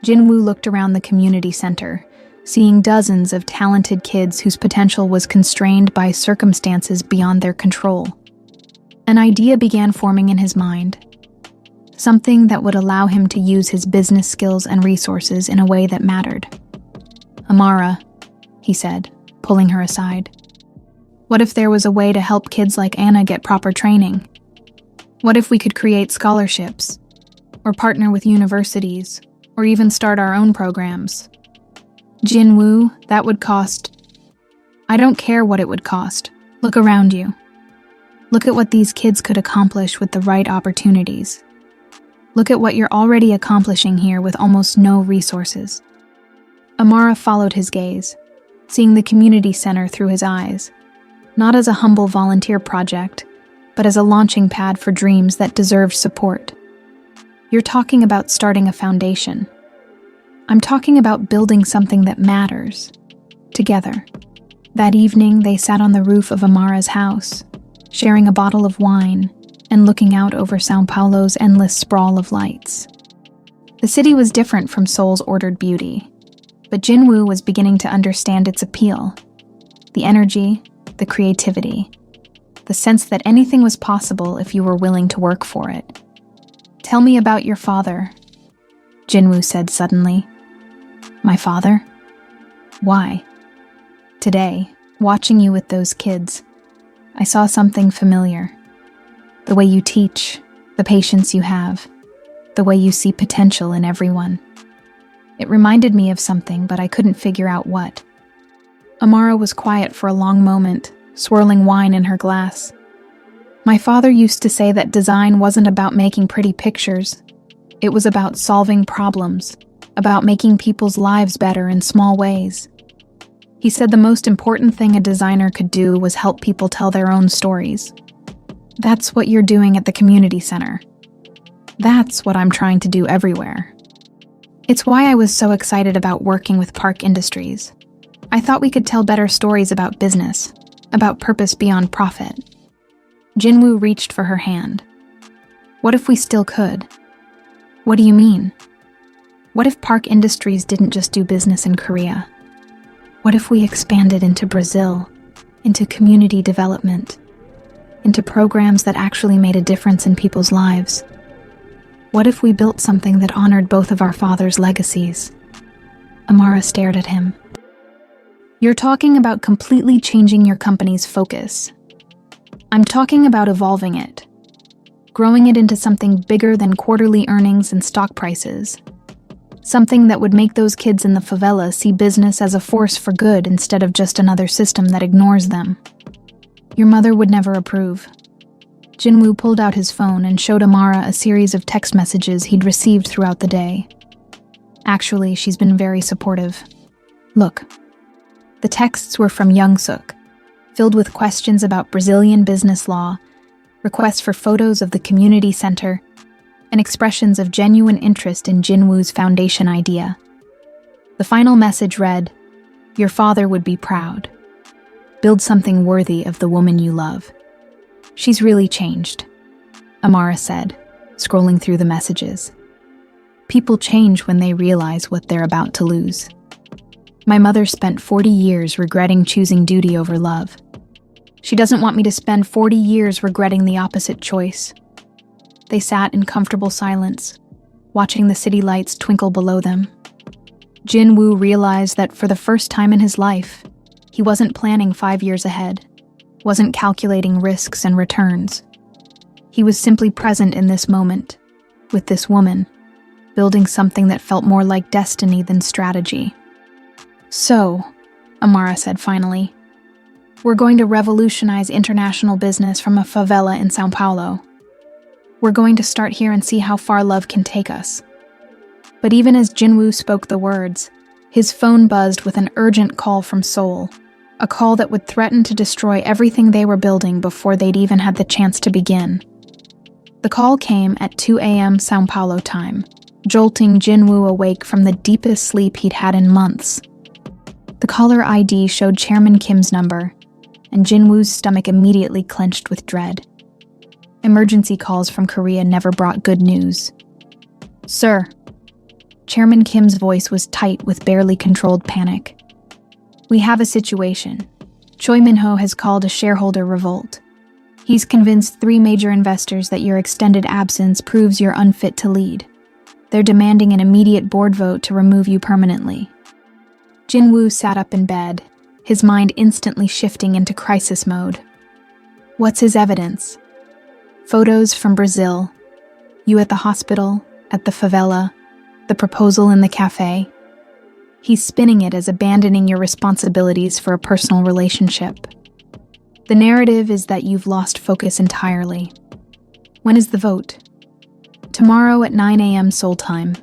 Jinwoo looked around the community center, seeing dozens of talented kids whose potential was constrained by circumstances beyond their control. An idea began forming in his mind, something that would allow him to use his business skills and resources in a way that mattered. "Amara," he said, pulling her aside. "What if there was a way to help kids like Anna get proper training? What if we could create scholarships, or partner with universities, or even start our own programs?" "Jinwoo, that would cost—" "I don't care what it would cost. Look around you. Look at what these kids could accomplish with the right opportunities. Look at what you're already accomplishing here with almost no resources." Amara followed his gaze, seeing the community center through his eyes. not as a humble volunteer project, but as a launching pad for dreams that deserve support. You're talking about starting a foundation. I'm talking about building something that matters. Together. That evening, they sat on the roof of Amara's house, sharing a bottle of wine and looking out over São Paulo's endless sprawl of lights. The city was different from Seoul's ordered beauty, but Jinwoo was beginning to understand its appeal. The energy, the creativity, the sense that anything was possible if you were willing to work for it. "Tell me about your father," Jinwoo said suddenly. "My father? Why?" "Today, watching you with those kids, I saw something familiar. The way you teach, the patience you have, the way you see potential in everyone. It reminded me of something, but I couldn't figure out what." Amara was quiet for a long moment, swirling wine in her glass. "My father used to say that design wasn't about making pretty pictures. It was about solving problems, about making people's lives better in small ways. He said the most important thing a designer could do was help people tell their own stories. That's what you're doing at the community center. That's what I'm trying to do everywhere. It's why I was so excited about working with Park Industries. I thought we could tell better stories about business, about purpose beyond profit." Jinwoo reached for her hand. "What if we still could?" "What do you mean?" "What if Park Industries didn't just do business in Korea? What if we expanded into Brazil, into community development, into programs that actually made a difference in people's lives? What if we built something that honored both of our fathers' legacies?" Amara stared at him. "You're talking about completely changing your company's focus. I'm talking about evolving it, growing it into something bigger than quarterly earnings and stock prices. Something that would make those kids in the favela see business as a force for good instead of just another system that ignores them. Your mother would never approve." Jinwoo pulled out his phone and showed Amara a series of text messages he'd received throughout the day. "Actually, she's been very supportive. Look." The texts were from Young-suk, filled with questions about Brazilian business law, requests for photos of the community center, and expressions of genuine interest in Jinwoo's foundation idea. The final message read, "Your father would be proud. Build something worthy of the woman you love." "She's really changed," Amara said, scrolling through the messages. "People change when they realize what they're about to lose. My mother spent 40 years regretting choosing duty over love. She doesn't want me to spend 40 years regretting the opposite choice." They sat in comfortable silence, watching the city lights twinkle below them. Jinwoo realized that for the first time in his life, he wasn't planning 5 years ahead, wasn't calculating risks and returns. He was simply present in this moment, with this woman, building something that felt more like destiny than strategy. "So," Amara said finally, "we're going to revolutionize international business from a favela in São Paulo. We're going to start here and see how far love can take us." But even as Jinwoo spoke the words, his phone buzzed with an urgent call from Seoul, a call that would threaten to destroy everything they were building before they'd even had the chance to begin. The call came at 2 a.m. São Paulo time, jolting Jinwoo awake from the deepest sleep he'd had in months. The caller ID showed Chairman Kim's number, and Jinwoo's stomach immediately clenched with dread. Emergency calls from Korea never brought good news. "Sir." Chairman Kim's voice was tight with barely controlled panic. "We have a situation. Choi Min-ho has called a shareholder revolt. He's convinced 3 major investors that your extended absence proves you're unfit to lead. They're demanding an immediate board vote to remove you permanently." Jinwoo sat up in bed, his mind instantly shifting into crisis mode. What's his evidence? Photos from Brazil, you at the hospital, at the favela, the proposal in the cafe. He's spinning it as abandoning your responsibilities for a personal relationship. The narrative is that you've lost focus entirely. When is the vote? Tomorrow at 9 a.m. Seoul time.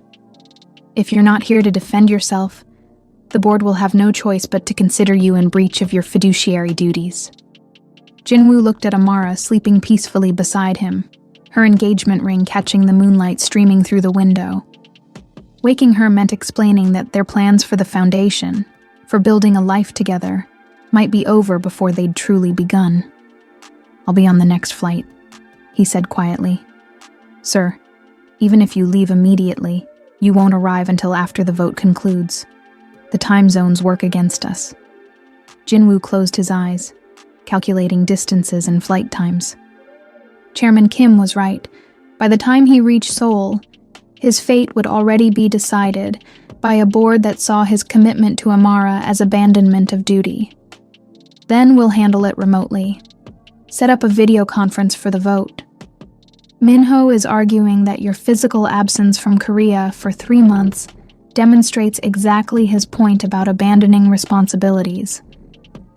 If you're not here to defend yourself, the board will have no choice but to consider you in breach of your fiduciary duties. Jinwoo looked at Amara sleeping peacefully beside him, her engagement ring catching the moonlight streaming through the window. Waking her meant explaining that their plans for the foundation, for building a life together, might be over before they'd truly begun. "I'll be on the next flight," he said quietly. "Sir, even if you leave immediately, you won't arrive until after the vote concludes. The time zones work against us." Jinwoo closed his eyes, calculating distances and flight times. Chairman Kim was right. By the time he reached Seoul, his fate would already be decided by a board that saw his commitment to Amara as abandonment of duty. "Then we'll handle it remotely. Set up a video conference for the vote. Minho is arguing that your physical absence from Korea for 3 months demonstrates exactly his point about abandoning responsibilities.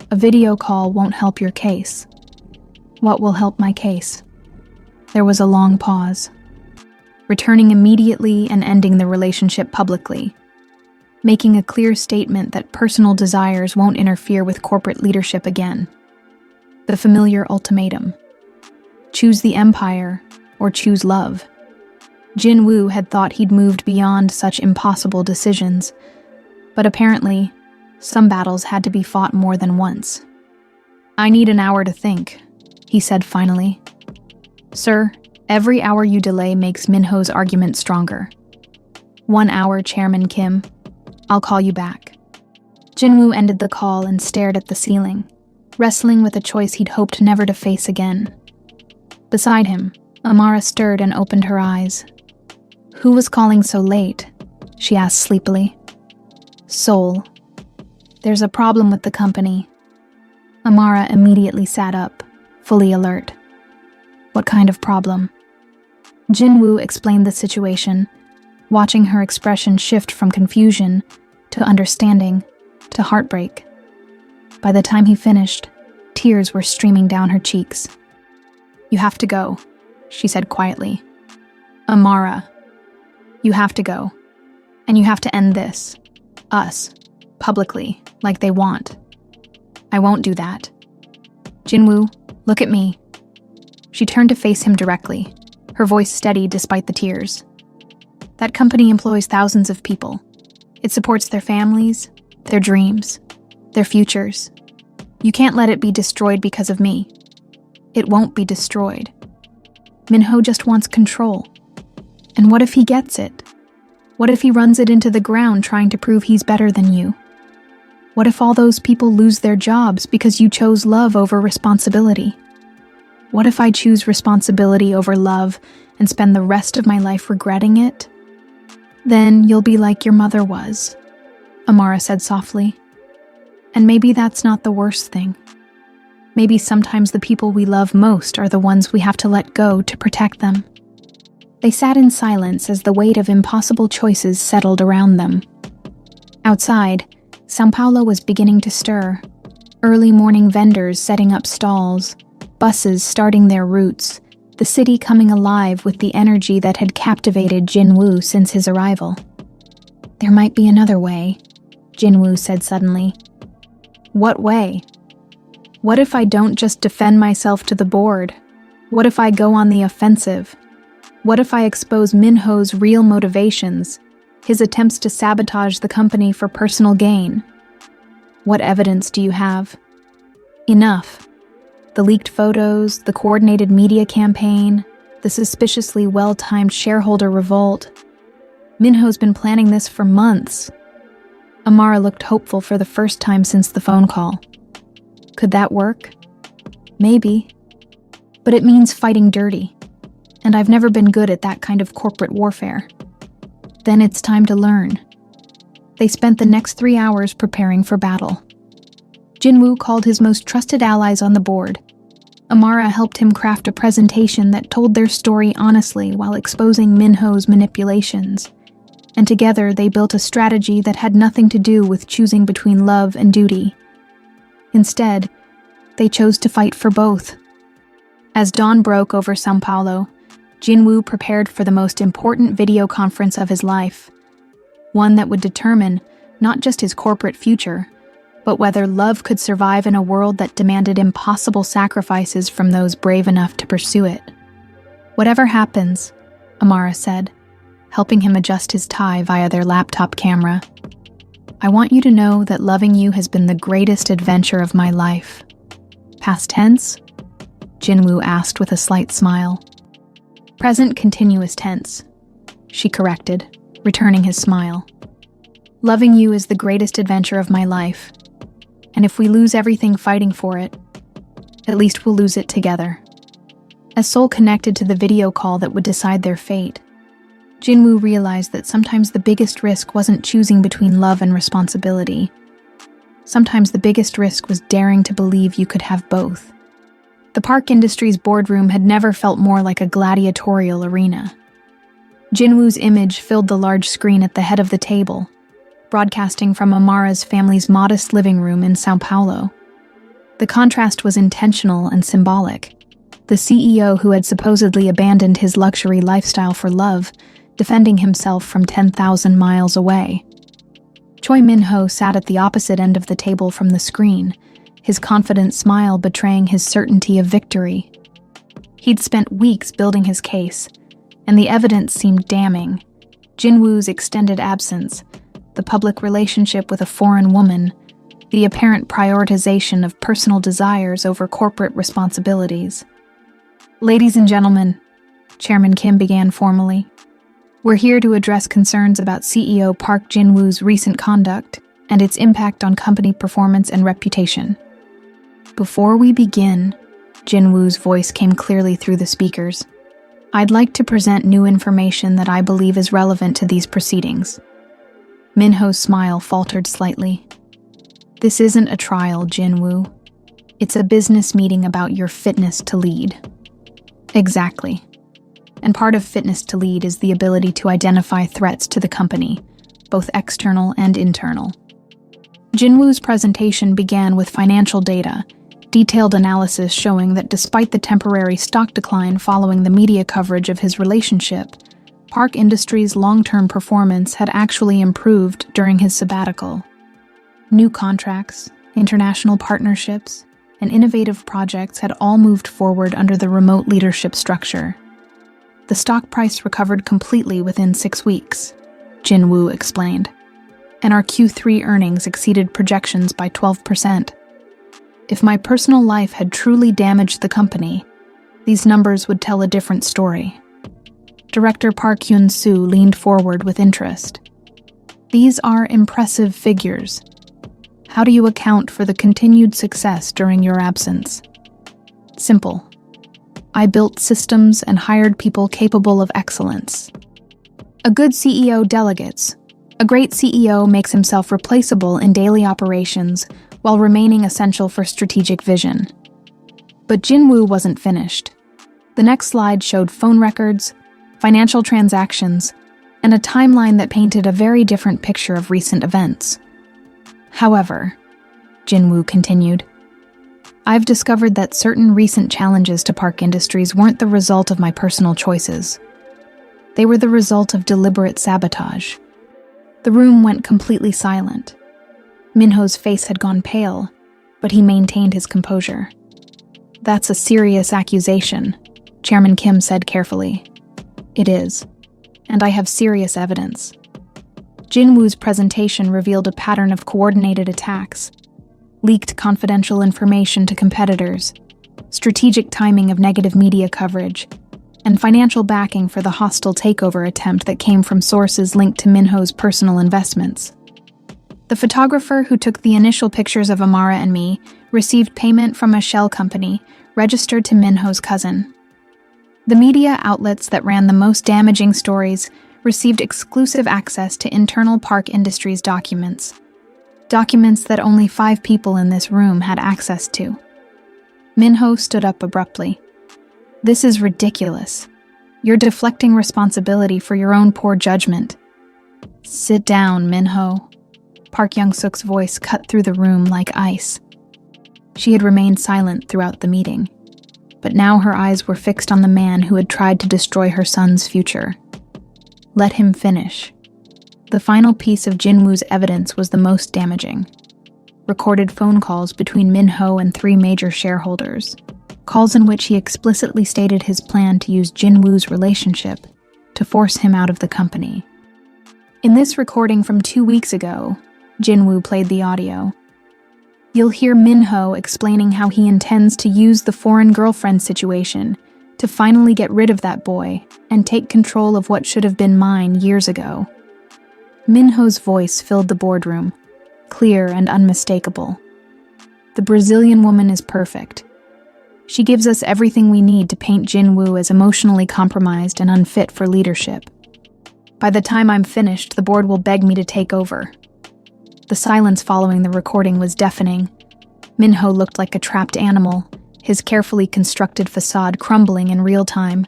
A video call won't help your case." "What will help my case?" There was a long pause. "Returning immediately and ending the relationship publicly. Making a clear statement that personal desires won't interfere with corporate leadership again. The familiar ultimatum. Choose the empire or choose love." Jinwoo had thought he'd moved beyond such impossible decisions, but apparently, some battles had to be fought more than once. "I need an hour to think," he said finally. "Sir, every hour you delay makes Minho's argument stronger." "1 hour, Chairman Kim. I'll call you back." Jinwoo ended the call and stared at the ceiling, wrestling with a choice he'd hoped never to face again. Beside him, Amara stirred and opened her eyes. "Who was calling so late?" she asked sleepily. "Seoul. There's a problem with the company." Amara immediately sat up, fully alert. "What kind of problem?" Jinwoo explained the situation, watching her expression shift from confusion to understanding to heartbreak. By the time he finished, tears were streaming down her cheeks. "You have to go," she said quietly. "Amara, you have to go. And you have to end this. Us. Publicly, like they want." "I won't do that." "Jinwoo, look at me." She turned to face him directly, her voice steady despite the tears. "That company employs thousands of people. It supports their families, their dreams, their futures. You can't let it be destroyed because of me. It won't be destroyed. Minho just wants control. And what if he gets it? What if he runs it into the ground trying to prove he's better than you? What if all those people lose their jobs because you chose love over responsibility? What if I choose responsibility over love and spend the rest of my life regretting it? Then you'll be like your mother was," Amara said softly. "And maybe that's not the worst thing. Maybe sometimes the people we love most are the ones we have to let go to protect them." They sat in silence as the weight of impossible choices settled around them. Outside, São Paulo was beginning to stir. Early morning vendors setting up stalls, buses starting their routes, the city coming alive with the energy that had captivated Jinwoo since his arrival. "There might be another way," Jinwoo said suddenly. "What way? What if I don't just defend myself to the board? What if I go on the offensive? What if I expose Minho's real motivations, his attempts to sabotage the company for personal gain? What evidence do you have?" "Enough. The leaked photos, the coordinated media campaign, the suspiciously well-timed shareholder revolt. Minho's been planning this for months." Amara looked hopeful for the first time since the phone call. "Could that work?" "Maybe. But it means fighting dirty. And I've never been good at that kind of corporate warfare." "Then it's time to learn." They spent the next 3 hours preparing for battle. Jinwoo called his most trusted allies on the board. Amara helped him craft a presentation that told their story honestly while exposing Minho's manipulations. And together they built a strategy that had nothing to do with choosing between love and duty. Instead, they chose to fight for both. As dawn broke over São Paulo, Jinwoo prepared for the most important video conference of his life, one that would determine not just his corporate future, but whether love could survive in a world that demanded impossible sacrifices from those brave enough to pursue it. "Whatever happens," Amara said, helping him adjust his tie via their laptop camera, "I want you to know that loving you has been the greatest adventure of my life." "Past tense?" Jinwoo asked with a slight smile. "Present continuous tense," she corrected, returning his smile. "Loving you is the greatest adventure of my life, and if we lose everything fighting for it, at least we'll lose it together." As Seoul connected to the video call that would decide their fate, Jinwoo realized that sometimes the biggest risk wasn't choosing between love and responsibility. Sometimes the biggest risk was daring to believe you could have both. The Park Industries boardroom had never felt more like a gladiatorial arena. Jinwoo's image filled the large screen at the head of the table, broadcasting from Amara's family's modest living room in São Paulo. The contrast was intentional and symbolic. The CEO who had supposedly abandoned his luxury lifestyle for love, defending himself from 10,000 miles away. Choi Min-ho sat at the opposite end of the table from the screen, his confident smile betraying his certainty of victory. He'd spent weeks building his case, and the evidence seemed damning. Jinwoo's extended absence, the public relationship with a foreign woman, the apparent prioritization of personal desires over corporate responsibilities. "Ladies and gentlemen," Chairman Kim began formally, "we're here to address concerns about CEO Park Jin-woo's recent conduct and its impact on company performance and reputation." "Before we begin," Jin-woo's voice came clearly through the speakers, "I'd like to present new information that I believe is relevant to these proceedings." Min-ho's smile faltered slightly. "This isn't a trial, Jin-woo. It's a business meeting about your fitness to lead." "Exactly. And part of fitness to lead is the ability to identify threats to the company, both external and internal." Jinwoo's presentation began with financial data, detailed analysis showing that despite the temporary stock decline following the media coverage of his relationship, Park Industries' long-term performance had actually improved during his sabbatical. New contracts, international partnerships, and innovative projects had all moved forward under the remote leadership structure. The stock price recovered completely within 6 weeks, Jinwoo explained, and our Q3 earnings exceeded projections by 12%. If my personal life had truly damaged the company, these numbers would tell a different story. Director Park Hyun-soo leaned forward with interest. "These are impressive figures. How do you account for the continued success during your absence?" "Simple. I built systems and hired people capable of excellence. A good CEO delegates. A great CEO makes himself replaceable in daily operations while remaining essential for strategic vision." But Jinwoo wasn't finished. The next slide showed phone records, financial transactions, and a timeline that painted a very different picture of recent events. "However," Jinwoo continued, "I've discovered that certain recent challenges to Park Industries weren't the result of my personal choices. They were the result of deliberate sabotage." The room went completely silent. Minho's face had gone pale, but he maintained his composure. "That's a serious accusation," Chairman Kim said carefully. "It is, and I have serious evidence." Jinwoo's presentation revealed a pattern of coordinated attacks, leaked confidential information to competitors, strategic timing of negative media coverage, and financial backing for the hostile takeover attempt that came from sources linked to Minho's personal investments. The photographer who took the initial pictures of Amara and me received payment from a shell company registered to Minho's cousin. The media outlets that ran the most damaging stories received exclusive access to internal Park Industries documents that only 5 people in this room had access to. Minho stood up abruptly. "This is ridiculous. You're deflecting responsibility for your own poor judgment." "Sit down, Minho." Park Young-suk's voice cut through the room like ice. She had remained silent throughout the meeting, but now her eyes were fixed on the man who had tried to destroy her son's future. Let him finish. The final piece of Jinwoo's evidence was the most damaging. recorded phone calls between Min-ho and 3 major shareholders, calls in which he explicitly stated his plan to use Jin-woo's relationship to force him out of the company. In this recording from 2 weeks ago, Jin-woo played the audio. You'll hear Min-ho explaining how he intends to use the foreign girlfriend situation to finally get rid of that boy and take control of what should have been mine years ago. Min-ho's voice filled the boardroom, clear and unmistakable. The Brazilian woman is perfect. She gives us everything we need to paint Jin-woo as emotionally compromised and unfit for leadership. By the time I'm finished, the board will beg me to take over. The silence following the recording was deafening. Min-ho looked like a trapped animal, his carefully constructed facade crumbling in real time.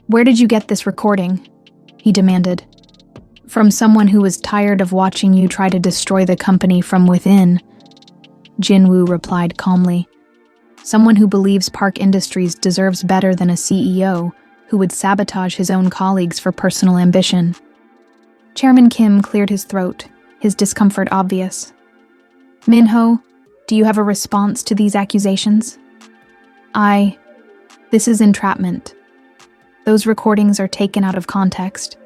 "Where did you get this recording?" he demanded. "From someone who was tired of watching you try to destroy the company from within," Jin-woo replied calmly. "Someone who believes Park Industries deserves better than a CEO who would sabotage his own colleagues for personal ambition." Chairman Kim cleared his throat, his discomfort obvious. "Min-ho, do you have a response to these accusations?" This is entrapment. Those recordings are taken out of context.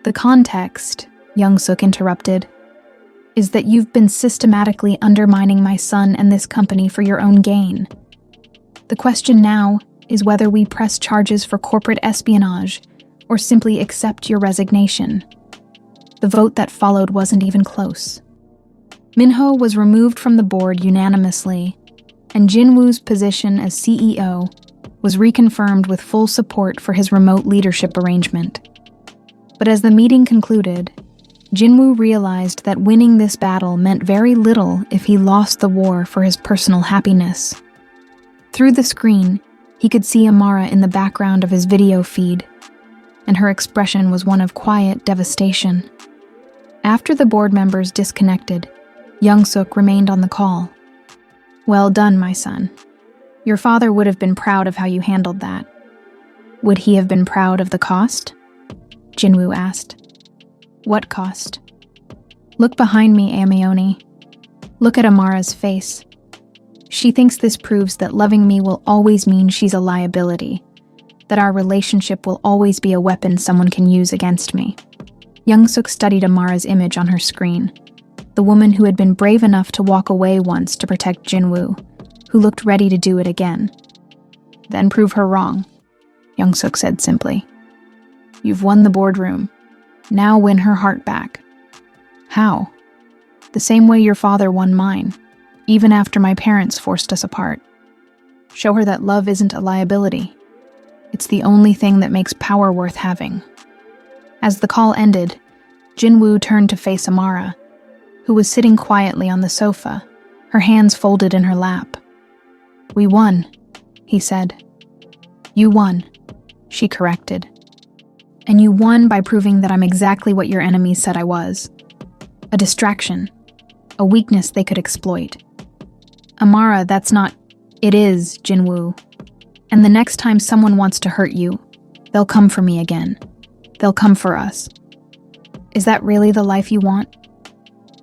The context," Young-suk interrupted, "is that you've been systematically undermining my son and this company for your own gain. The question now is whether we press charges for corporate espionage or simply accept your resignation." The vote that followed wasn't even close. Min-ho was removed from the board unanimously, and Jin-woo's position as CEO was reconfirmed with full support for his remote leadership arrangement. But as the meeting concluded, Jin-woo realized that winning this battle meant very little if he lost the war for his personal happiness. Through the screen, he could see Amara in the background of his video feed, and her expression was one of quiet devastation. After the board members disconnected, Young-suk remained on the call. "Well done, my son. Your father would have been proud of how you handled that." "Would he have been proud of the cost?" Jin-woo asked. "What cost?" "Look behind me, Amioni. Look at Amara's face. She thinks this proves that loving me will always mean she's a liability, that our relationship will always be a weapon someone can use against me." Young-suk studied Amara's image on her screen, the woman who had been brave enough to walk away once to protect Jin-woo, who looked ready to do it again. "Then prove her wrong," Young-suk said simply. "You've won the boardroom. Now win her heart back." "How?" "The same way your father won mine, even after my parents forced us apart. Show her that love isn't a liability. It's the only thing that makes power worth having." As the call ended, Jin-woo turned to face Amara, who was sitting quietly on the sofa, her hands folded in her lap. "We won," he said. "You won," she corrected. "And you won by proving that I'm exactly what your enemies said I was. A distraction, a weakness they could exploit." "Amara, that's not—" "It is, Jin-woo. And the next time someone wants to hurt you, they'll come for me again. They'll come for us." "Is that really the life you want?"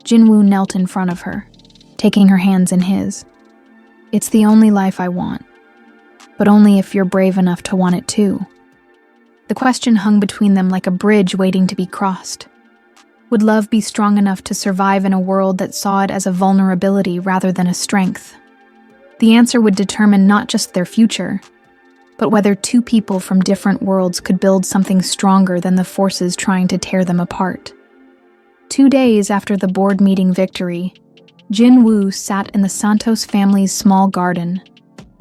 Jin-woo knelt in front of her, taking her hands in his. "It's the only life I want, but only if you're brave enough to want it too." The question hung between them like a bridge waiting to be crossed. Would love be strong enough to survive in a world that saw it as a vulnerability rather than a strength? The answer would determine not just their future, but whether two people from different worlds could build something stronger than the forces trying to tear them apart. 2 days after the board meeting victory, Jin-woo sat in the Santos family's small garden,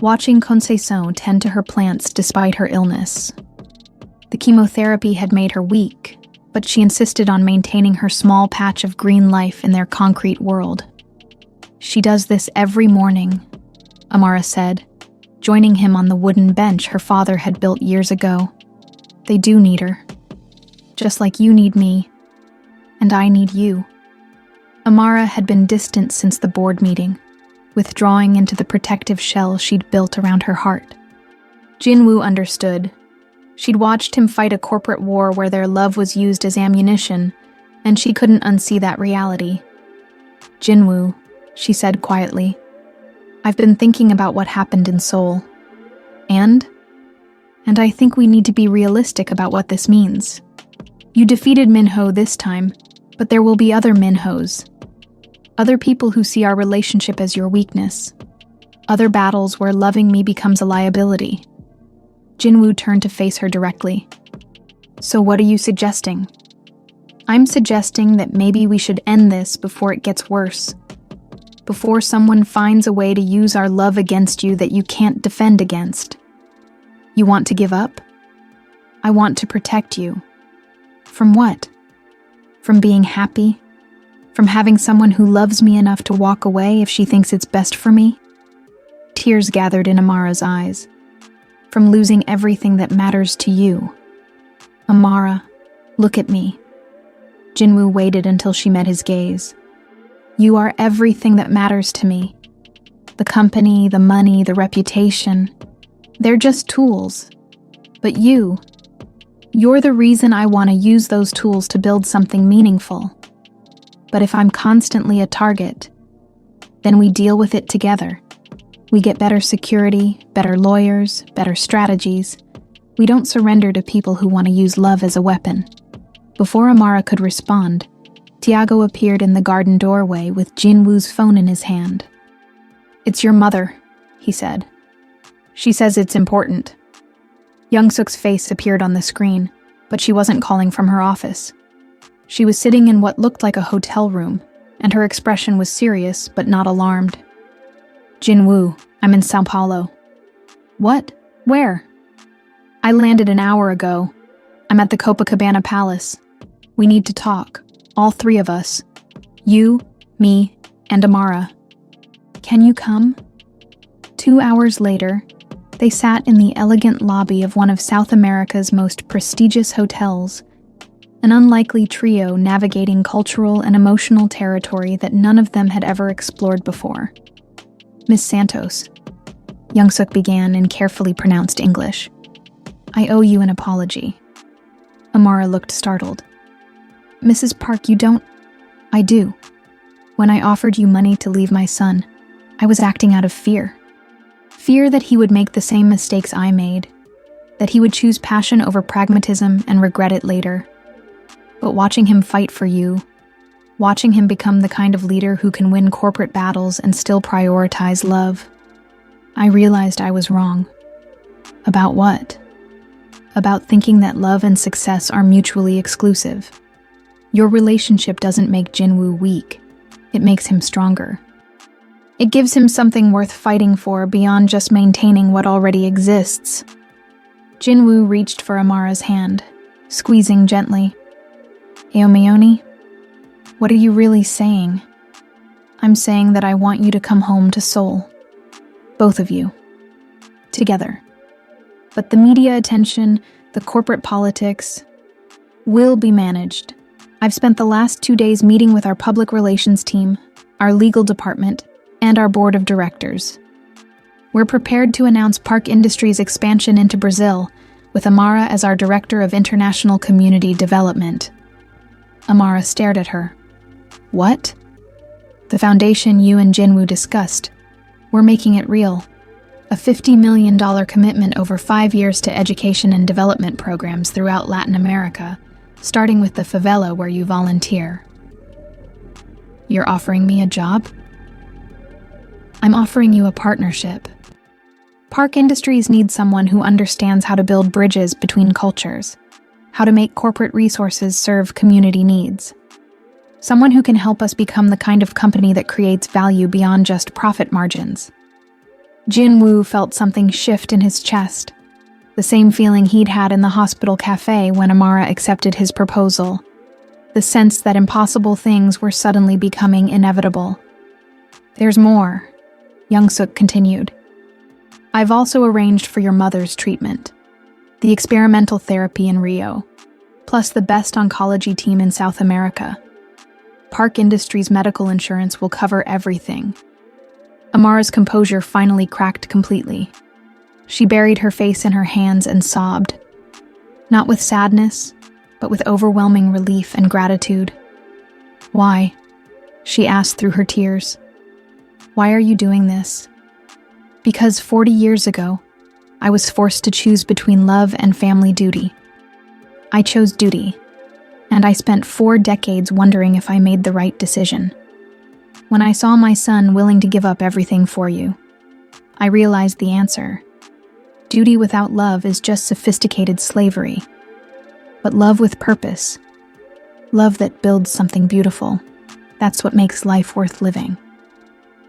watching Conceição tend to her plants despite her illness. The chemotherapy had made her weak, but she insisted on maintaining her small patch of green life in their concrete world. "She does this every morning," Amara said, joining him on the wooden bench her father had built years ago. "They do need her. Just like you need me, and I need you." Amara had been distant since the board meeting, withdrawing into the protective shell she'd built around her heart. Jin-woo understood. She'd watched him fight a corporate war where their love was used as ammunition, and she couldn't unsee that reality. "Jin-woo, she said quietly. "I've been thinking about what happened in Seoul. And I think we need to be realistic about what this means. You defeated Minho this time, but there will be other Minhos. Other people who see our relationship as your weakness. Other battles where loving me becomes a liability." Jinwoo turned to face her directly. "So what are you suggesting?" "I'm suggesting that maybe we should end this before it gets worse. Before someone finds a way to use our love against you that you can't defend against. You want to give up? I want to protect you. From what? From being happy? From having someone who loves me enough to walk away if she thinks it's best for me?" Tears gathered in Amara's eyes. "From losing everything that matters to you. Amara, look at me." Jinwoo waited until she met his gaze. "You are everything that matters to me. The company, the money, the reputation. They're just tools. But you're the reason I want to use those tools to build something meaningful. But if I'm constantly a target, then we deal with it together. We get better security, better lawyers, better strategies. We don't surrender to people who want to use love as a weapon." Before Amara could respond, Tiago appeared in the garden doorway with Jinwoo's phone in his hand. "It's your mother," he said. "She says it's important." Young-suk's face appeared on the screen, but she wasn't calling from her office. She was sitting in what looked like a hotel room, and her expression was serious but not alarmed. "Jinwoo, I'm in Sao Paulo." "What? Where?" "I landed an hour ago. I'm at the Copacabana Palace. We need to talk, all three of us. You, me, and Amara. Can you come?" 2 hours later, they sat in the elegant lobby of one of South America's most prestigious hotels, an unlikely trio navigating cultural and emotional territory that none of them had ever explored before. "Miss Santos," Young-suk began in carefully pronounced English, "I owe you an apology." Amara looked startled. "Mrs. Park, you don't—" "I do. When I offered you money to leave my son, I was acting out of fear. Fear that he would make the same mistakes I made, that he would choose passion over pragmatism and regret it later. But watching him fight for you, watching him become the kind of leader who can win corporate battles and still prioritize love, I realized I was wrong." "About what?" "About thinking that love and success are mutually exclusive. Your relationship doesn't make Jinwoo weak. It makes him stronger. It gives him something worth fighting for beyond just maintaining what already exists." Jinwoo reached for Amara's hand, squeezing gently. "Aomeoni, what are you really saying?" "I'm saying that I want you to come home to Seoul. Both of you. Together. But the media attention, the corporate politics, will be managed. I've spent the last 2 days meeting with our public relations team, our legal department, and our board of directors. We're prepared to announce Park Industries' expansion into Brazil, with Amara as our Director of International Community Development." Amara stared at her. "What?" "The foundation you and Jinwoo discussed. We're making it real. A $50 million commitment over 5 years to education and development programs throughout Latin America, starting with the favela where you volunteer." "You're offering me a job?" "I'm offering you a partnership. Park Industries needs someone who understands how to build bridges between cultures, how to make corporate resources serve community needs. Someone who can help us become the kind of company that creates value beyond just profit margins." Jinwoo felt something shift in his chest, the same feeling he'd had in the hospital cafe when Amara accepted his proposal, the sense that impossible things were suddenly becoming inevitable. "There's more," Young-suk continued. "I've also arranged for your mother's treatment, the experimental therapy in Rio, plus the best oncology team in South America. Park Industries' medical insurance will cover everything." Amara's composure finally cracked completely. She buried her face in her hands and sobbed, not with sadness, but with overwhelming relief and gratitude. "Why?" she asked through her tears. Why are you doing this? Because 40 years ago, I was forced to choose between love and family duty. I chose duty, and I spent 4 decades wondering if I made the right decision. When I saw my son willing to give up everything for you, I realized the answer. Duty without love is just sophisticated slavery. But love with purpose, love that builds something beautiful, that's what makes life worth living.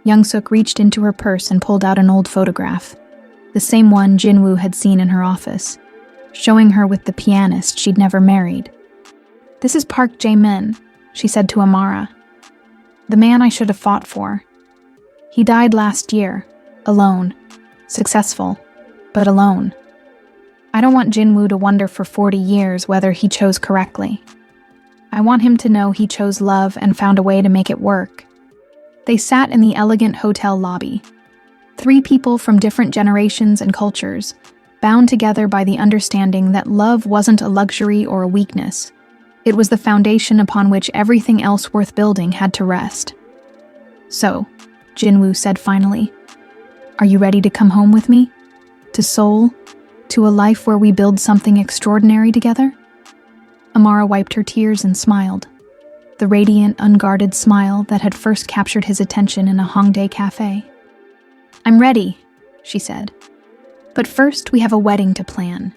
Young-suk reached into her purse and pulled out an old photograph, the same one Jin-woo had seen in her office, showing her with the pianist she'd never married. "This is Park Jae-min," she said to Amara. "The man I should have fought for. He died last year, alone, successful, but alone. I don't want Jin-woo to wonder for 40 years whether he chose correctly. I want him to know he chose love and found a way to make it work." They sat in the elegant hotel lobby. 3 people from different generations and cultures, bound together by the understanding that love wasn't a luxury or a weakness. It was the foundation upon which everything else worth building had to rest. "So," Jin-woo said finally, "are you ready to come home with me? To Seoul? To a life where we build something extraordinary together?" Amara wiped her tears and smiled, the radiant, unguarded smile that had first captured his attention in a Hongdae cafe. "I'm ready," she said. "But first we have a wedding to plan.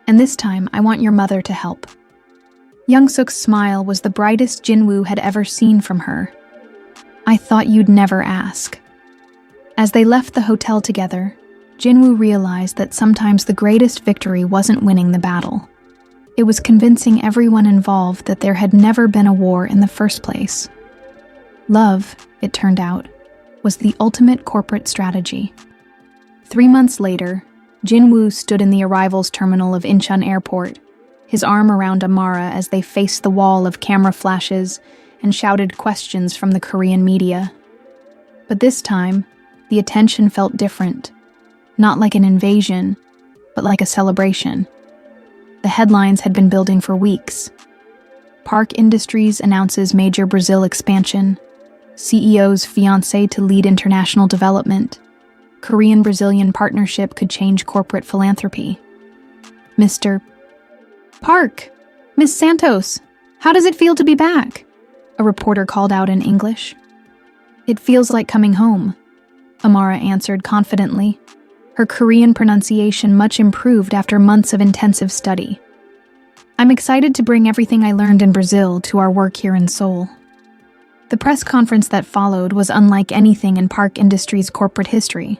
And this time I want your mother to help." Young-suk's smile was the brightest Jin-woo had ever seen from her. "I thought you'd never ask." As they left the hotel together, Jin-woo realized that sometimes the greatest victory wasn't winning the battle. It was convincing everyone involved that there had never been a war in the first place. Love, it turned out, was the ultimate corporate strategy. 3 months later, Jin-woo stood in the arrivals terminal of Incheon Airport, his arm around Amara as they faced the wall of camera flashes and shouted questions from the Korean media. But this time, the attention felt different, not like an invasion, but like a celebration. The headlines had been building for weeks. Park Industries announces major Brazil expansion, CEO's fiancé to lead international development, Korean-Brazilian partnership could change corporate philanthropy. Mr. "Park! Miss Santos! How does it feel to be back?" a reporter called out in English. "It feels like coming home," Amara answered confidently, her Korean pronunciation much improved after months of intensive study. "I'm excited to bring everything I learned in Brazil to our work here in Seoul." The press conference that followed was unlike anything in Park Industries' corporate history.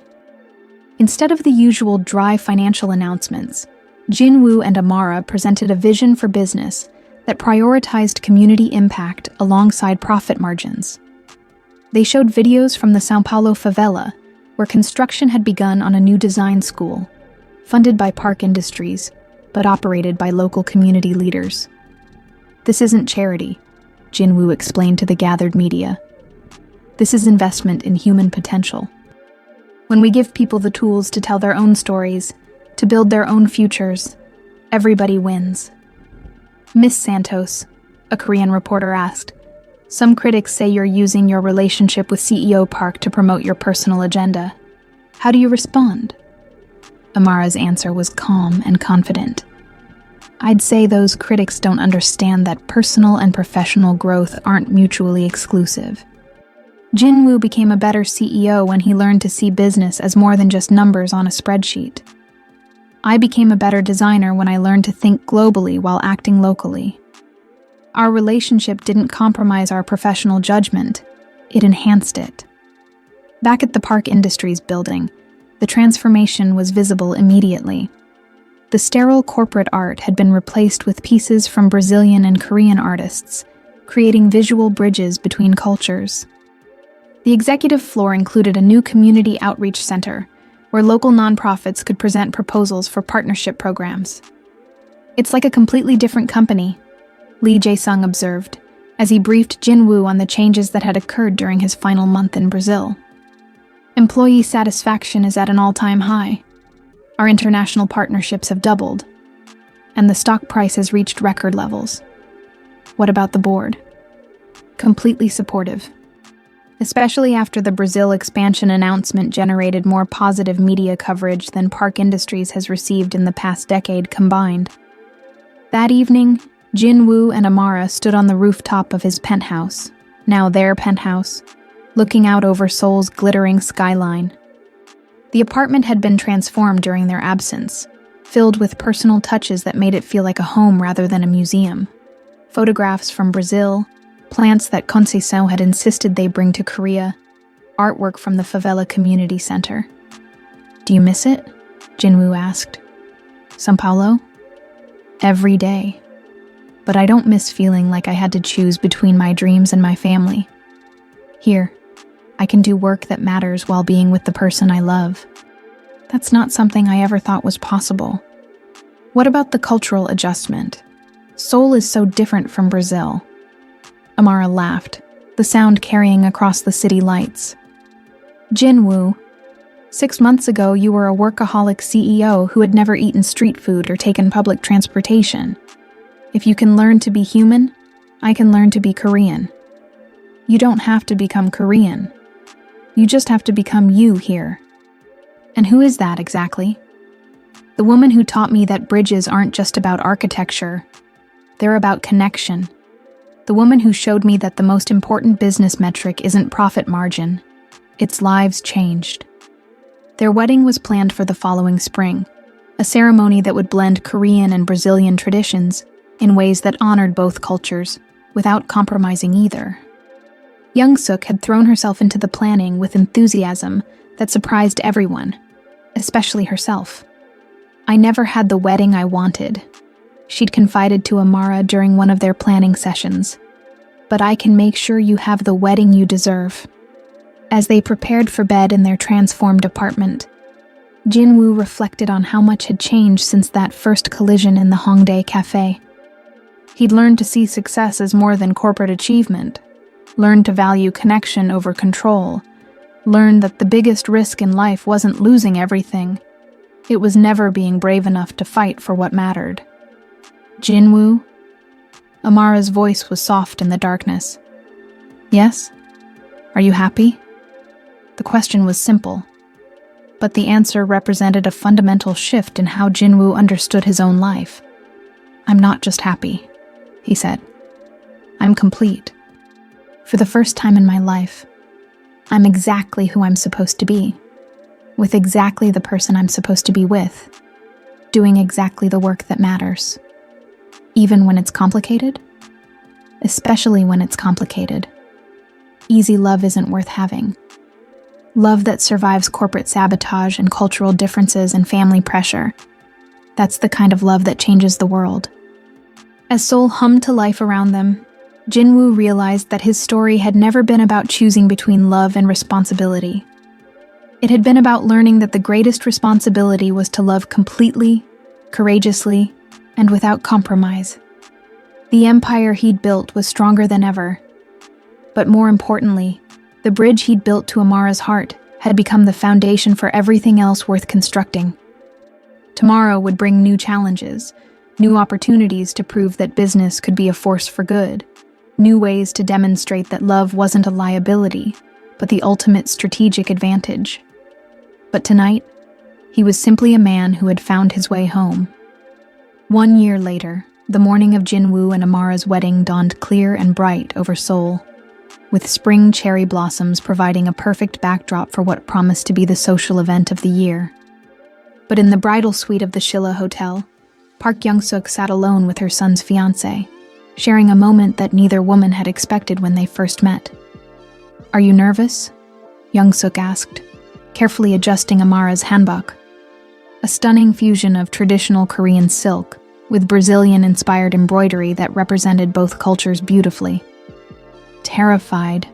Instead of the usual dry financial announcements, Jin-woo and Amara presented a vision for business that prioritized community impact alongside profit margins. They showed videos from the São Paulo favela, where construction had begun on a new design school, funded by Park Industries, but operated by local community leaders. "This isn't charity," Jin-woo explained to the gathered media. "This is investment in human potential. When we give people the tools to tell their own stories, to build their own futures, everybody wins." "Miss Santos," a Korean reporter asked, "some critics say you're using your relationship with CEO Park to promote your personal agenda. How do you respond?" Amara's answer was calm and confident. "I'd say those critics don't understand that personal and professional growth aren't mutually exclusive. Jin-woo became a better CEO when he learned to see business as more than just numbers on a spreadsheet. I became a better designer when I learned to think globally while acting locally. Our relationship didn't compromise our professional judgment, it enhanced it." Back at the Park Industries building, the transformation was visible immediately. The sterile corporate art had been replaced with pieces from Brazilian and Korean artists, creating visual bridges between cultures. The executive floor included a new community outreach center, where local nonprofits could present proposals for partnership programs. "It's like a completely different company," Lee Jae-sung observed, as he briefed Jin-woo on the changes that had occurred during his final month in Brazil. "Employee satisfaction is at an all-time high. Our international partnerships have doubled, and the stock price has reached record levels. What about the board?" "Completely supportive." especially after the Brazil expansion announcement generated more positive media coverage than Park Industries has received in the past decade combined. That evening, Jin-woo and Amara stood on the rooftop of his penthouse, now their penthouse, looking out over Seoul's glittering skyline. The apartment had been transformed during their absence, filled with personal touches that made it feel like a home rather than a museum. Photographs from Brazil, plants that Conceição had insisted they bring to Korea, artwork from the favela community center. "Do you miss it?" Jin-woo asked. "São Paulo?" "Every day. But I don't miss feeling like I had to choose between my dreams and my family. Here, I can do work that matters while being with the person I love. That's not something I ever thought was possible." "What about the cultural adjustment? Seoul is so different from Brazil." Amara laughed, the sound carrying across the city lights. "Jin-woo, 6 months ago you were a workaholic CEO who had never eaten street food or taken public transportation. If you can learn to be human, I can learn to be Korean. You don't have to become Korean. You just have to become you here." "And who is that exactly?" "The woman who taught me that bridges aren't just about architecture. They're about connection. The woman who showed me that the most important business metric isn't profit margin. It's lives changed." Their wedding was planned for the following spring, a ceremony that would blend Korean and Brazilian traditions in ways that honored both cultures, without compromising either. Young-suk had thrown herself into the planning with enthusiasm that surprised everyone, especially herself. "I never had the wedding I wanted," she'd confided to Amara during one of their planning sessions. "But I can make sure you have the wedding you deserve." As they prepared for bed in their transformed apartment, Jin-woo reflected on how much had changed since that first collision in the Hongdae Cafe. He'd learned to see success as more than corporate achievement, learned to value connection over control, learned that the biggest risk in life wasn't losing everything. It was never being brave enough to fight for what mattered. "Jin-woo?" Amara's voice was soft in the darkness. "Yes? Are you happy?" The question was simple, but the answer represented a fundamental shift in how Jin-woo understood his own life. "I'm not just happy," he said. "I'm complete. For the first time in my life, I'm exactly who I'm supposed to be, with exactly the person I'm supposed to be with, doing exactly the work that matters. Even when it's complicated? Especially when it's complicated. Easy love isn't worth having. Love that survives corporate sabotage and cultural differences and family pressure. That's the kind of love that changes the world." As Seoul hummed to life around them, Jin-woo realized that his story had never been about choosing between love and responsibility. It had been about learning that the greatest responsibility was to love completely, courageously, and without compromise. The empire he'd built was stronger than ever. But more importantly, the bridge he'd built to Amara's heart had become the foundation for everything else worth constructing. Tomorrow would bring new challenges, new opportunities to prove that business could be a force for good, new ways to demonstrate that love wasn't a liability, but the ultimate strategic advantage. But tonight, he was simply a man who had found his way home. 1 year later, the morning of Jin-woo and Amara's wedding dawned clear and bright over Seoul, with spring cherry blossoms providing a perfect backdrop for what promised to be the social event of the year. But in the bridal suite of the Shilla Hotel, Park Young-suk sat alone with her son's fiancé, sharing a moment that neither woman had expected when they first met. "Are you nervous?" Young-suk asked, carefully adjusting Amara's hanbok, a stunning fusion of traditional Korean silk with Brazilian-inspired embroidery that represented both cultures beautifully. "Terrified,"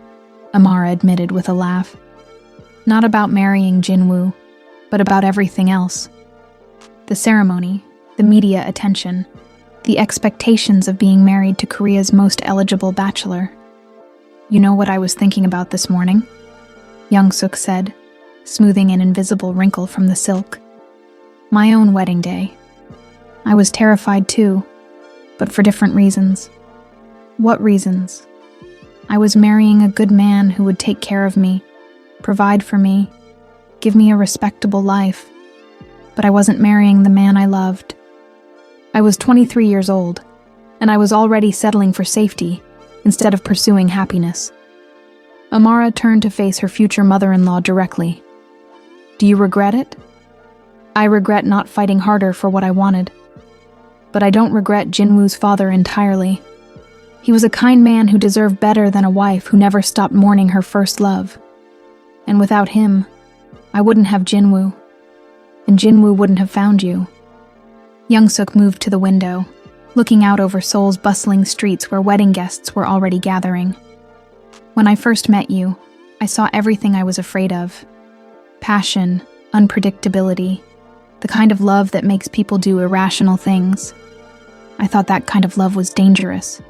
Amara admitted with a laugh. "Not about marrying Jin-woo, but about everything else. The ceremony, the media attention, the expectations of being married to Korea's most eligible bachelor. You know what I was thinking about this morning?" Young-suk said, smoothing an invisible wrinkle from the silk. "My own wedding day. I was terrified too, but for different reasons." "What reasons?" I was marrying a good man who would take care of me, provide for me, give me a respectable life. But I wasn't marrying the man I loved. I was 23 years old, and I was already settling for safety instead of pursuing happiness. Amara turned to face her future mother-in-law directly. Do you regret it? I regret not fighting harder for what I wanted. But I don't regret Jinwoo's father entirely. He was a kind man who deserved better than a wife who never stopped mourning her first love. And without him, I wouldn't have Jinwoo. And Jinwoo wouldn't have found you. Young-suk moved to the window, looking out over Seoul's bustling streets where wedding guests were already gathering. When I first met you, I saw everything I was afraid of. Passion, unpredictability, the kind of love that makes people do irrational things. I thought that kind of love was dangerous.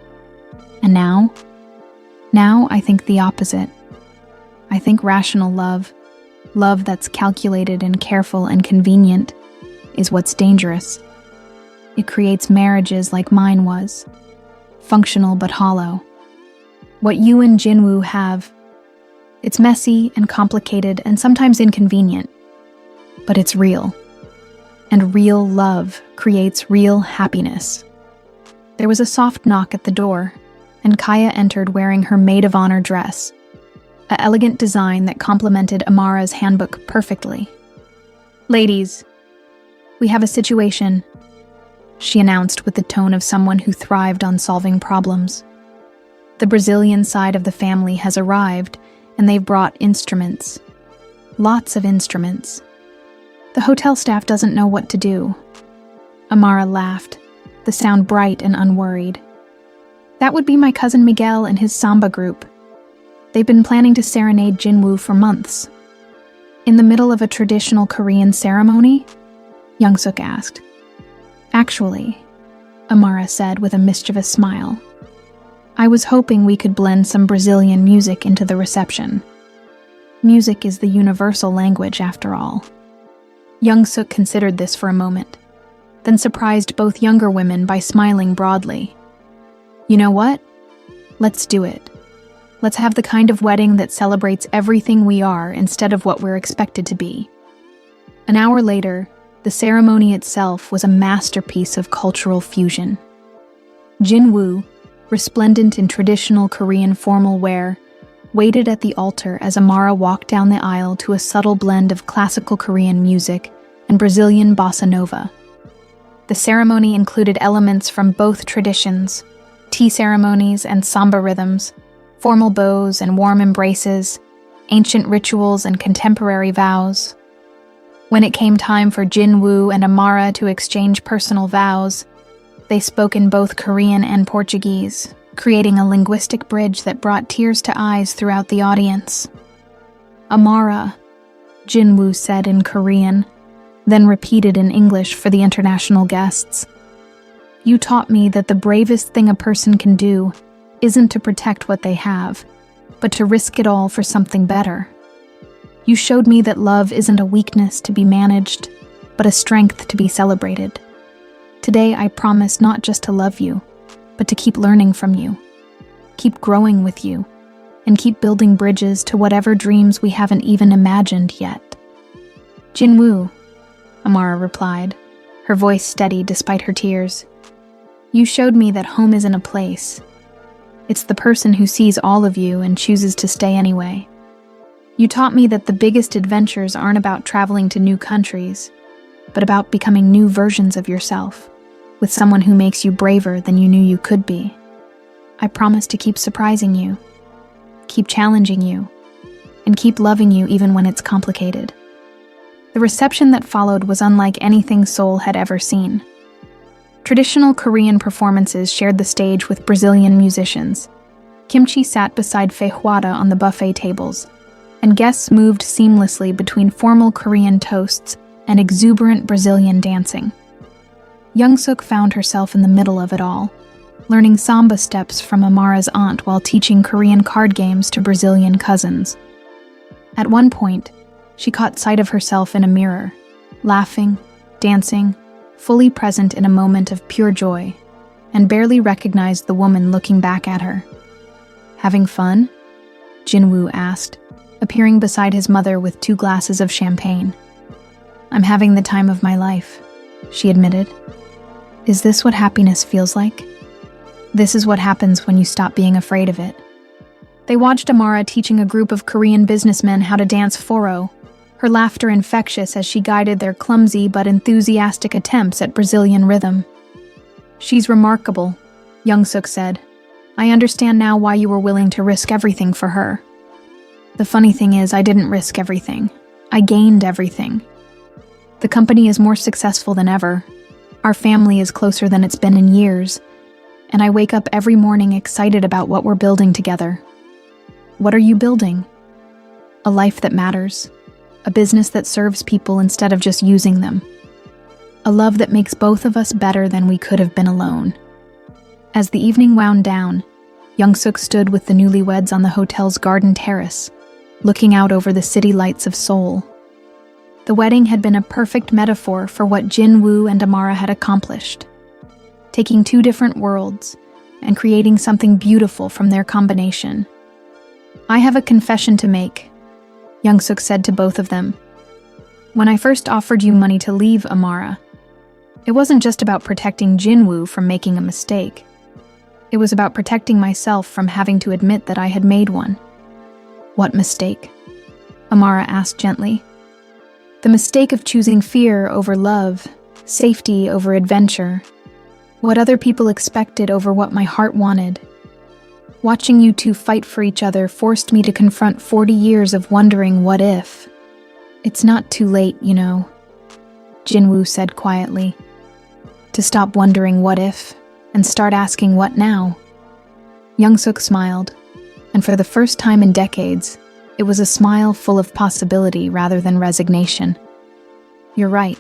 And now? Now I think the opposite. I think rational love, love that's calculated and careful and convenient, is what's dangerous. It creates marriages like mine was, functional but hollow. What you and Jinwoo have, it's messy and complicated and sometimes inconvenient, but it's real. And real love creates real happiness. There was a soft knock at the door, and Kaya entered wearing her maid of honor dress, an elegant design that complemented Amara's handbook perfectly. Ladies, we have a situation, she announced with the tone of someone who thrived on solving problems. The Brazilian side of the family has arrived, and they've brought instruments. Lots of instruments. The hotel staff doesn't know what to do. Amara laughed, the sound bright and unworried. That would be my cousin Miguel and his samba group. They've been planning to serenade Jinwoo for months. In the middle of a traditional Korean ceremony? Young-suk asked. Actually, Amara said with a mischievous smile, I was hoping we could blend some Brazilian music into the reception. Music is the universal language, after all. Young-suk considered this for a moment, then surprised both younger women by smiling broadly. You know what? Let's do it. Let's have the kind of wedding that celebrates everything we are instead of what we're expected to be. An hour later, the ceremony itself was a masterpiece of cultural fusion. Jinwoo, resplendent in traditional Korean formal wear, waited at the altar as Amara walked down the aisle to a subtle blend of classical Korean music and Brazilian bossa nova. The ceremony included elements from both traditions, tea ceremonies and samba rhythms, formal bows and warm embraces, ancient rituals and contemporary vows. When it came time for Jinwoo and Amara to exchange personal vows, they spoke in both Korean and Portuguese, creating a linguistic bridge that brought tears to eyes throughout the audience. Amara, Jinwoo said in Korean, then repeated in English for the international guests. You taught me that the bravest thing a person can do isn't to protect what they have, but to risk it all for something better. You showed me that love isn't a weakness to be managed, but a strength to be celebrated. Today I promise not just to love you, but to keep learning from you, keep growing with you, and keep building bridges to whatever dreams we haven't even imagined yet. Jinwoo, Amara replied, her voice steady despite her tears. You showed me that home isn't a place. It's the person who sees all of you and chooses to stay anyway. You taught me that the biggest adventures aren't about traveling to new countries, but about becoming new versions of yourself, with someone who makes you braver than you knew you could be. I promise to keep surprising you, keep challenging you, and keep loving you even when it's complicated. The reception that followed was unlike anything Seoul had ever seen. Traditional Korean performances shared the stage with Brazilian musicians. Kimchi sat beside feijoada on the buffet tables, and guests moved seamlessly between formal Korean toasts and exuberant Brazilian dancing. Young-suk found herself in the middle of it all, learning samba steps from Amara's aunt while teaching Korean card games to Brazilian cousins. At one point, she caught sight of herself in a mirror, laughing, dancing, fully present in a moment of pure joy, and barely recognized the woman looking back at her. Having fun? Jinwoo asked, appearing beside his mother with 2 glasses of champagne. I'm having the time of my life, she admitted. Is this what happiness feels like? This is what happens when you stop being afraid of it. They watched Amara teaching a group of Korean businessmen how to dance foro, her laughter infectious as she guided their clumsy but enthusiastic attempts at Brazilian rhythm. She's remarkable, Young-suk said. I understand now why you were willing to risk everything for her. The funny thing is, I didn't risk everything. I gained everything. The company is more successful than ever. Our family is closer than it's been in years, and I wake up every morning excited about what we're building together. What are you building? A life that matters. A business that serves people instead of just using them. A love that makes both of us better than we could have been alone. As the evening wound down, Young-suk stood with the newlyweds on the hotel's garden terrace, looking out over the city lights of Seoul. The wedding had been a perfect metaphor for what Jinwoo and Amara had accomplished, taking 2 different worlds and creating something beautiful from their combination. I have a confession to make, Young-suk said to both of them. When I first offered you money to leave Amara, it wasn't just about protecting Jinwoo from making a mistake. It was about protecting myself from having to admit that I had made one. What mistake? Amara asked gently. The mistake of choosing fear over love, safety over adventure, what other people expected over what my heart wanted. Watching you 2 fight for each other forced me to confront 40 years of wondering what if. It's not too late, you know, Jinwoo said quietly. To stop wondering what if and start asking what now. Young-suk smiled, and for the first time in decades, it was a smile full of possibility rather than resignation. You're right.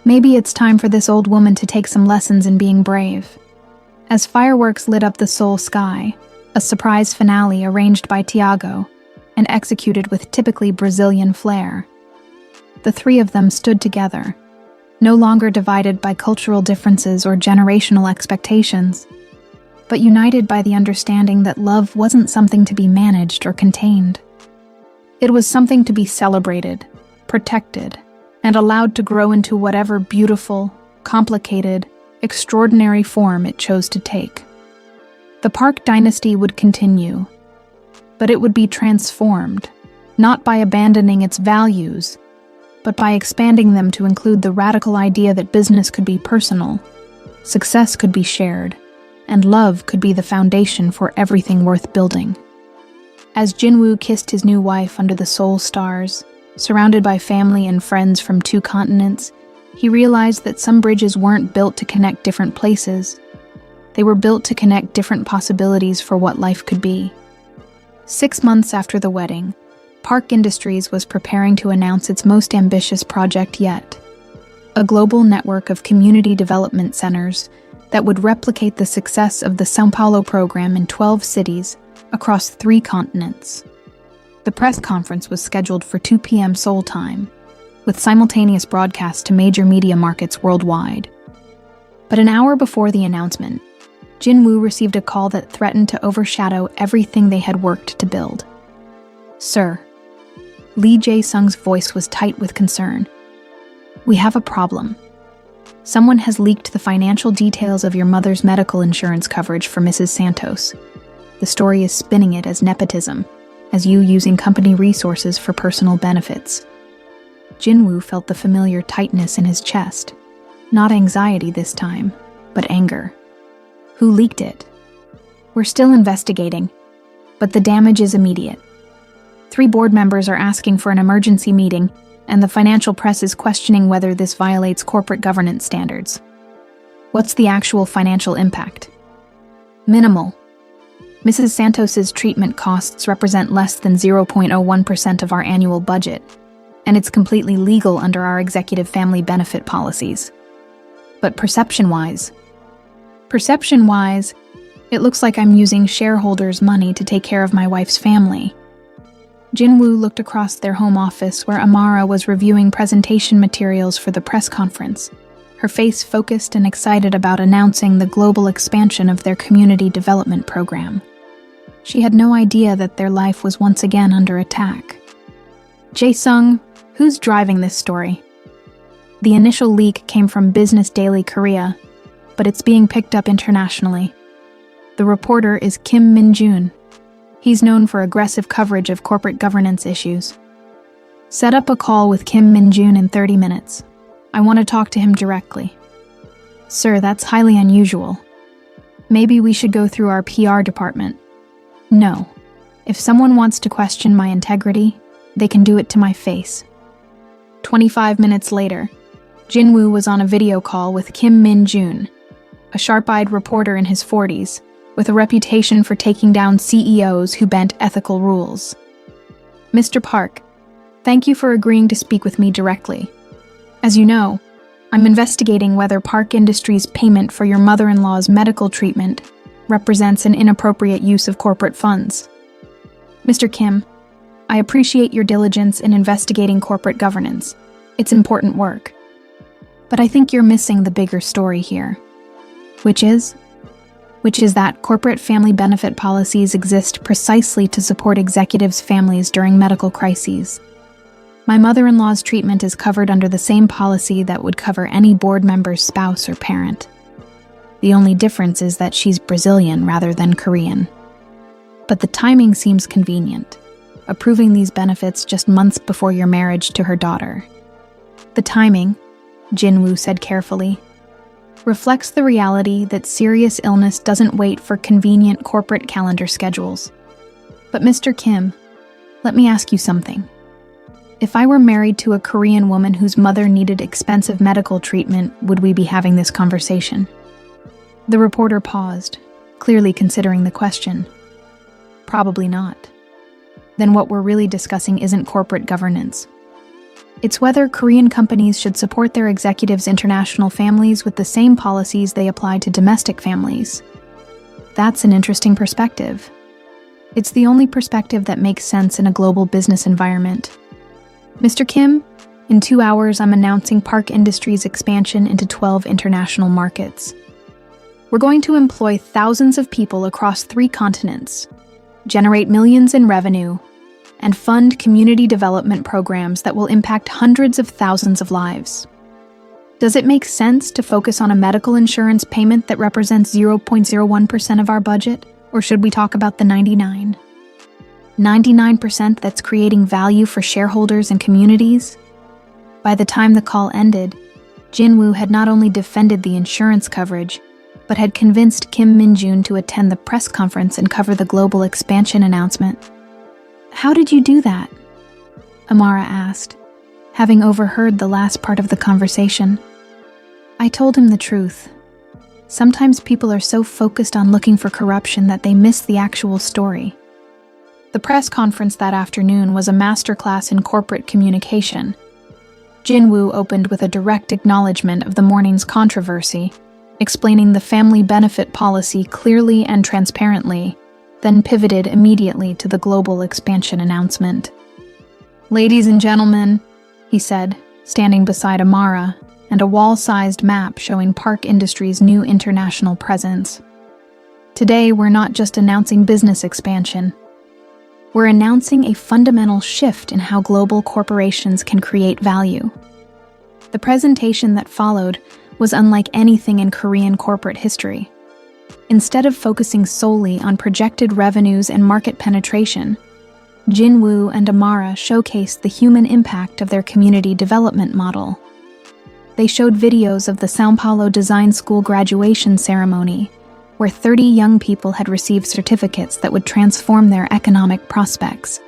Maybe it's time for this old woman to take some lessons in being brave. As fireworks lit up the Seoul sky, a surprise finale arranged by Tiago and executed with typically Brazilian flair. The 3 of them stood together, no longer divided by cultural differences or generational expectations, but united by the understanding that love wasn't something to be managed or contained. It was something to be celebrated, protected, and allowed to grow into whatever beautiful, complicated, extraordinary form it chose to take. The Park dynasty would continue, but it would be transformed, not by abandoning its values, but by expanding them to include the radical idea that business could be personal, success could be shared, and love could be the foundation for everything worth building. As Jinwoo kissed his new wife under the Seoul stars, surrounded by family and friends from 2 continents, he realized that some bridges weren't built to connect different places. They were built to connect different possibilities for what life could be. 6 months after the wedding, Park Industries was preparing to announce its most ambitious project yet, a global network of community development centers that would replicate the success of the São Paulo program in 12 cities across 3 continents. The press conference was scheduled for 2 p.m. Seoul time, with simultaneous broadcasts to major media markets worldwide. But an hour before the announcement, Jinwoo received a call that threatened to overshadow everything they had worked to build. Sir, Lee Jae-sung's voice was tight with concern. We have a problem. Someone has leaked the financial details of your mother's medical insurance coverage for Mrs. Santos. The story is spinning it as nepotism, as you using company resources for personal benefits. Jinwoo felt the familiar tightness in his chest. Not anxiety this time, but anger. Who leaked it? We're still investigating, but the damage is immediate. 3 board members are asking for an emergency meeting, and the financial press is questioning whether this violates corporate governance standards. What's the actual financial impact? Minimal. Mrs. Santos's treatment costs represent less than 0.01% of our annual budget, and it's completely legal under our executive family benefit policies. But perception-wise, it looks like I'm using shareholders' money to take care of my wife's family. Jinwoo looked across their home office where Amara was reviewing presentation materials for the press conference, her face focused and excited about announcing the global expansion of their community development program. She had no idea that their life was once again under attack. Jae-sung, who's driving this story? The initial leak came from Business Daily Korea, but it's being picked up internationally. The reporter is Kim Min-jun. He's known for aggressive coverage of corporate governance issues. Set up a call with Kim Min-jun in 30 minutes. I want to talk to him directly. Sir, that's highly unusual. Maybe we should go through our PR department. No. If someone wants to question my integrity, they can do it to my face. 25 minutes later, Jinwoo was on a video call with Kim Min-jun, a sharp-eyed reporter in his 40s, with a reputation for taking down CEOs who bent ethical rules. Mr. Park, thank you for agreeing to speak with me directly. As you know, I'm investigating whether Park Industries' payment for your mother-in-law's medical treatment represents an inappropriate use of corporate funds. Mr. Kim, I appreciate your diligence in investigating corporate governance. It's important work. But I think you're missing the bigger story here. Which is that corporate family benefit policies exist precisely to support executives' families during medical crises. My mother-in-law's treatment is covered under the same policy that would cover any board member's spouse or parent. The only difference is that she's Brazilian rather than Korean. But the timing seems convenient, approving these benefits just months before your marriage to her daughter. The timing, Jinwoo said carefully, reflects the reality that serious illness doesn't wait for convenient corporate calendar schedules. But Mr. Kim, let me ask you something. If I were married to a Korean woman whose mother needed expensive medical treatment, would we be having this conversation? The reporter paused, clearly considering the question. Probably not. Then what we're really discussing isn't corporate governance. It's whether Korean companies should support their executives' international families with the same policies they apply to domestic families. That's an interesting perspective. It's the only perspective that makes sense in a global business environment. Mr. Kim, in 2 hours I'm announcing Park Industries' expansion into 12 international markets. We're going to employ thousands of people across 3 continents, generate millions in revenue, and fund community development programs that will impact hundreds of thousands of lives. Does it make sense to focus on a medical insurance payment that represents 0.01% of our budget, or should we talk about the 99% that's creating value for shareholders and communities? By the time the call ended, Jinwoo had not only defended the insurance coverage, but had convinced Kim Min-jun to attend the press conference and cover the global expansion announcement. How did you do that? Amara asked, having overheard the last part of the conversation. I told him the truth. Sometimes people are so focused on looking for corruption that they miss the actual story. The press conference that afternoon was a masterclass in corporate communication. Jinwoo opened with a direct acknowledgement of the morning's controversy, explaining the family benefit policy clearly and transparently, then pivoted immediately to the global expansion announcement. Ladies and gentlemen, he said, standing beside Amara and a wall-sized map showing Park Industries' new international presence. Today, we're not just announcing business expansion. We're announcing a fundamental shift in how global corporations can create value. The presentation that followed was unlike anything in Korean corporate history. Instead of focusing solely on projected revenues and market penetration, Jinwoo and Amara showcased the human impact of their community development model. They showed videos of the São Paulo Design School graduation ceremony, where 30 young people had received certificates that would transform their economic prospects.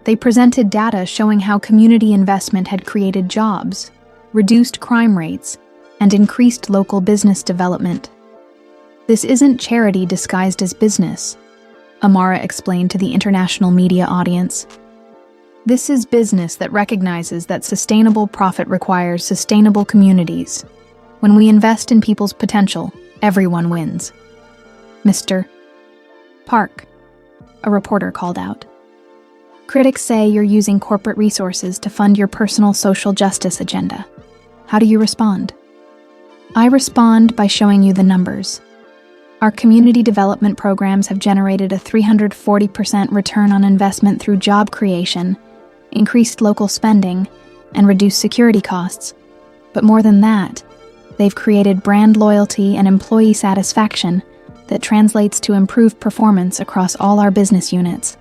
They presented data showing how community investment had created jobs, reduced crime rates, and increased local business development. This isn't charity disguised as business, Amara explained to the international media audience. This is business that recognizes that sustainable profit requires sustainable communities. When we invest in people's potential, everyone wins. Mr. Park, a reporter called out. Critics say you're using corporate resources to fund your personal social justice agenda. How do you respond? I respond by showing you the numbers. Our community development programs have generated a 340% return on investment through job creation, increased local spending, and reduced security costs. But more than that, they've created brand loyalty and employee satisfaction that translates to improved performance across all our business units.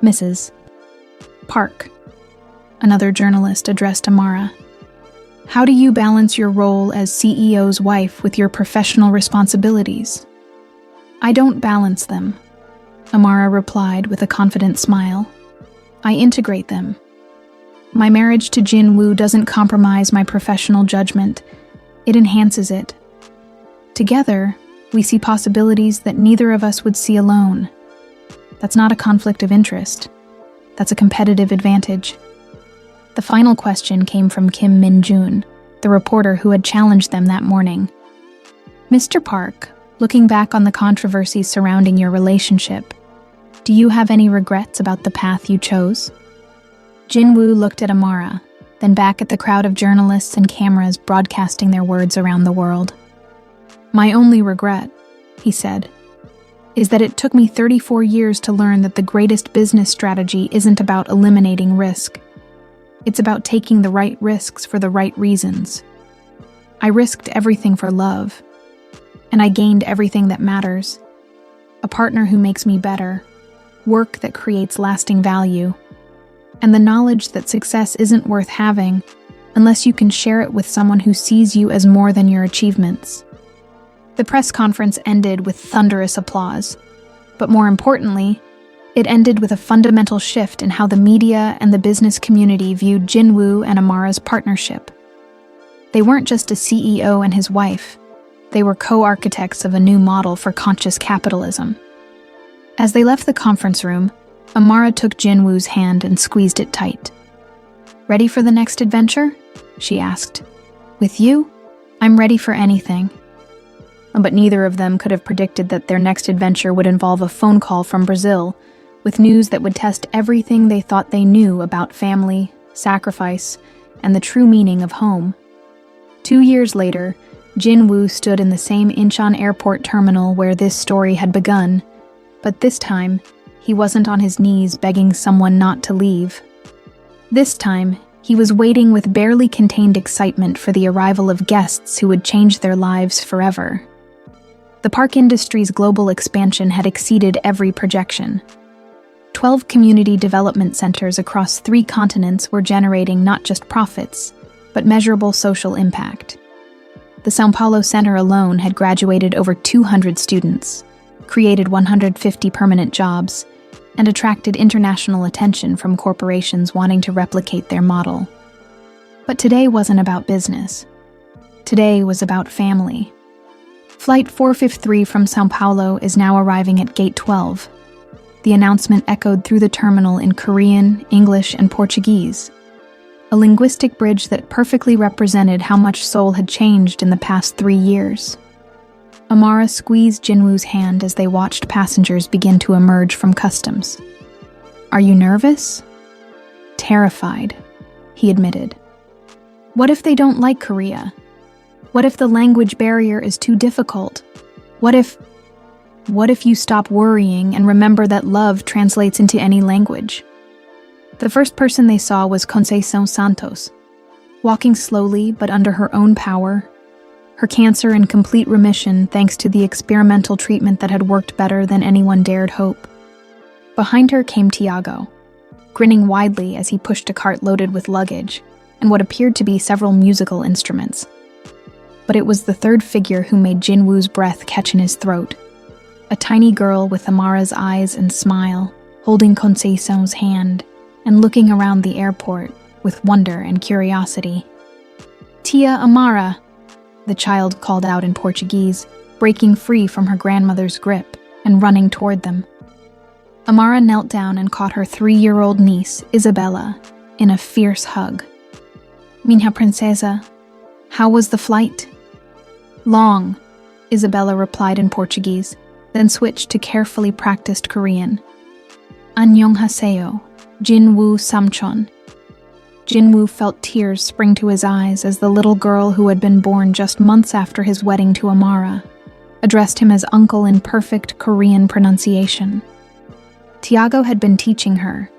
Mrs. Park, another journalist addressed Amara. How do you balance your role as CEO's wife with your professional responsibilities? I don't balance them, Amara replied with a confident smile. I integrate them. My marriage to Jin Woo doesn't compromise my professional judgment. It enhances it. Together, we see possibilities that neither of us would see alone. That's not a conflict of interest. That's a competitive advantage. The final question came from Kim Min-jun, the reporter who had challenged them that morning. Mr. Park, looking back on the controversies surrounding your relationship, do you have any regrets about the path you chose? Jin Woo looked at Amara, then back at the crowd of journalists and cameras broadcasting their words around the world. My only regret, he said, is that it took me 34 years to learn that the greatest business strategy isn't about eliminating risk. It's about taking the right risks for the right reasons. I risked everything for love, and I gained everything that matters. A partner who makes me better, work that creates lasting value, and the knowledge that success isn't worth having unless you can share it with someone who sees you as more than your achievements. The press conference ended with thunderous applause, but more importantly, it ended with a fundamental shift in how the media and the business community viewed Jin Woo and Amara's partnership. They weren't just a CEO and his wife, they were co-architects of a new model for conscious capitalism. As they left the conference room, Amara took Jin Woo's hand and squeezed it tight. Ready for the next adventure? She asked. With you? I'm ready for anything. But neither of them could have predicted that their next adventure would involve a phone call from Brazil, with news that would test everything they thought they knew about family, sacrifice, and the true meaning of home. 2 years later, Jin Woo stood in the same Incheon airport terminal where this story had begun, but this time, he wasn't on his knees begging someone not to leave. This time, he was waiting with barely contained excitement for the arrival of guests who would change their lives forever. The park industry's global expansion had exceeded every projection. 12 community development centers across 3 continents were generating not just profits, but measurable social impact. The São Paulo Center alone had graduated over 200 students, created 150 permanent jobs, and attracted international attention from corporations wanting to replicate their model. But today wasn't about business. Today was about family. Flight 453 from São Paulo is now arriving at Gate 12. The announcement echoed through the terminal in Korean, English, and Portuguese, a linguistic bridge that perfectly represented how much Seoul had changed in the past 3 years. Amara squeezed Jin Woo's hand as they watched passengers begin to emerge from customs. Are you nervous? Terrified, he admitted. What if they don't like Korea? What if the language barrier is too difficult? What if you stop worrying and remember that love translates into any language? The first person they saw was Conceição Santos, walking slowly but under her own power, her cancer in complete remission thanks to the experimental treatment that had worked better than anyone dared hope. Behind her came Tiago, grinning widely as he pushed a cart loaded with luggage and what appeared to be several musical instruments. But it was the third figure who made Jin Woo's breath catch in his throat. A tiny girl with Amara's eyes and smile, holding Conceição's hand and looking around the airport with wonder and curiosity. Tia Amara, the child called out in Portuguese, breaking free from her grandmother's grip and running toward them. Amara knelt down and caught her 3-year-old niece, Isabella, in a fierce hug. Minha princesa, how was the flight? Long, Isabella replied in Portuguese, then switched to carefully practiced Korean. Annyeonghaseyo, Jin Woo Samchon. Jin Woo felt tears spring to his eyes as the little girl who had been born just months after his wedding to Amara addressed him as uncle in perfect Korean pronunciation. Tiago had been teaching her,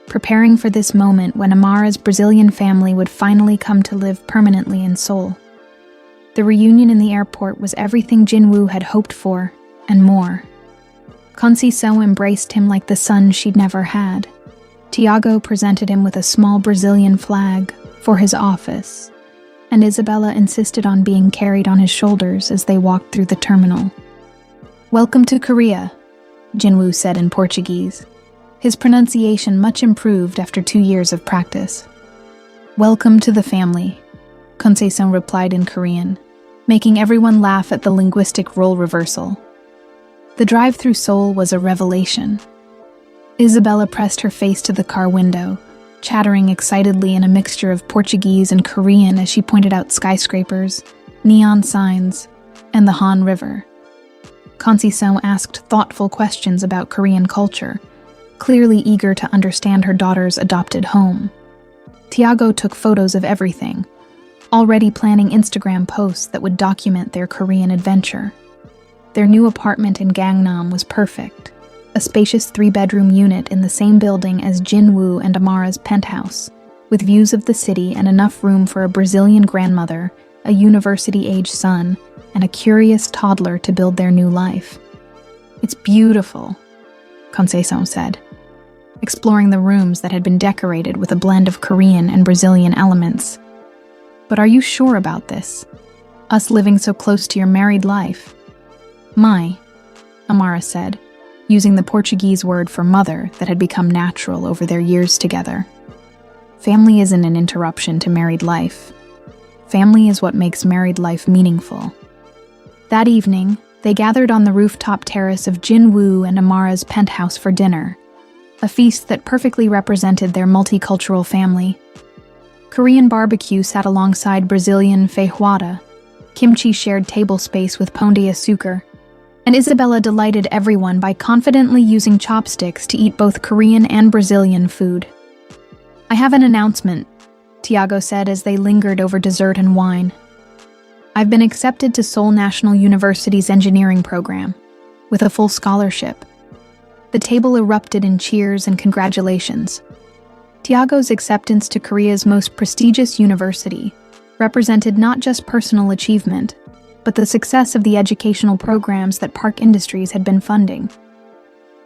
preparing for this moment when Amara's Brazilian family would finally come to live permanently in Seoul. The reunion in the airport was everything Jinwoo had hoped for, and more. Conceição embraced him like the son she'd never had. Tiago presented him with a small Brazilian flag for his office, and Isabella insisted on being carried on his shoulders as they walked through the terminal. "Welcome to Korea," Jinwoo said in Portuguese, his pronunciation much improved after 2 years of practice. "Welcome to the family," Conceição replied in Korean, making everyone laugh at the linguistic role reversal. The drive through Seoul was a revelation. Isabella pressed her face to the car window, chattering excitedly in a mixture of Portuguese and Korean as she pointed out skyscrapers, neon signs, and the Han River. Conceição asked thoughtful questions about Korean culture, clearly eager to understand her daughter's adopted home. Tiago took photos of everything, already planning Instagram posts that would document their Korean adventure. Their new apartment in Gangnam was perfect, a spacious 3-bedroom unit in the same building as Jinwoo and Amara's penthouse, with views of the city and enough room for a Brazilian grandmother, a university-age son, and a curious toddler to build their new life. "It's beautiful," Conceição said, exploring the rooms that had been decorated with a blend of Korean and Brazilian elements. "But are you sure about this? Us living so close to your married life?" "My," Amara said, using the Portuguese word for mother that had become natural over their years together. "Family isn't an interruption to married life. Family is what makes married life meaningful." That evening, they gathered on the rooftop terrace of Jinwoo and Amara's penthouse for dinner, a feast that perfectly represented their multicultural family. Korean barbecue sat alongside Brazilian feijoada, kimchi shared table space with pão de açúcar, and Isabella delighted everyone by confidently using chopsticks to eat both Korean and Brazilian food. "I have an announcement," Tiago said as they lingered over dessert and wine. "I've been accepted to Seoul National University's engineering program, with a full scholarship." The table erupted in cheers and congratulations. Tiago's acceptance to Korea's most prestigious university represented not just personal achievement, but the success of the educational programs that Park Industries had been funding.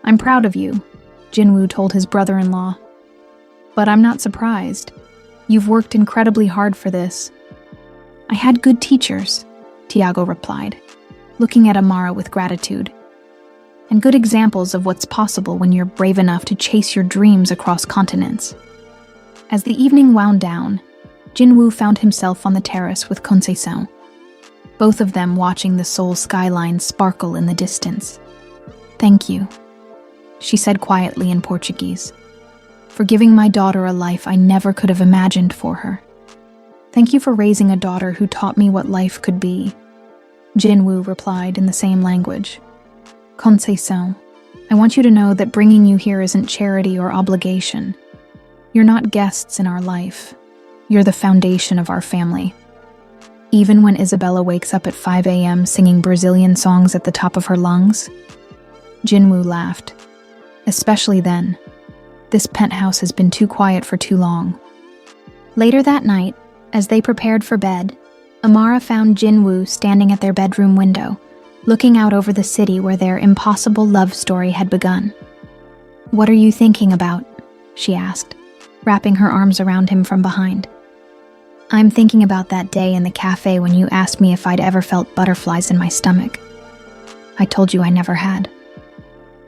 "I'm proud of you," Jinwoo told his brother-in-law. "But I'm not surprised. You've worked incredibly hard for this." "I had good teachers," Tiago replied, looking at Amara with gratitude. "And good examples of what's possible when you're brave enough to chase your dreams across continents." As the evening wound down, Jinwoo found himself on the terrace with Conceição, both of them watching the Seoul skyline sparkle in the distance. "Thank you," she said quietly in Portuguese, "for giving my daughter a life I never could have imagined for her. Thank you for raising a daughter who taught me what life could be," Jinwoo replied in the same language. "Conceição, I want you to know that bringing you here isn't charity or obligation. You're not guests in our life. You're the foundation of our family." Even when Isabella wakes up at 5 a.m. singing Brazilian songs at the top of her lungs, Jinwoo laughed. "Especially then. This penthouse has been too quiet for too long." Later that night, as they prepared for bed, Amara found Jinwoo standing at their bedroom window, looking out over the city where their impossible love story had begun. "What are you thinking about?" she asked, wrapping her arms around him from behind. "I'm thinking about that day in the cafe when you asked me if I'd ever felt butterflies in my stomach. I told you I never had.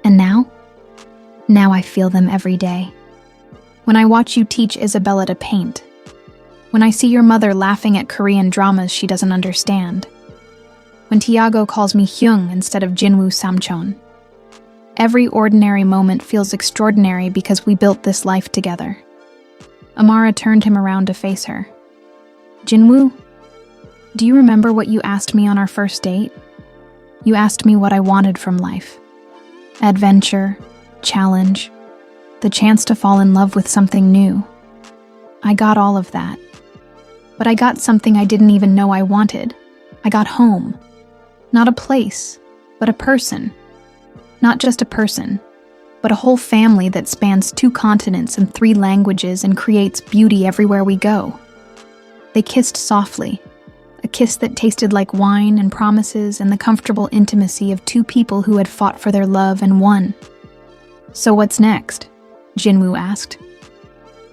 And now? Now I feel them every day. When I watch you teach Isabella to paint. When I see your mother laughing at Korean dramas she doesn't understand. When Tiago calls me Hyung instead of Jinwoo Samchon. Every ordinary moment feels extraordinary because we built this life together." Amara turned him around to face her. "Jinwoo, do you remember what you asked me on our first date? You asked me what I wanted from life. Adventure, challenge, the chance to fall in love with something new. I got all of that. But I got something I didn't even know I wanted. I got home. Not a place, but a person. Not just a person, but a whole family that spans 2 continents and 3 languages and creates beauty everywhere we go. They kissed softly, a kiss that tasted like wine and promises and the comfortable intimacy of 2 people who had fought for their love and won. "So what's next?" Jinwoo asked.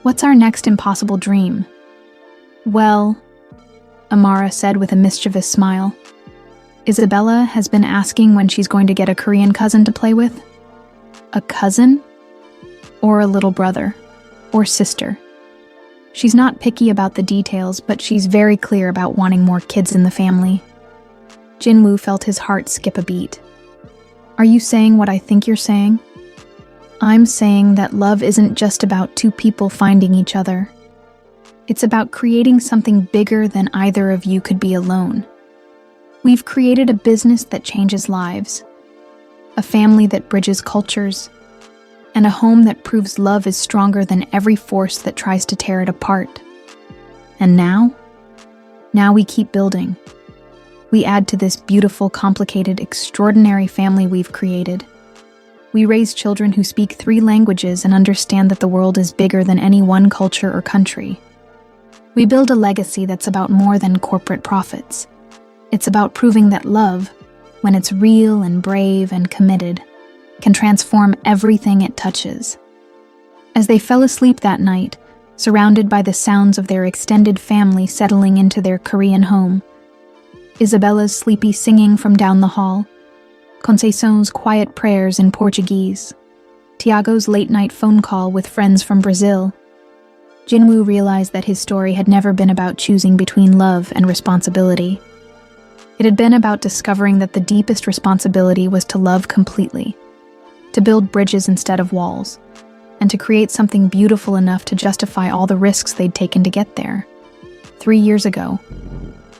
"What's our next impossible dream?" "Well," Amara said with a mischievous smile, "Isabella has been asking when she's going to get a Korean cousin to play with." "A cousin? Or a little brother? Or sister?" She's not picky about the details, but she's very clear about wanting more kids in the family. Jinwoo felt his heart skip a beat. "Are you saying what I think you're saying?" "I'm saying that love isn't just about 2 people finding each other. It's about creating something bigger than either of you could be alone. We've created a business that changes lives, a family that bridges cultures, and a home that proves love is stronger than every force that tries to tear it apart. And now we keep building. We add to this beautiful, complicated, extraordinary family we've created. We raise children who speak 3 languages and understand that the world is bigger than any one culture or country. We build a legacy that's about more than corporate profits. It's about proving that love, when it's real and brave and committed, can transform everything it touches." As they fell asleep that night, surrounded by the sounds of their extended family settling into their Korean home, Isabella's sleepy singing from down the hall, Conceição's quiet prayers in Portuguese, Tiago's late-night phone call with friends from Brazil, Jinwoo realized that his story had never been about choosing between love and responsibility. It had been about discovering that the deepest responsibility was to love completely, to build bridges instead of walls, and to create something beautiful enough to justify all the risks they'd taken to get there. 3 years ago,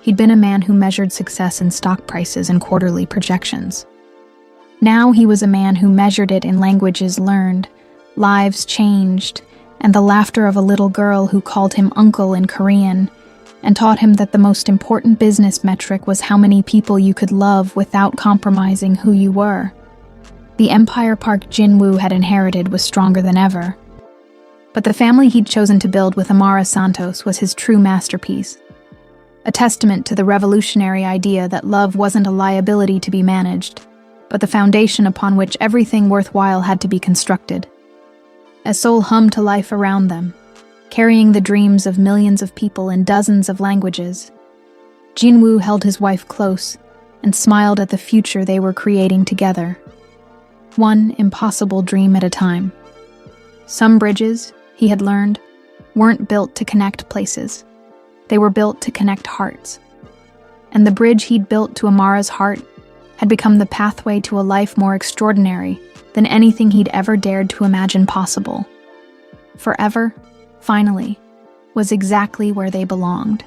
he'd been a man who measured success in stock prices and quarterly projections. Now he was a man who measured it in languages learned, lives changed, and the laughter of a little girl who called him uncle in Korean, and taught him that the most important business metric was how many people you could love without compromising who you were. The empire Park Jinwoo had inherited was stronger than ever. But the family he'd chosen to build with Amara Santos was his true masterpiece, a testament to the revolutionary idea that love wasn't a liability to be managed, but the foundation upon which everything worthwhile had to be constructed. As Seoul hummed to life around them, carrying the dreams of millions of people in dozens of languages, Jinwoo held his wife close and smiled at the future they were creating together, one impossible dream at a time. Some bridges, he had learned, weren't built to connect places. They were built to connect hearts. And the bridge he'd built to Amara's heart had become the pathway to a life more extraordinary than anything he'd ever dared to imagine possible. Forever, finally, was exactly where they belonged.